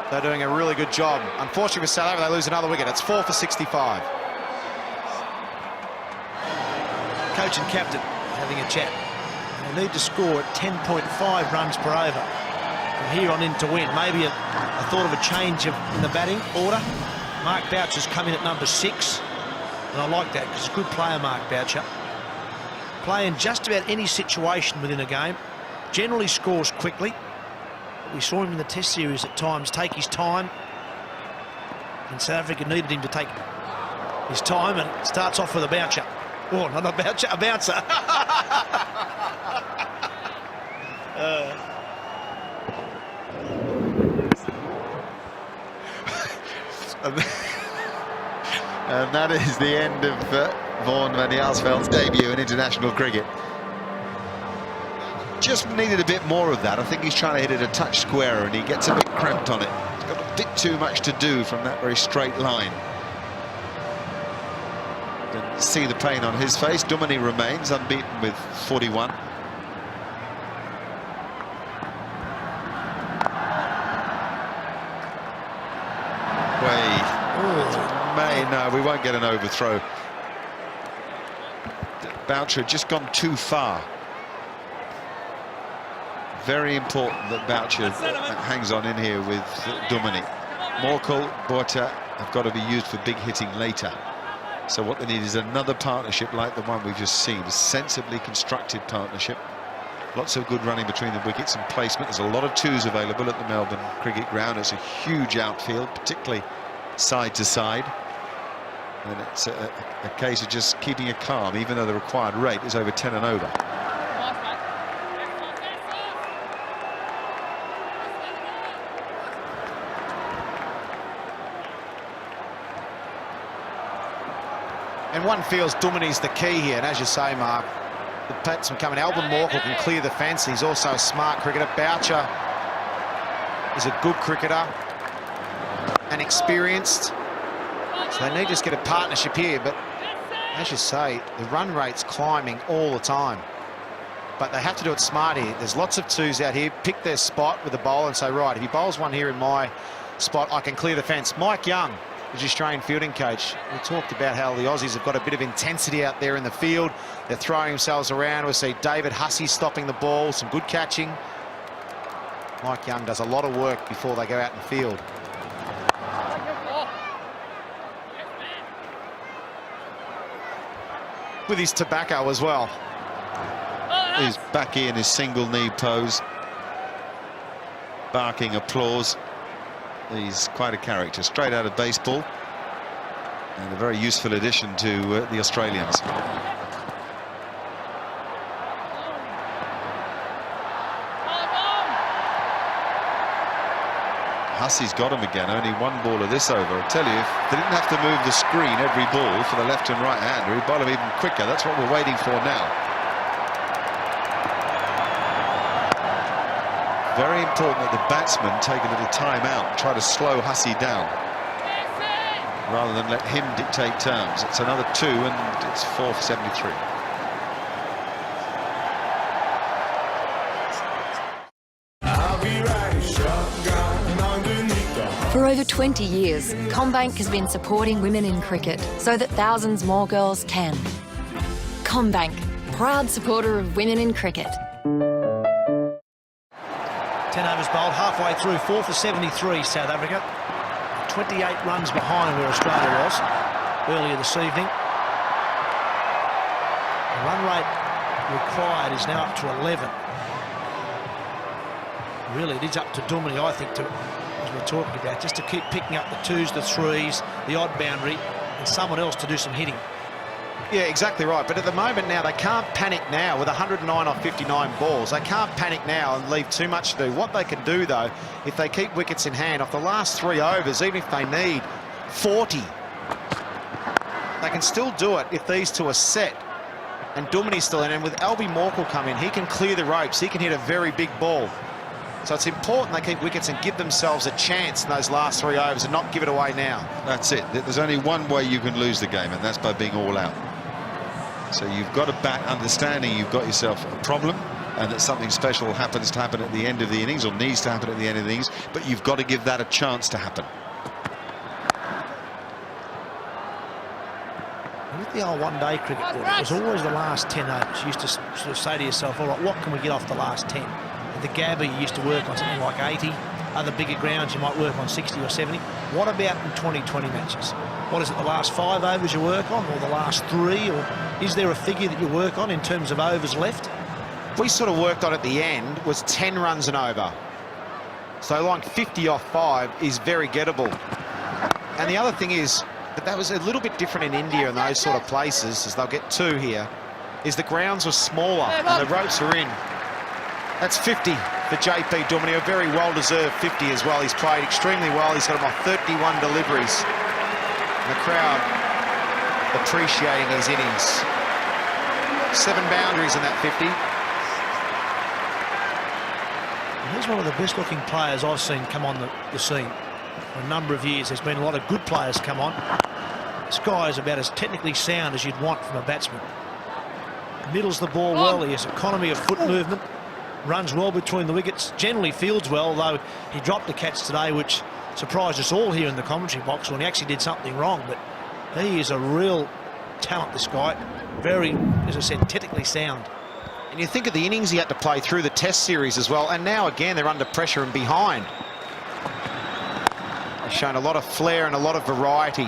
They're doing a really good job. Unfortunately for South Africa, they lose another wicket. It's 4 for 65. Coach and captain having a chat. They need to score at 10.5 runs per over from here on in to win. Maybe a thought of a change in the batting order. Mark Boucher's come in at number 6, and I like that because he's a good player, Mark Boucher. Play in just about any situation within a game. Generally scores quickly. We saw him in the Test series at times take his time, and South Africa needed him to take his time, and it starts off with a bouncer. Oh, not a bouncer, a bouncer. And that is the end of Vaughan van Jaarsveld's debut in international cricket. Just needed a bit more of that. I think he's trying to hit it a touch squarer, and he gets a bit cramped on it. He's got a bit too much to do from that very straight line. Didn't see the pain on his face. Duminy remains unbeaten with 41. No, we won't get an overthrow. Boucher had just gone too far. Very important that Boucher hangs on in here with Duminy. Morkel, Botha have got to be used for big hitting later. So what they need is another partnership like the one we've just seen. A sensibly constructed partnership. Lots of good running between the wickets and placement. There's a lot of twos available at the Melbourne Cricket Ground. It's a huge outfield, particularly side to side. And it's a case of just keeping it calm, even though the required rate is over 10 and over. And one feels Duminy's the key here, and as you say, Mark, the batsman coming, Alban Morkel can clear the fence. He's also a smart cricketer. Boucher is a good cricketer and experienced. So they need to just get a partnership here, but as you say, the run rate's climbing all the time. But they have to do it smart here. There's lots of twos out here. Pick their spot with the bowler and say, right, if he bowls one here in my spot, I can clear the fence. Mike Young, the Australian fielding coach, we talked about how the Aussies have got a bit of intensity out there in the field. They're throwing themselves around. We see David Hussey stopping the ball, some good catching. Mike Young does a lot of work before they go out in the field. With his tobacco as well. He's back in his single knee pose, barking applause. He's quite a character, straight out of baseball, and a very useful addition to the Australians. Hussey's got him again, only one ball of this over. I tell you, if they didn't have to move the screen every ball for the left and right hander, he'd bowl him even quicker. That's what we're waiting for now. Very important that the batsmen take a little time out, try to slow Hussey down, rather than let him dictate terms. It's another 2, and it's 4 for 73. For over 20 years, CommBank has been supporting women in cricket so that thousands more girls can. CommBank, proud supporter of women in cricket. 10 overs bowled, halfway through, 4 for 73, South Africa. 28 runs behind where Australia was earlier this evening. The run rate required is now up to 11. Really, it is up to Duminy, I think, as we're talking about, just to keep picking up the 2s, the 3s, the odd boundary, and someone else to do some hitting. Yeah, exactly right. But at the moment now, they can't panic now with 109 off 59 balls. They can't panic now and leave too much to do. What they can do, though, if they keep wickets in hand off the last 3 overs, even if they need 40, they can still do it if these two are set. And Duminy's still in, and with Alban Morkel come in, he can clear the ropes. He can hit a very big ball. So it's important they keep wickets and give themselves a chance in those last 3 overs and not give it away now. That's it. There's only one way you can lose the game, and that's by being all out. So you've got to bat understanding you've got yourself a problem, and that something special happens to happen at the end of the innings, or needs to happen at the end of the innings, but you've got to give that a chance to happen. With the old one-day cricket, it was always the last 10 overs. You used to sort of say to yourself, all right, what can we get off the last 10? At the Gabba, you used to work on something like 80. Other bigger grounds, you might work on 60 or 70. What about in 2020 matches? What is it, the last 5 overs you work on, or the last 3? Or is there a figure that you work on in terms of overs left? We sort of worked on at the end was 10 runs and over. So like 50 off 5 is very gettable. And the other thing is, but that was a little bit different in India and those sort of places, as they'll get 2 here, is the grounds were smaller and the ropes are in. That's 50 for JP Duminy, a very well-deserved 50 as well. He's played extremely well. He's got him off 31 deliveries. And the crowd appreciating his innings. 7 boundaries in that 50. And he's one of the best-looking players I've seen come on the scene. For a number of years, there's been a lot of good players come on. This guy is about as technically sound as you'd want from a batsman. Middles the ball well, he has economy of foot movement, runs well between the wickets, generally fields well, though he dropped the catch today, which surprised us all here in the commentary box when he actually did something wrong. But he is a real talent, this guy. Very, as I said, technically sound. And you think of the innings he had to play through the Test series as well, and now again they're under pressure and behind. He's shown a lot of flair and a lot of variety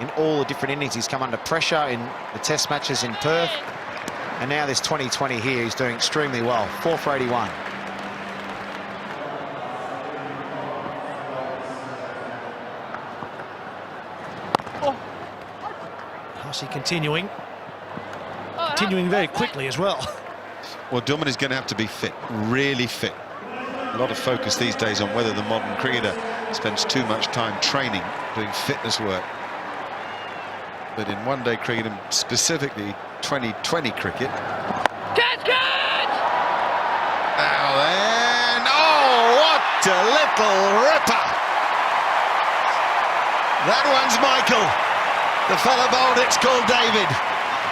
in all the different innings. He's come under pressure in the Test matches in Perth, and now this 2020 here, he's doing extremely well. 4 for 81. Hussey continuing very quickly as well. Well, Duminy's going to have to be fit, really fit. A lot of focus these days on whether the modern cricketer spends too much time training, doing fitness work. But in one-day cricket, and specifically 2020 cricket... Catch! Now then, oh, what a little ripper! That one's Michael. The fellow bowled, it's called David.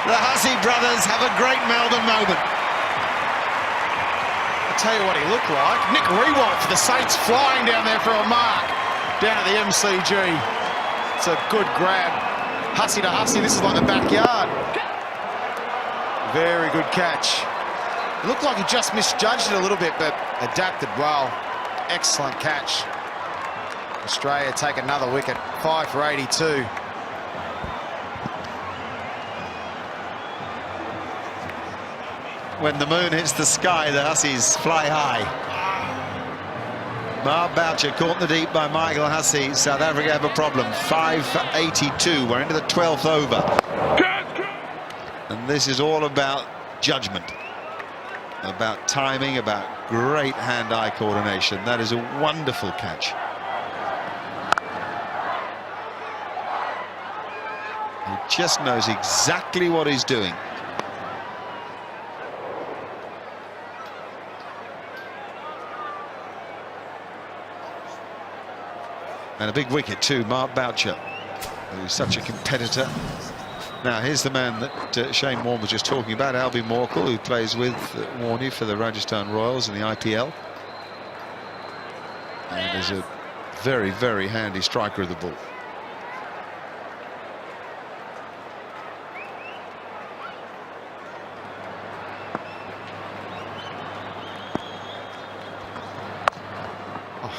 The Hussey brothers have a great Melbourne moment. I'll tell you what he looked like. Nick Rewalt for the Saints, flying down there for a mark down at the MCG. It's a good grab. Hussey to Hussey, this is like the backyard. Very good catch. It looked like he just misjudged it a little bit, but adapted well. Excellent catch. Australia take another wicket, 5 for 82. When the moon hits the sky, the Hussies fly high. Mark Boucher caught in the deep by Michael Hussey. South Africa have a problem. 5 for 82. We're into the 12th over. And this is all about judgment, about timing, about great hand-eye coordination. That is a wonderful catch. He just knows exactly what he's doing. And a big wicket too, Mark Boucher, who's such a competitor. Now here's the man that Shane Warne was just talking about, Albie Morkel, who plays with Warney for the Rajasthan Royals in the IPL. And is a very, very handy striker of the ball.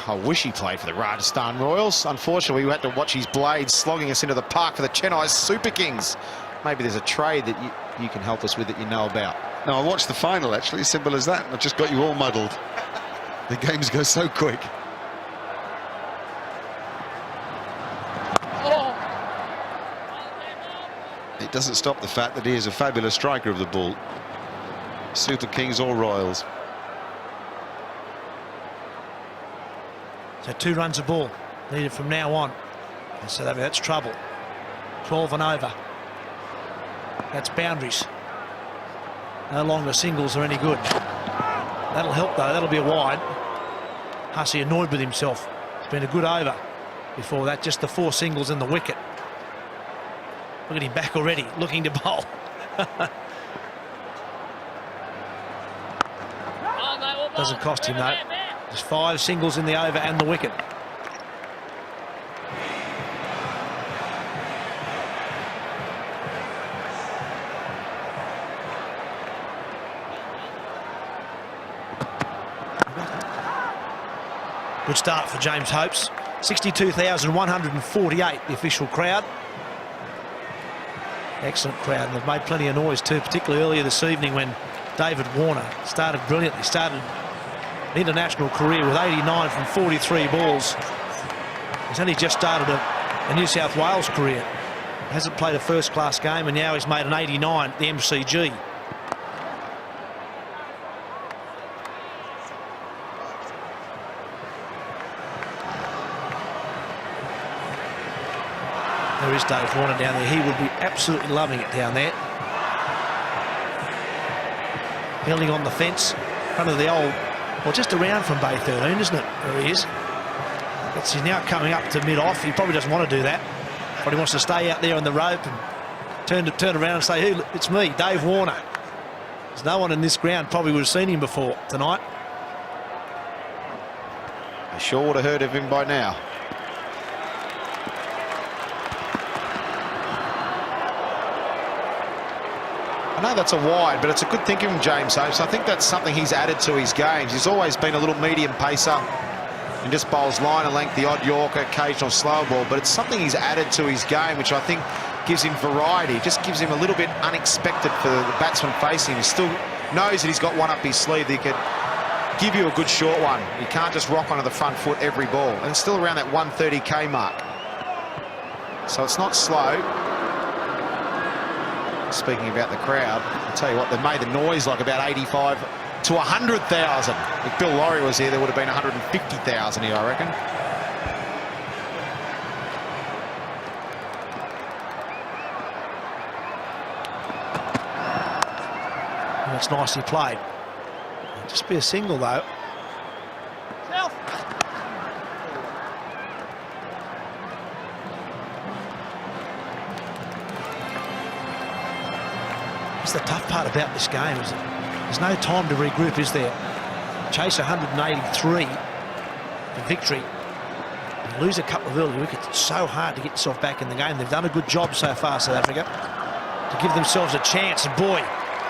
I wish he played for the Rajasthan Royals. Unfortunately, we had to watch his blades slogging us into the park for the Chennai Super Kings. Maybe there's a trade that you can help us with that you know about. No, I watched the final, actually, simple as that. I've just got you all muddled. The games go so quick. It doesn't stop the fact that he is a fabulous striker of the ball. Super Kings or Royals. So 2 runs a ball needed from now on. And so that's trouble. 12 and over. That's boundaries. No longer singles are any good. That'll help though, that'll be a wide. Hussey annoyed with himself. It's been a good over. Before that, just the 4 singles and the wicket. Look at him back already, looking to bowl. Doesn't cost him though. There's 5 singles in the over and the wicket. Good start for James Hopes. 62,148, the official crowd. Excellent crowd, and they've made plenty of noise too, particularly earlier this evening when David Warner started brilliantly. Started an international career with 89 from 43 balls. He's only just started a New South Wales career. Hasn't played a first-class game, and now he's made an 89 at the MCG. There is Dave Warner down there. He would be absolutely loving it down there. Fielding on the fence, in front of the old, well, just around from Bay 13, isn't it? There he is. He's now coming up to mid-off. He probably doesn't want to do that. Probably wants to stay out there on the rope and turn around and say, hey, it's me, Dave Warner. There's no one in this ground probably would have seen him before tonight. I sure would have heard of him by now. I know that's a wide, but it's a good thinking from James Hopes. I think that's something he's added to his games. He's always been a little medium pacer and just bowls line and length, the odd Yorker, occasional slow ball, but it's something he's added to his game, which I think gives him variety, just gives him a little bit unexpected for the batsman facing him. He still knows that he's got one up his sleeve that he could give you a good short one. You can't just rock onto the front foot every ball, and it's still around that 130k mark. So it's not slow. Speaking about the crowd, I'll tell you what, they made the noise like about 85 to 100,000. If Bill Laurie was here, there would have been 150,000 here, I reckon. Well, that's nicely played. Just be a single though. That's the tough part about this game, is there's no time to regroup, is there? Chase 183 for victory. You lose a couple of early wickets. It's so hard to get yourself back in the game. They've done a good job so far, South Africa, to give themselves a chance. And boy,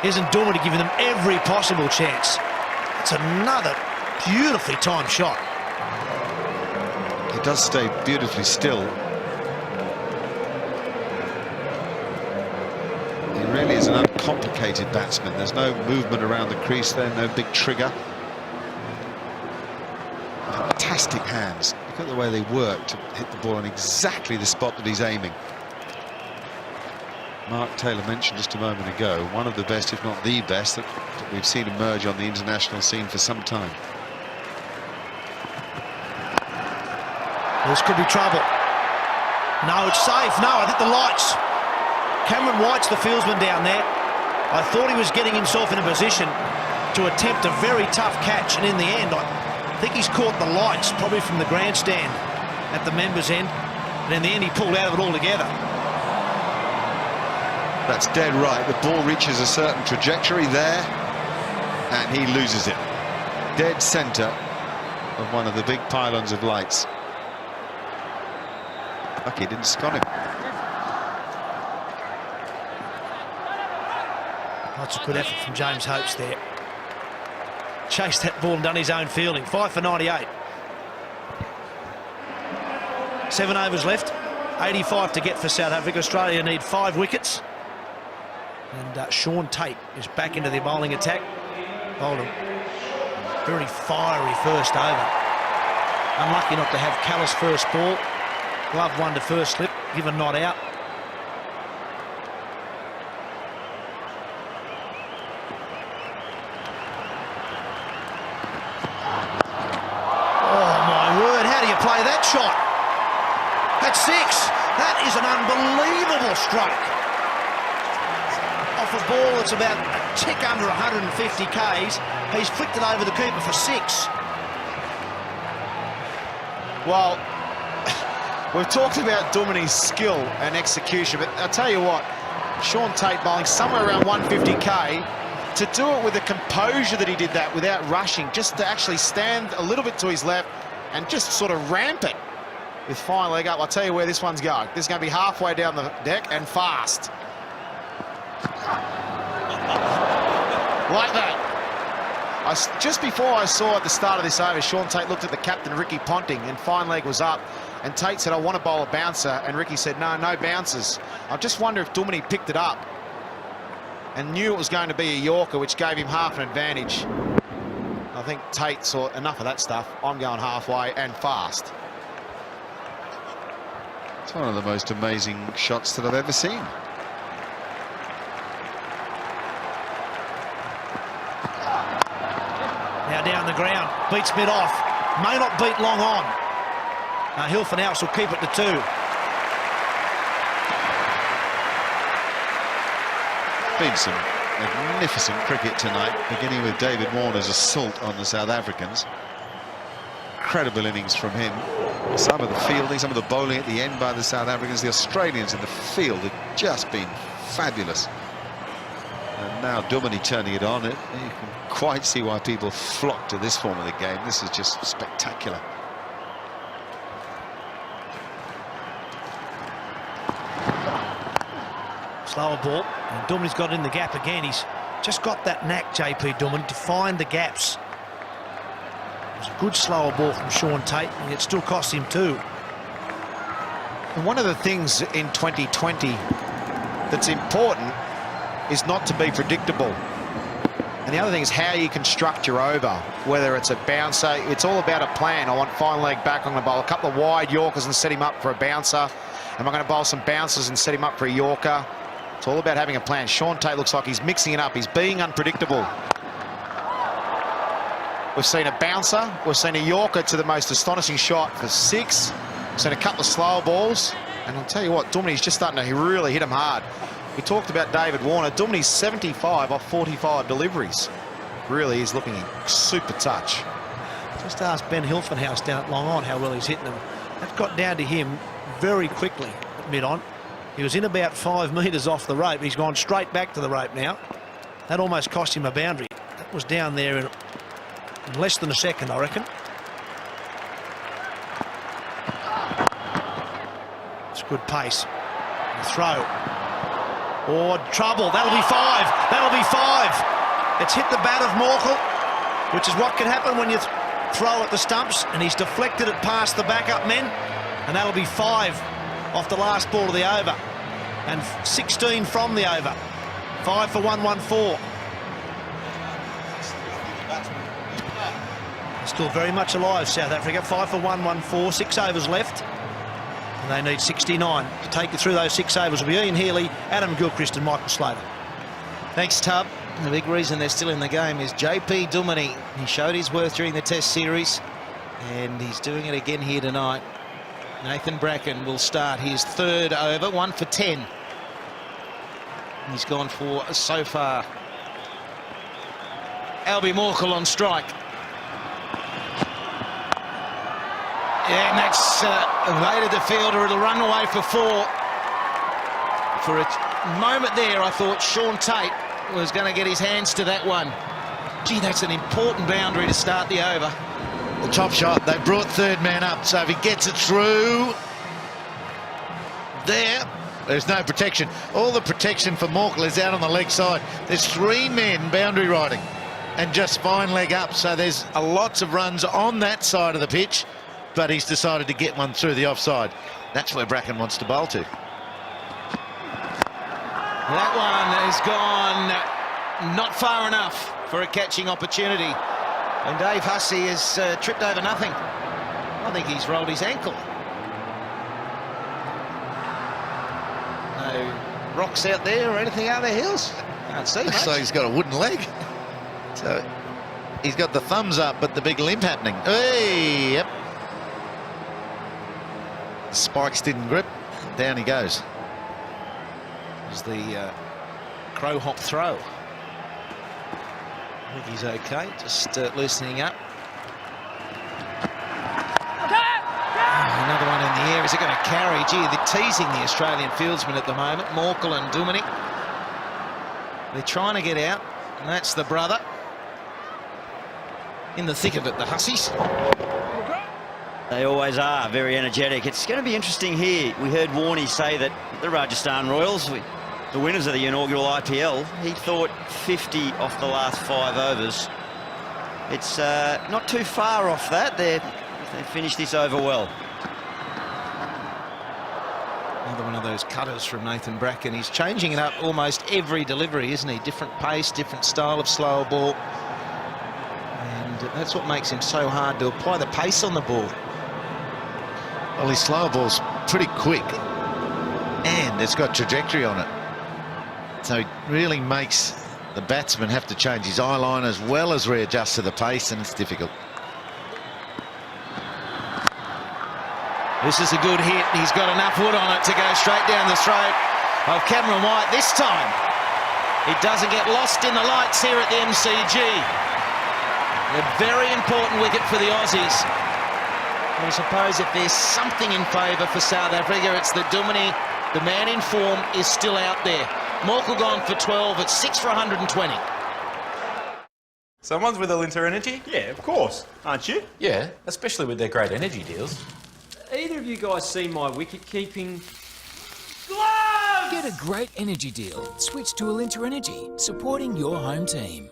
isn't Dumity giving them every possible chance. It's another beautifully timed shot. He does stay beautifully still. He really is an uncomplicated batsman. There's no movement around the crease there, no big trigger. Fantastic hands. Look at the way they work to hit the ball on exactly the spot that he's aiming. Mark Taylor mentioned just a moment ago, one of the best, if not the best, that we've seen emerge on the international scene for some time. This could be trouble. No, it's safe. No, I think the lights. Cameron White's the fieldsman down there. I thought he was getting himself in a position to attempt a very tough catch, and in the end, I think he's caught the lights, probably from the grandstand at the members' end, and in the end he pulled out of it altogether. That's dead right. The ball reaches a certain trajectory there, and he loses it. Dead centre of one of the big pylons of lights. Lucky it didn't scon him. That's a good effort from James Hopes there. Chased that ball and done his own fielding. 5 for 98. 7 overs left. 85 to get for South Africa. Australia need 5 wickets. And Sean Tate is back into the bowling attack. Bowled a very fiery first over. Unlucky not to have Callis first ball. Glove one to first slip, given not out. Play that shot. That's 6. That is an unbelievable stroke. Off a ball that's about a tick under 150 Ks. He's flicked it over the keeper for 6. Well, we've talked about Dumini's skill and execution, but I'll tell you what, Sean Tate bowling somewhere around 150k to do it with the composure that he did that without rushing, just to actually stand a little bit to his left and just sort of ramp it with fine leg up. I'll tell you where this one's going. This is going to be halfway down the deck and fast. Like that. Just before I saw at the start of this over, Shaun Tait looked at the captain, Ricky Ponting, and fine leg was up. And Tait said, I want to bowl a bouncer. And Ricky said, no, no bouncers. I just wonder if Duminy picked it up and knew it was going to be a Yorker, which gave him half an advantage. I think Tait saw enough of that stuff. I'm going halfway and fast. It's one of the most amazing shots that I've ever seen. Now down the ground, beats mid off, may not beat long on. Hilfenhaus House will keep it to 2. Been some magnificent cricket tonight, beginning with David Warner's assault on the South Africans. Incredible innings from him. Some of the fielding, some of the bowling at the end by the South Africans. The Australians in the field have just been fabulous. And now Duminy turning it on. You can quite see why people flock to this form of the game. This is just spectacular. Slower ball, and Duminy's got it in the gap again. He's just got that knack, JP Duminy, to find the gaps. It was a good slower ball from Shaun Tait, and it still cost him 2. And one of the things in 2020 that's important is not to be predictable. And the other thing is how you construct your over, whether it's a bouncer. It's all about a plan. I want fine leg back. I'm going to bowl a couple of wide Yorkers and set him up for a bouncer. Am I going to bowl some bouncers and set him up for a Yorker? It's all about having a plan. Shaun Tait looks like he's mixing it up. He's being unpredictable. We've seen a bouncer. We've seen a Yorker to the most astonishing shot for 6. We've seen a couple of slower balls. And I'll tell you what, Duminy's just starting to really hit him hard. We talked about David Warner. Duminy's 75 off 45 deliveries. Really is looking super touch. Just ask Ben Hilfenhaus down at long on how well he's hitting them. That got down to him very quickly at mid-on. He was in about 5 metres off the rope. He's gone straight back to the rope now. That almost cost him a boundary. That was down there in less than a second, I reckon. It's good pace. The throw. Oh, trouble. That'll be 5. That'll be 5. It's hit the bat of Morkel, which is what can happen when you throw at the stumps, and he's deflected it past the backup men, and that'll be 5 off the last ball of the over, and 16 from the over. 5 for 114. Still very much alive, South Africa. 5 for 114, 6 overs left, and they need 69. To take you through those 6 overs will be Ian Healy, Adam Gilchrist and Michael Slater. Thanks, Tub. The big reason they're still in the game is JP Duminy. He showed his worth during the Test series, and he's doing it again here tonight. Nathan Bracken will start his 3rd over, 1 for 10. He's gone for, so far, Albie Morkel on strike. Yeah, and that's evaded the fielder. It'll run away for 4. For a moment there, I thought Shaun Tait was going to get his hands to that one. Gee, that's an important boundary to start the over. The top shot, they brought 3rd man up, so if he gets it through there's no protection. All the protection for Morkel is out on the leg side. There's 3 men boundary riding and just fine leg up, so there's lots of runs on that side of the pitch, but he's decided to get one through the offside. That's where Bracken wants to bowl to. That one has gone not far enough for a catching opportunity. And Dave Hussey has tripped over nothing. I think he's rolled his ankle. No rocks out there or anything out of the hills. Can't see much. So he's got a wooden leg. So he's got the thumbs up, but the big limp happening. Hey, yep. The spikes didn't grip. Down he goes. There's the crow hop throw. I think he's okay, just loosening up. Another one in the air. Is it going to carry? Gee, they're teasing the Australian fieldsmen at the moment, Morkel and Duminy. They're trying to get out. And that's the brother. In the thick of it, the Hussies. They always are very energetic. It's going to be interesting here. We heard Warney say that the Rajasthan Royals, the winners of the inaugural IPL, he thought 50 off the last 5 overs. It's not too far off that. They finished this over well. Another one of those cutters from Nathan Bracken. He's changing it up almost every delivery, isn't he? Different pace, different style of slower ball. And that's what makes him so hard to apply the pace on the ball. Well, his slower ball's pretty quick and it's got trajectory on it. So it really makes the batsman have to change his eye line as well as readjust to the pace, and it's difficult. This is a good hit. He's got enough wood on it to go straight down the throat of Cameron White. This time, it doesn't get lost in the lights here at the MCG. A very important wicket for the Aussies. I suppose if there's something in favour for South Africa, it's that Duminy, the man in form, is still out there. Morkel gone for 12, it's 6 for 120. Someone's with a Linter Energy? Yeah, of course. Aren't you? Yeah, especially with their great energy deals. Either of you guys see my wicket keeping? Get a great energy deal. Switch to Alinta Energy, supporting your home team.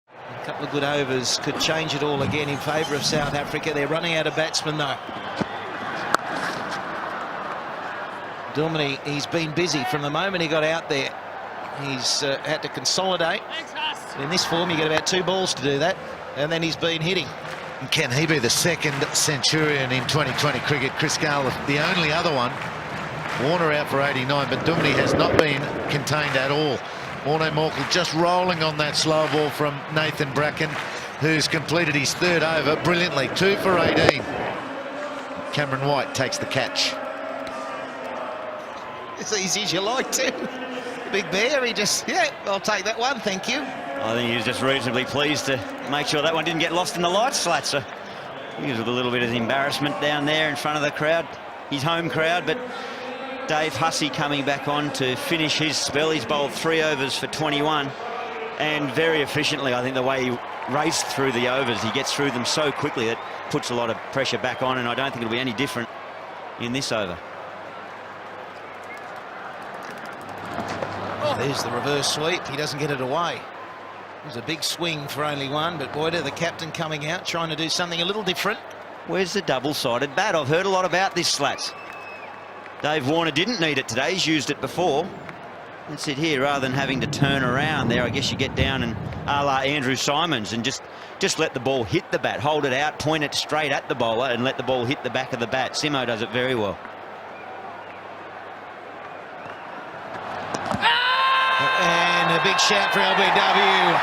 A couple of good overs could change it all again in favour of South Africa. They're running out of batsmen though. Duminy, he's been busy from the moment he got out there. He's had to consolidate. In this form, you get about 2 balls to do that, and then he's been hitting. And can he be the second centurion in 2020 cricket? Chris Gale, the only other one. Warner out for 89, but Duminy has not been contained at all. Warner Morkel just rolling on that slow ball from Nathan Bracken, who's completed his 3rd over brilliantly. 2 for 18. Cameron White takes the catch. It's easy as you like, Tim. Big Bear, he just, yeah, I'll take that one, thank you. I think he was just reasonably pleased to make sure that one didn't get lost in the light slats. So he was with a little bit of embarrassment down there in front of the crowd, his home crowd. But Dave Hussey coming back on to finish his spell. He's bowled 3 overs for 21, and very efficiently. I think the way he raced through the overs, he gets through them so quickly that puts a lot of pressure back on, and I don't think it'll be any different in this over. There's the reverse sweep. He doesn't get it away. It was a big swing for only one, but Boyder, the captain, coming out, trying to do something a little different. Where's the double-sided bat? I've heard a lot about this slats. Dave Warner didn't need it today. He's used it before. That's it here. Rather than having to turn around there, I guess you get down and a la Andrew Simons and just let the ball hit the bat. Hold it out, point it straight at the bowler and let the ball hit the back of the bat. Simo does it very well. And a big shout for LBW.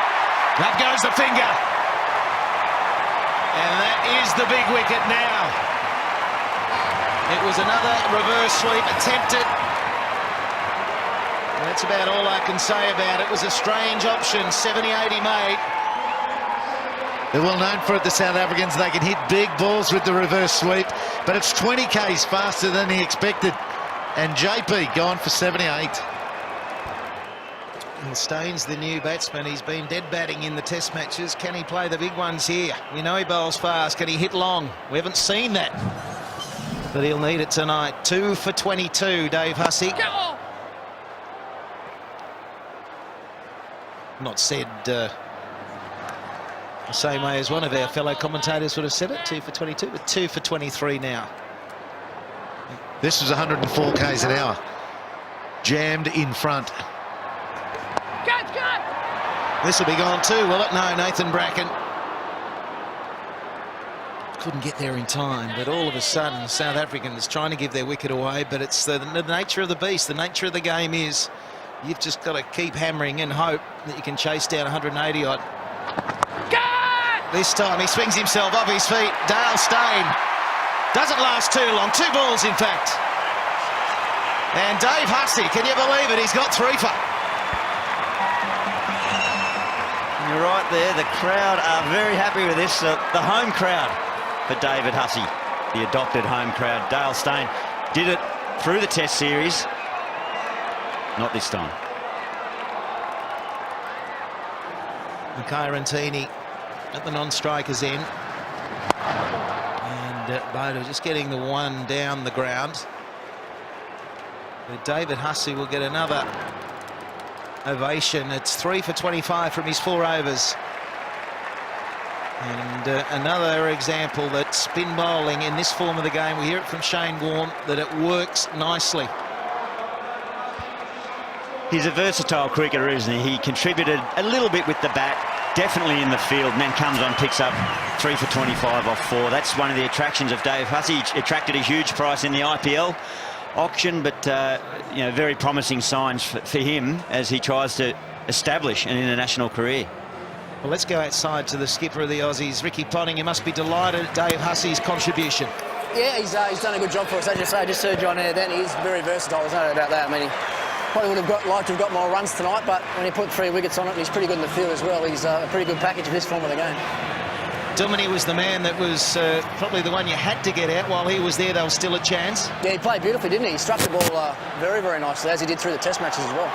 That goes the finger. And that is the big wicket now. It was another reverse sweep attempted. And that's about all I can say about it. It was a strange option. 70-80 made. They're well known for it, the South Africans. They can hit big balls with the reverse sweep, but it's 20 k's faster than he expected. And JP gone for 78. And Staines, the new batsman, he's been dead batting in the test matches. Can he play the big ones here? We know he bowls fast. Can he hit long? We haven't seen that. But he'll need it tonight. 2 for 22, Dave Hussey. Not said the same way as one of our fellow commentators would have said it. 2 for 22, but 2 for 23 now. This was 104 k's an hour. Jammed in front. This will be gone too, will it? No, Nathan Bracken couldn't get there in time, but all of a sudden the South Africans trying to give their wicket away, but it's the nature of the beast. The nature of the game is you've just got to keep hammering and hope that you can chase down 180 odd. This time he swings himself off his feet. Dale Steyn doesn't last too long. 2 balls, in fact. And Dave Hussey, can you believe it? He's got 3 for. You're right there. The crowd are very happy with this. The home crowd for David Hussey, the adopted home crowd. Dale Steyn did it through the Test series. Not this time. Makarantini at the non-striker's end. And Bodo just getting the one down the ground. But David Hussey will get another ovation. It's 3 for 25 from his 4 overs. And another example that spin bowling in this form of the game, we hear it from Shane Warne, that it works nicely. He's a versatile cricketer, isn't he? He contributed a little bit with the bat, definitely in the field, and then comes on, picks up 3 for 25 off 4. That's one of the attractions of Dave Hussey. He attracted a huge price in the IPL auction, but you know, very promising signs for him as he tries to establish an international career. Well, let's go outside to the skipper of the Aussies, Ricky Ponting. You must be delighted at Dave Hussey's contribution. Yeah, he's done a good job for us. As you say, I just heard you on air then. He's very versatile, there's no doubt about that. I mean, he probably would have liked to have got more runs tonight, but when he put 3 wickets on it, and he's pretty good in the field as well. He's a pretty good package of this form of the game. Duminy was the man that was probably the one you had to get out. While he was there, there was still a chance. Yeah, he played beautifully, didn't he? He struck the ball very, very nicely, as he did through the test matches as well.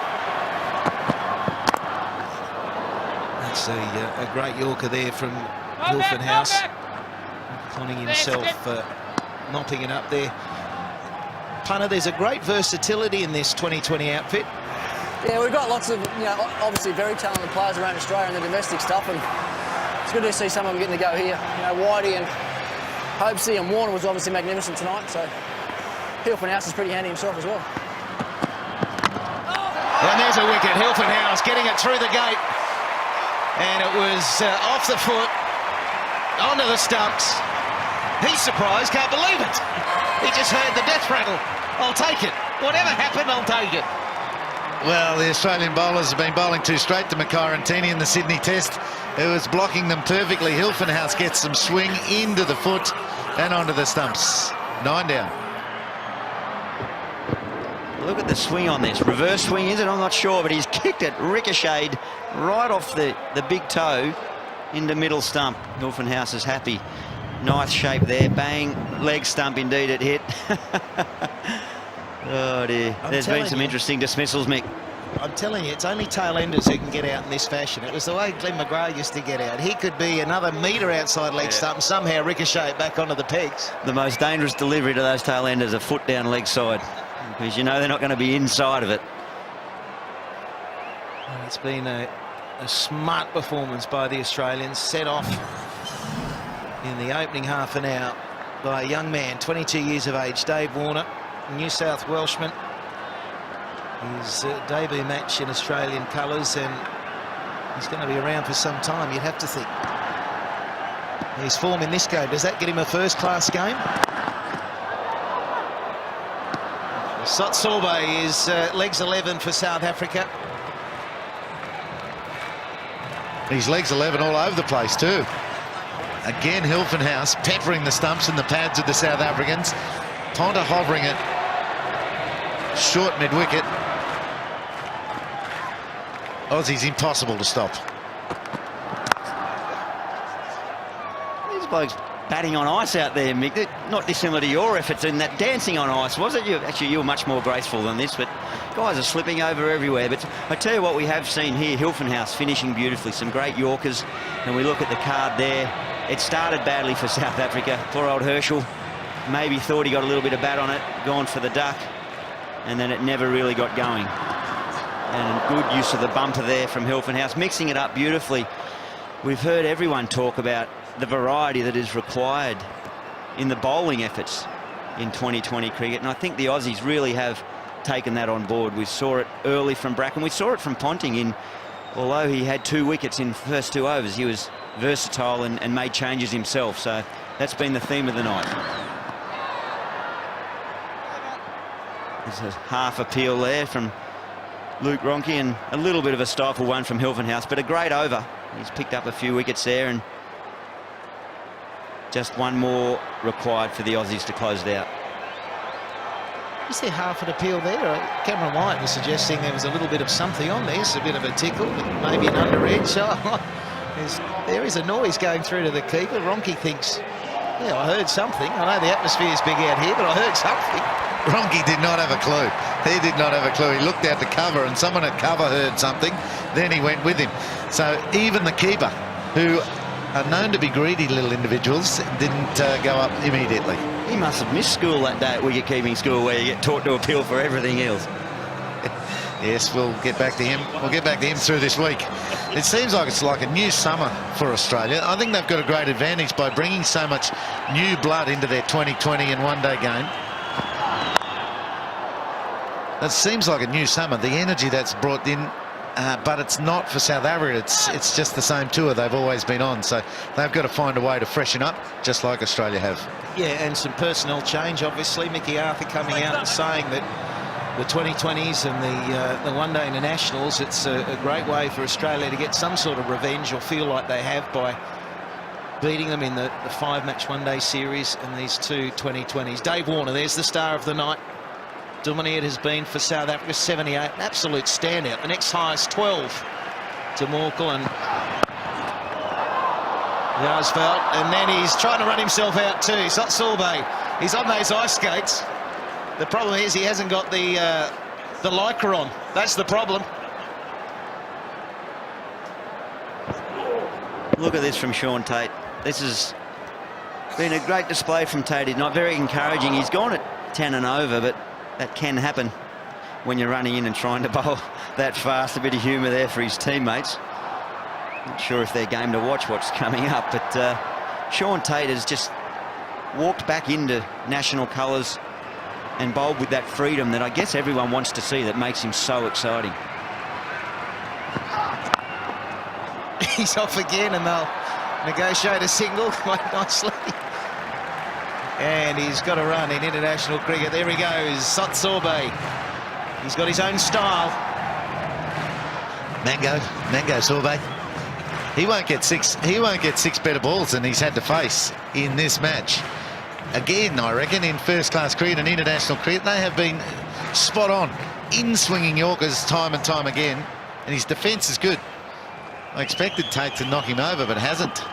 That's a great Yorker there from Hilton House. Ponting himself mopping it up there. Punter, there's a great versatility in this 2020 outfit. Yeah, we've got lots of, you know, obviously very talented players around Australia in the domestic stuff, and it's good to see some of them getting to go here. You know, Whitey and Hopesy and Warner was obviously magnificent tonight, so Hilton House is pretty handy himself as well. And there's a wicket. Hilton House getting it through the gate. And it was off the foot, onto the stumps. He's surprised, can't believe it. He just heard the death rattle. I'll take it. Whatever happened, I'll take it. Well, the Australian bowlers have been bowling too straight to Makarantini in the Sydney Test. It was blocking them perfectly. Hilton House gets some swing into the foot and onto the stumps. 9 down. Look at the swing on this. Reverse swing, is it? I'm not sure, but he's kicked it, ricocheted right off the big toe into middle stump. Hilton House is happy. Nice shape there. Bang. Leg stump indeed it hit. Oh dear. There's been some interesting dismissals, Mick. I'm telling you, it's only tail-enders who can get out in this fashion. It was the way Glenn McGrath used to get out. He could be another metre outside leg stump and somehow ricochet back onto the pegs. The most dangerous delivery to those tail-enders, a foot down leg side, because you know they're not going to be inside of it. And it's been a smart performance by the Australians, set off in the opening half an hour by a young man, 22 years of age, Dave Warner, New South Welshman. His debut match in Australian colours, and he's going to be around for some time, you'd have to think. His form in this game, does that get him a first-class game? Sotsorbe is legs 11 for South Africa. He's legs 11 all over the place too. Again, Hilton House peppering the stumps and the pads of the South Africans. Ponta hovering it short mid-wicket. Aussies impossible to stop. These blokes batting on ice out there, Mick. Not dissimilar to your efforts in that dancing on ice, was it? You were much more graceful than this, but guys are slipping over everywhere. But I tell you what, we have seen here, Hilton House finishing beautifully. Some great Yorkers, and we look at the card there. It started badly for South Africa. Poor old Herschel maybe thought he got a little bit of bat on it, gone for the duck, and then it never really got going. And good use of the bumper there from Hilton House, mixing it up beautifully. We've heard everyone talk about the variety that is required in the bowling efforts in 2020 cricket, and I think the Aussies really have taken that on board. We saw it early from Bracken. We saw it from Ponting. Although he had 2 wickets in the first 2 overs, he was versatile and made changes himself. So that's been the theme of the night. There's a half appeal there from Luke Ronke, and a little bit of a stifle one from Hilton House, but a great over. He's picked up a few wickets there, and just one more required for the Aussies to close it out. Is there half an appeal there? Cameron White was suggesting there was a little bit of something on there, so a bit of a tickle, maybe an under edge. There is a noise going through to the keeper. Ronke thinks, yeah, I heard something. I know the atmosphere is big out here, but I heard something. Ronke did not have a clue. He did not have a clue. He looked out to cover, and someone at cover heard something. Then he went with him. So even the keeper, who are known to be greedy little individuals, didn't go up immediately. He must have missed school that day at wicket-keeping school, where you get taught to appeal for everything else. Yes, we'll get back to him. We'll get back to him through this week. It seems like it's like a new summer for Australia. I think they've got a great advantage by bringing so much new blood into their 2020 and one-day game. It seems like a new summer, the energy that's brought in, but it's not for South Africa. It's just the same tour they've always been on, so they've got to find a way to freshen up, just like Australia have. Yeah, and some personnel change, obviously. Mickey Arthur coming out and saying that the 2020s and the one-day internationals, it's a great way for Australia to get some sort of revenge, or feel like they have, by beating them in the 5-match one-day series and these two 2020s. Dave Warner, there's the star of the night. Duminy it has been for South Africa, 78, an absolute standout. The next highest, 12 to Morkel, and Yarsveld, and then he's trying to run himself out too. Sotzorbe, he's on those ice skates. The problem is he hasn't got the lycra on. That's the problem. Look at this from Sean Tate. This has been a great display from Tate. He's not very encouraging. He's gone at 10 and over, but that can happen when you're running in and trying to bowl that fast. A bit of humour there for his teammates. Not sure if they're game to watch what's coming up, but Sean Tate has just walked back into national colours and bowled with that freedom that I guess everyone wants to see, that makes him so exciting. He's off again, and they'll negotiate a single quite nicely. And he's got a run in international cricket. There he goes, Sotzorbe. He's got his own style. Mango Sorbet. He won't get six better balls than he's had to face in this match. Again, I reckon, in first-class cricket and international cricket, they have been spot on in swinging Yorkers time and time again, and his defence is good. I expected Tate to knock him over, but hasn't.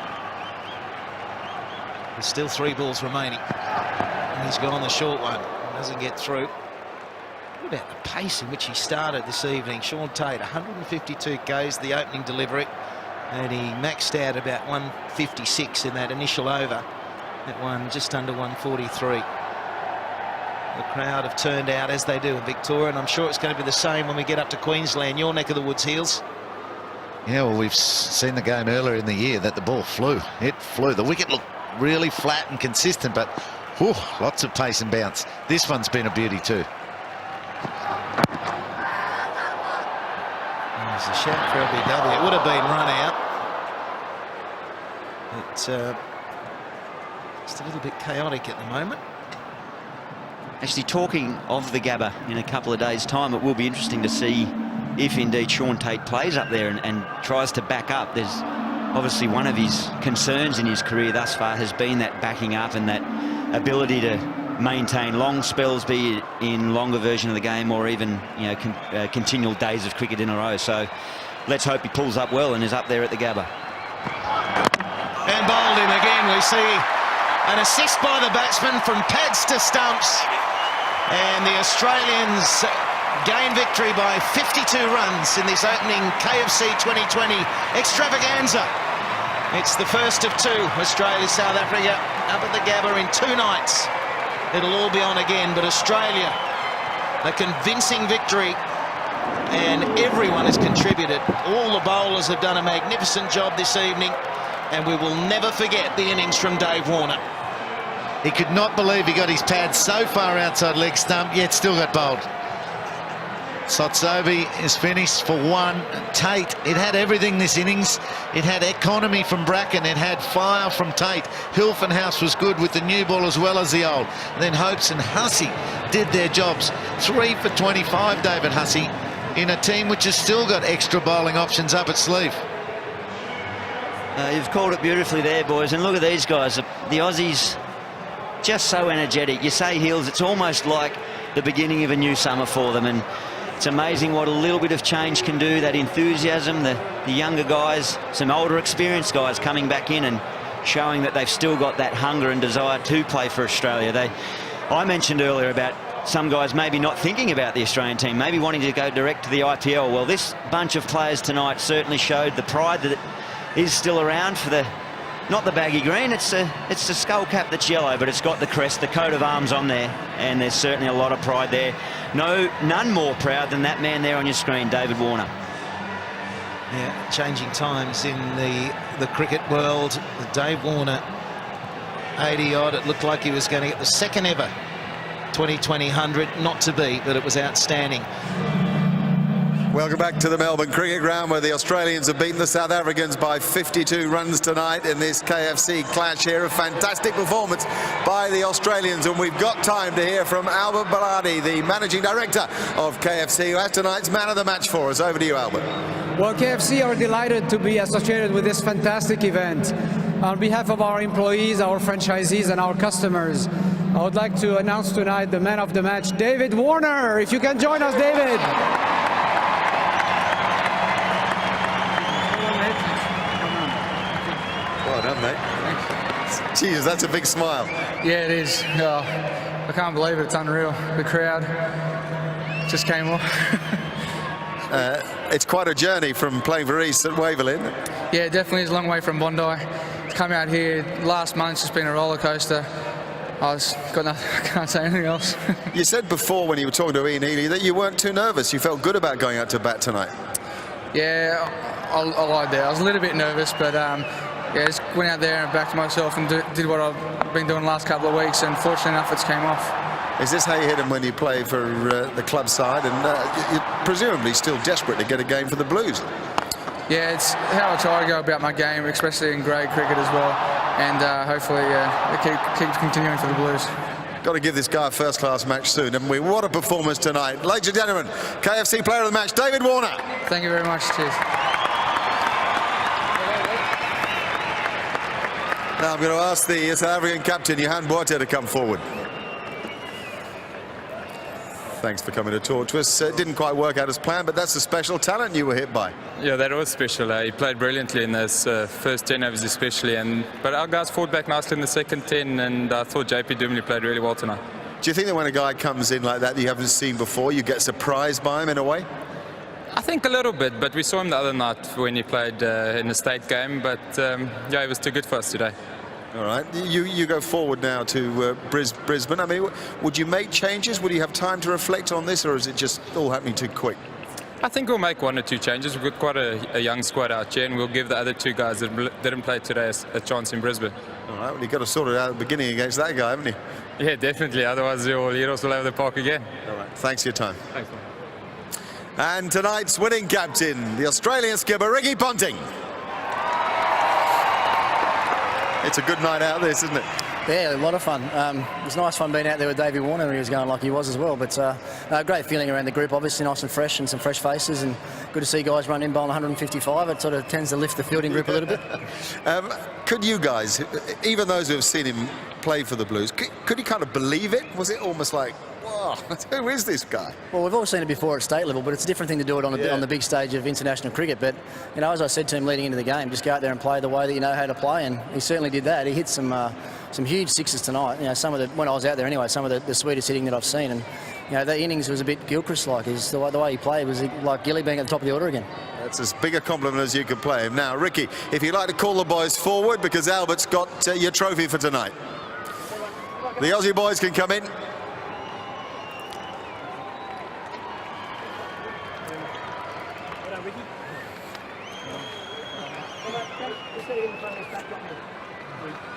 There's still 3 balls remaining, and he's gone the short one. Doesn't get through. What about the pace in which he started this evening? Sean Tate, 152 Ks, the opening delivery, and he maxed out about 156 in that initial over. That one just under 143. The crowd have turned out, as they do in Victoria, and I'm sure it's going to be the same when we get up to Queensland, your neck of the woods, Heels. Yeah, well, we've seen the game earlier in the year that the ball flew. It flew. The wicket looked really flat and consistent, but whew, lots of pace and bounce. This one's been a beauty too. There's a shout for LBW. It would have been run out. It's just a little bit chaotic at the moment. Actually, talking of the Gabba, in a couple of days' time, it will be interesting to see if indeed Sean Tate plays up there and tries to back up. There's obviously one of his concerns in his career thus far has been that backing up and that ability to maintain long spells, be it in longer version of the game or even, you know, continual days of cricket in a row. So let's hope he pulls up well and is up there at the Gabba. And bowled him again. We see an assist by the batsman from pads to stumps, and the Australians gain victory by 52 runs in this opening KFC 2020 extravaganza. It's the first of 2, Australia-South Africa up at the Gabba in 2 nights. It'll all be on again, but Australia, a convincing victory, and everyone has contributed. All the bowlers have done a magnificent job this evening, and we will never forget the innings from Dave Warner. He could not believe he got his pad so far outside leg stump, yet still got bowled. Sotzorbe is finished for 1. Tate, it had everything this innings. It had economy from Bracken. It had fire from Tate. Hilfenhaus was good with the new ball as well as the old. And then Hopes and Hussey did their jobs. 3 for 25, David Hussey, in a team which has still got extra bowling options up its sleeve. You've called it beautifully there, boys. And look at these guys. The Aussies, just so energetic. You say, Heels, it's almost like the beginning of a new summer for them. And it's amazing what a little bit of change can do, that enthusiasm, the younger guys, some older experienced guys coming back in and showing that they've still got that hunger and desire to play for Australia. I mentioned earlier about some guys maybe not thinking about the Australian team, maybe wanting to go direct to the IPL. Well, this bunch of players tonight certainly showed the pride that is still around for the, not the baggy green, it's the skull cap that's yellow, but it's got the crest, the coat of arms on there, and there's certainly a lot of pride there. None more proud than that man there on your screen, David Warner. Yeah, changing times in the cricket world. Dave Warner, 80-odd. It looked like he was going to get the second ever 2020 100. Not to be, but it was outstanding. Welcome back to the Melbourne Cricket Ground, where the Australians have beaten the South Africans by 52 runs tonight in this KFC clash here. A fantastic performance by the Australians, and we've got time to hear from Albert Baladi, the Managing Director of KFC, who has tonight's Man of the Match for us. Over to you, Albert. Well, KFC are delighted to be associated with this fantastic event. On behalf of our employees, our franchisees, and our customers, I would like to announce tonight the Man of the Match, David Warner. If you can join us, David. Well done, mate. Jesus, that's a big smile. Yeah, it is. I can't believe it. It's unreal. The crowd just came off. It's quite a journey from playing for East at Waverley, isn't it? Yeah, definitely. It's a long way from Bondi. To come out here last month's just been a roller coaster. I can't say anything else. You said before when you were talking to Ian Healy that you weren't too nervous. You felt good about going out to bat tonight. Yeah, I lied there. I was a little bit nervous, but yeah, just went out there and backed myself and did what I've been doing the last couple of weeks, and fortunately enough, it's came off. Is this how you hit them when you play for the club side, and you're presumably still desperate to get a game for the Blues? Yeah, it's how I try to go about my game, especially in grade cricket as well, and hopefully keep continuing for the Blues. Got to give this guy a first-class match soon, haven't we? What a performance tonight. Ladies and gentlemen, KFC Player of the Match, David Warner. Thank you very much. Cheers. Now I'm going to ask the South African captain, Johan Boate, to come forward. Thanks for coming to talk to us. It didn't quite work out as planned, but that's a special talent you were hit by. Yeah, that was special. He played brilliantly in those first 10 overs especially, but our guys fought back nicely in the second 10, and I thought JP Dumley played really well tonight. Do you think that when a guy comes in like that you haven't seen before, you get surprised by him in a way? I think a little bit, but we saw him the other night when he played in the state game, but yeah, he was too good for us today. All right, you go forward now to Brisbane. I mean, would you make changes? Would you have time to reflect on this, or is it just all happening too quick? I think we'll make 1 or 2 changes. We've got quite a young squad out here, and we'll give the other 2 guys that didn't play today a chance in Brisbane. All right, well, you've got to sort it out at the beginning against that guy, haven't you? Yeah, definitely. Otherwise, your heroes will have the park again. All right, thanks for your time. Thanks, man. And tonight's winning captain, the Australian skipper, Ricky Ponting. It's a good night out, this, isn't it? Yeah, a lot of fun. It was nice fun being out there with Davey Warner. He was going like he was as well. But great feeling around the group. Obviously nice and fresh, and some fresh faces, and good to see guys run in bowling 155. It sort of tends to lift the fielding group a little bit. Could you guys, even those who have seen him play for the Blues, could you kind of believe it? Was it almost like, whoa, who is this guy? Well, we've all seen it before at state level, but it's a different thing to do it on the big stage of international cricket. But, you know, as I said to him leading into the game, just go out there and play the way that you know how to play, and he certainly did that. He hit some huge sixes tonight. You know, when I was out there anyway, some of the sweetest hitting that I've seen. And, you know, that innings was a bit Gilchrist-like. The way he played was like Gilly being at the top of the order again. That's as big a compliment as you can play him. Now, Ricky, if you'd like to call the boys forward, because Albert's got your trophy for tonight. The Aussie boys can come in.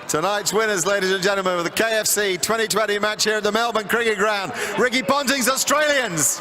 Tonight's winners, ladies and gentlemen, of the KFC 2020 match here at the Melbourne Cricket Ground, Ricky Ponting's Australians.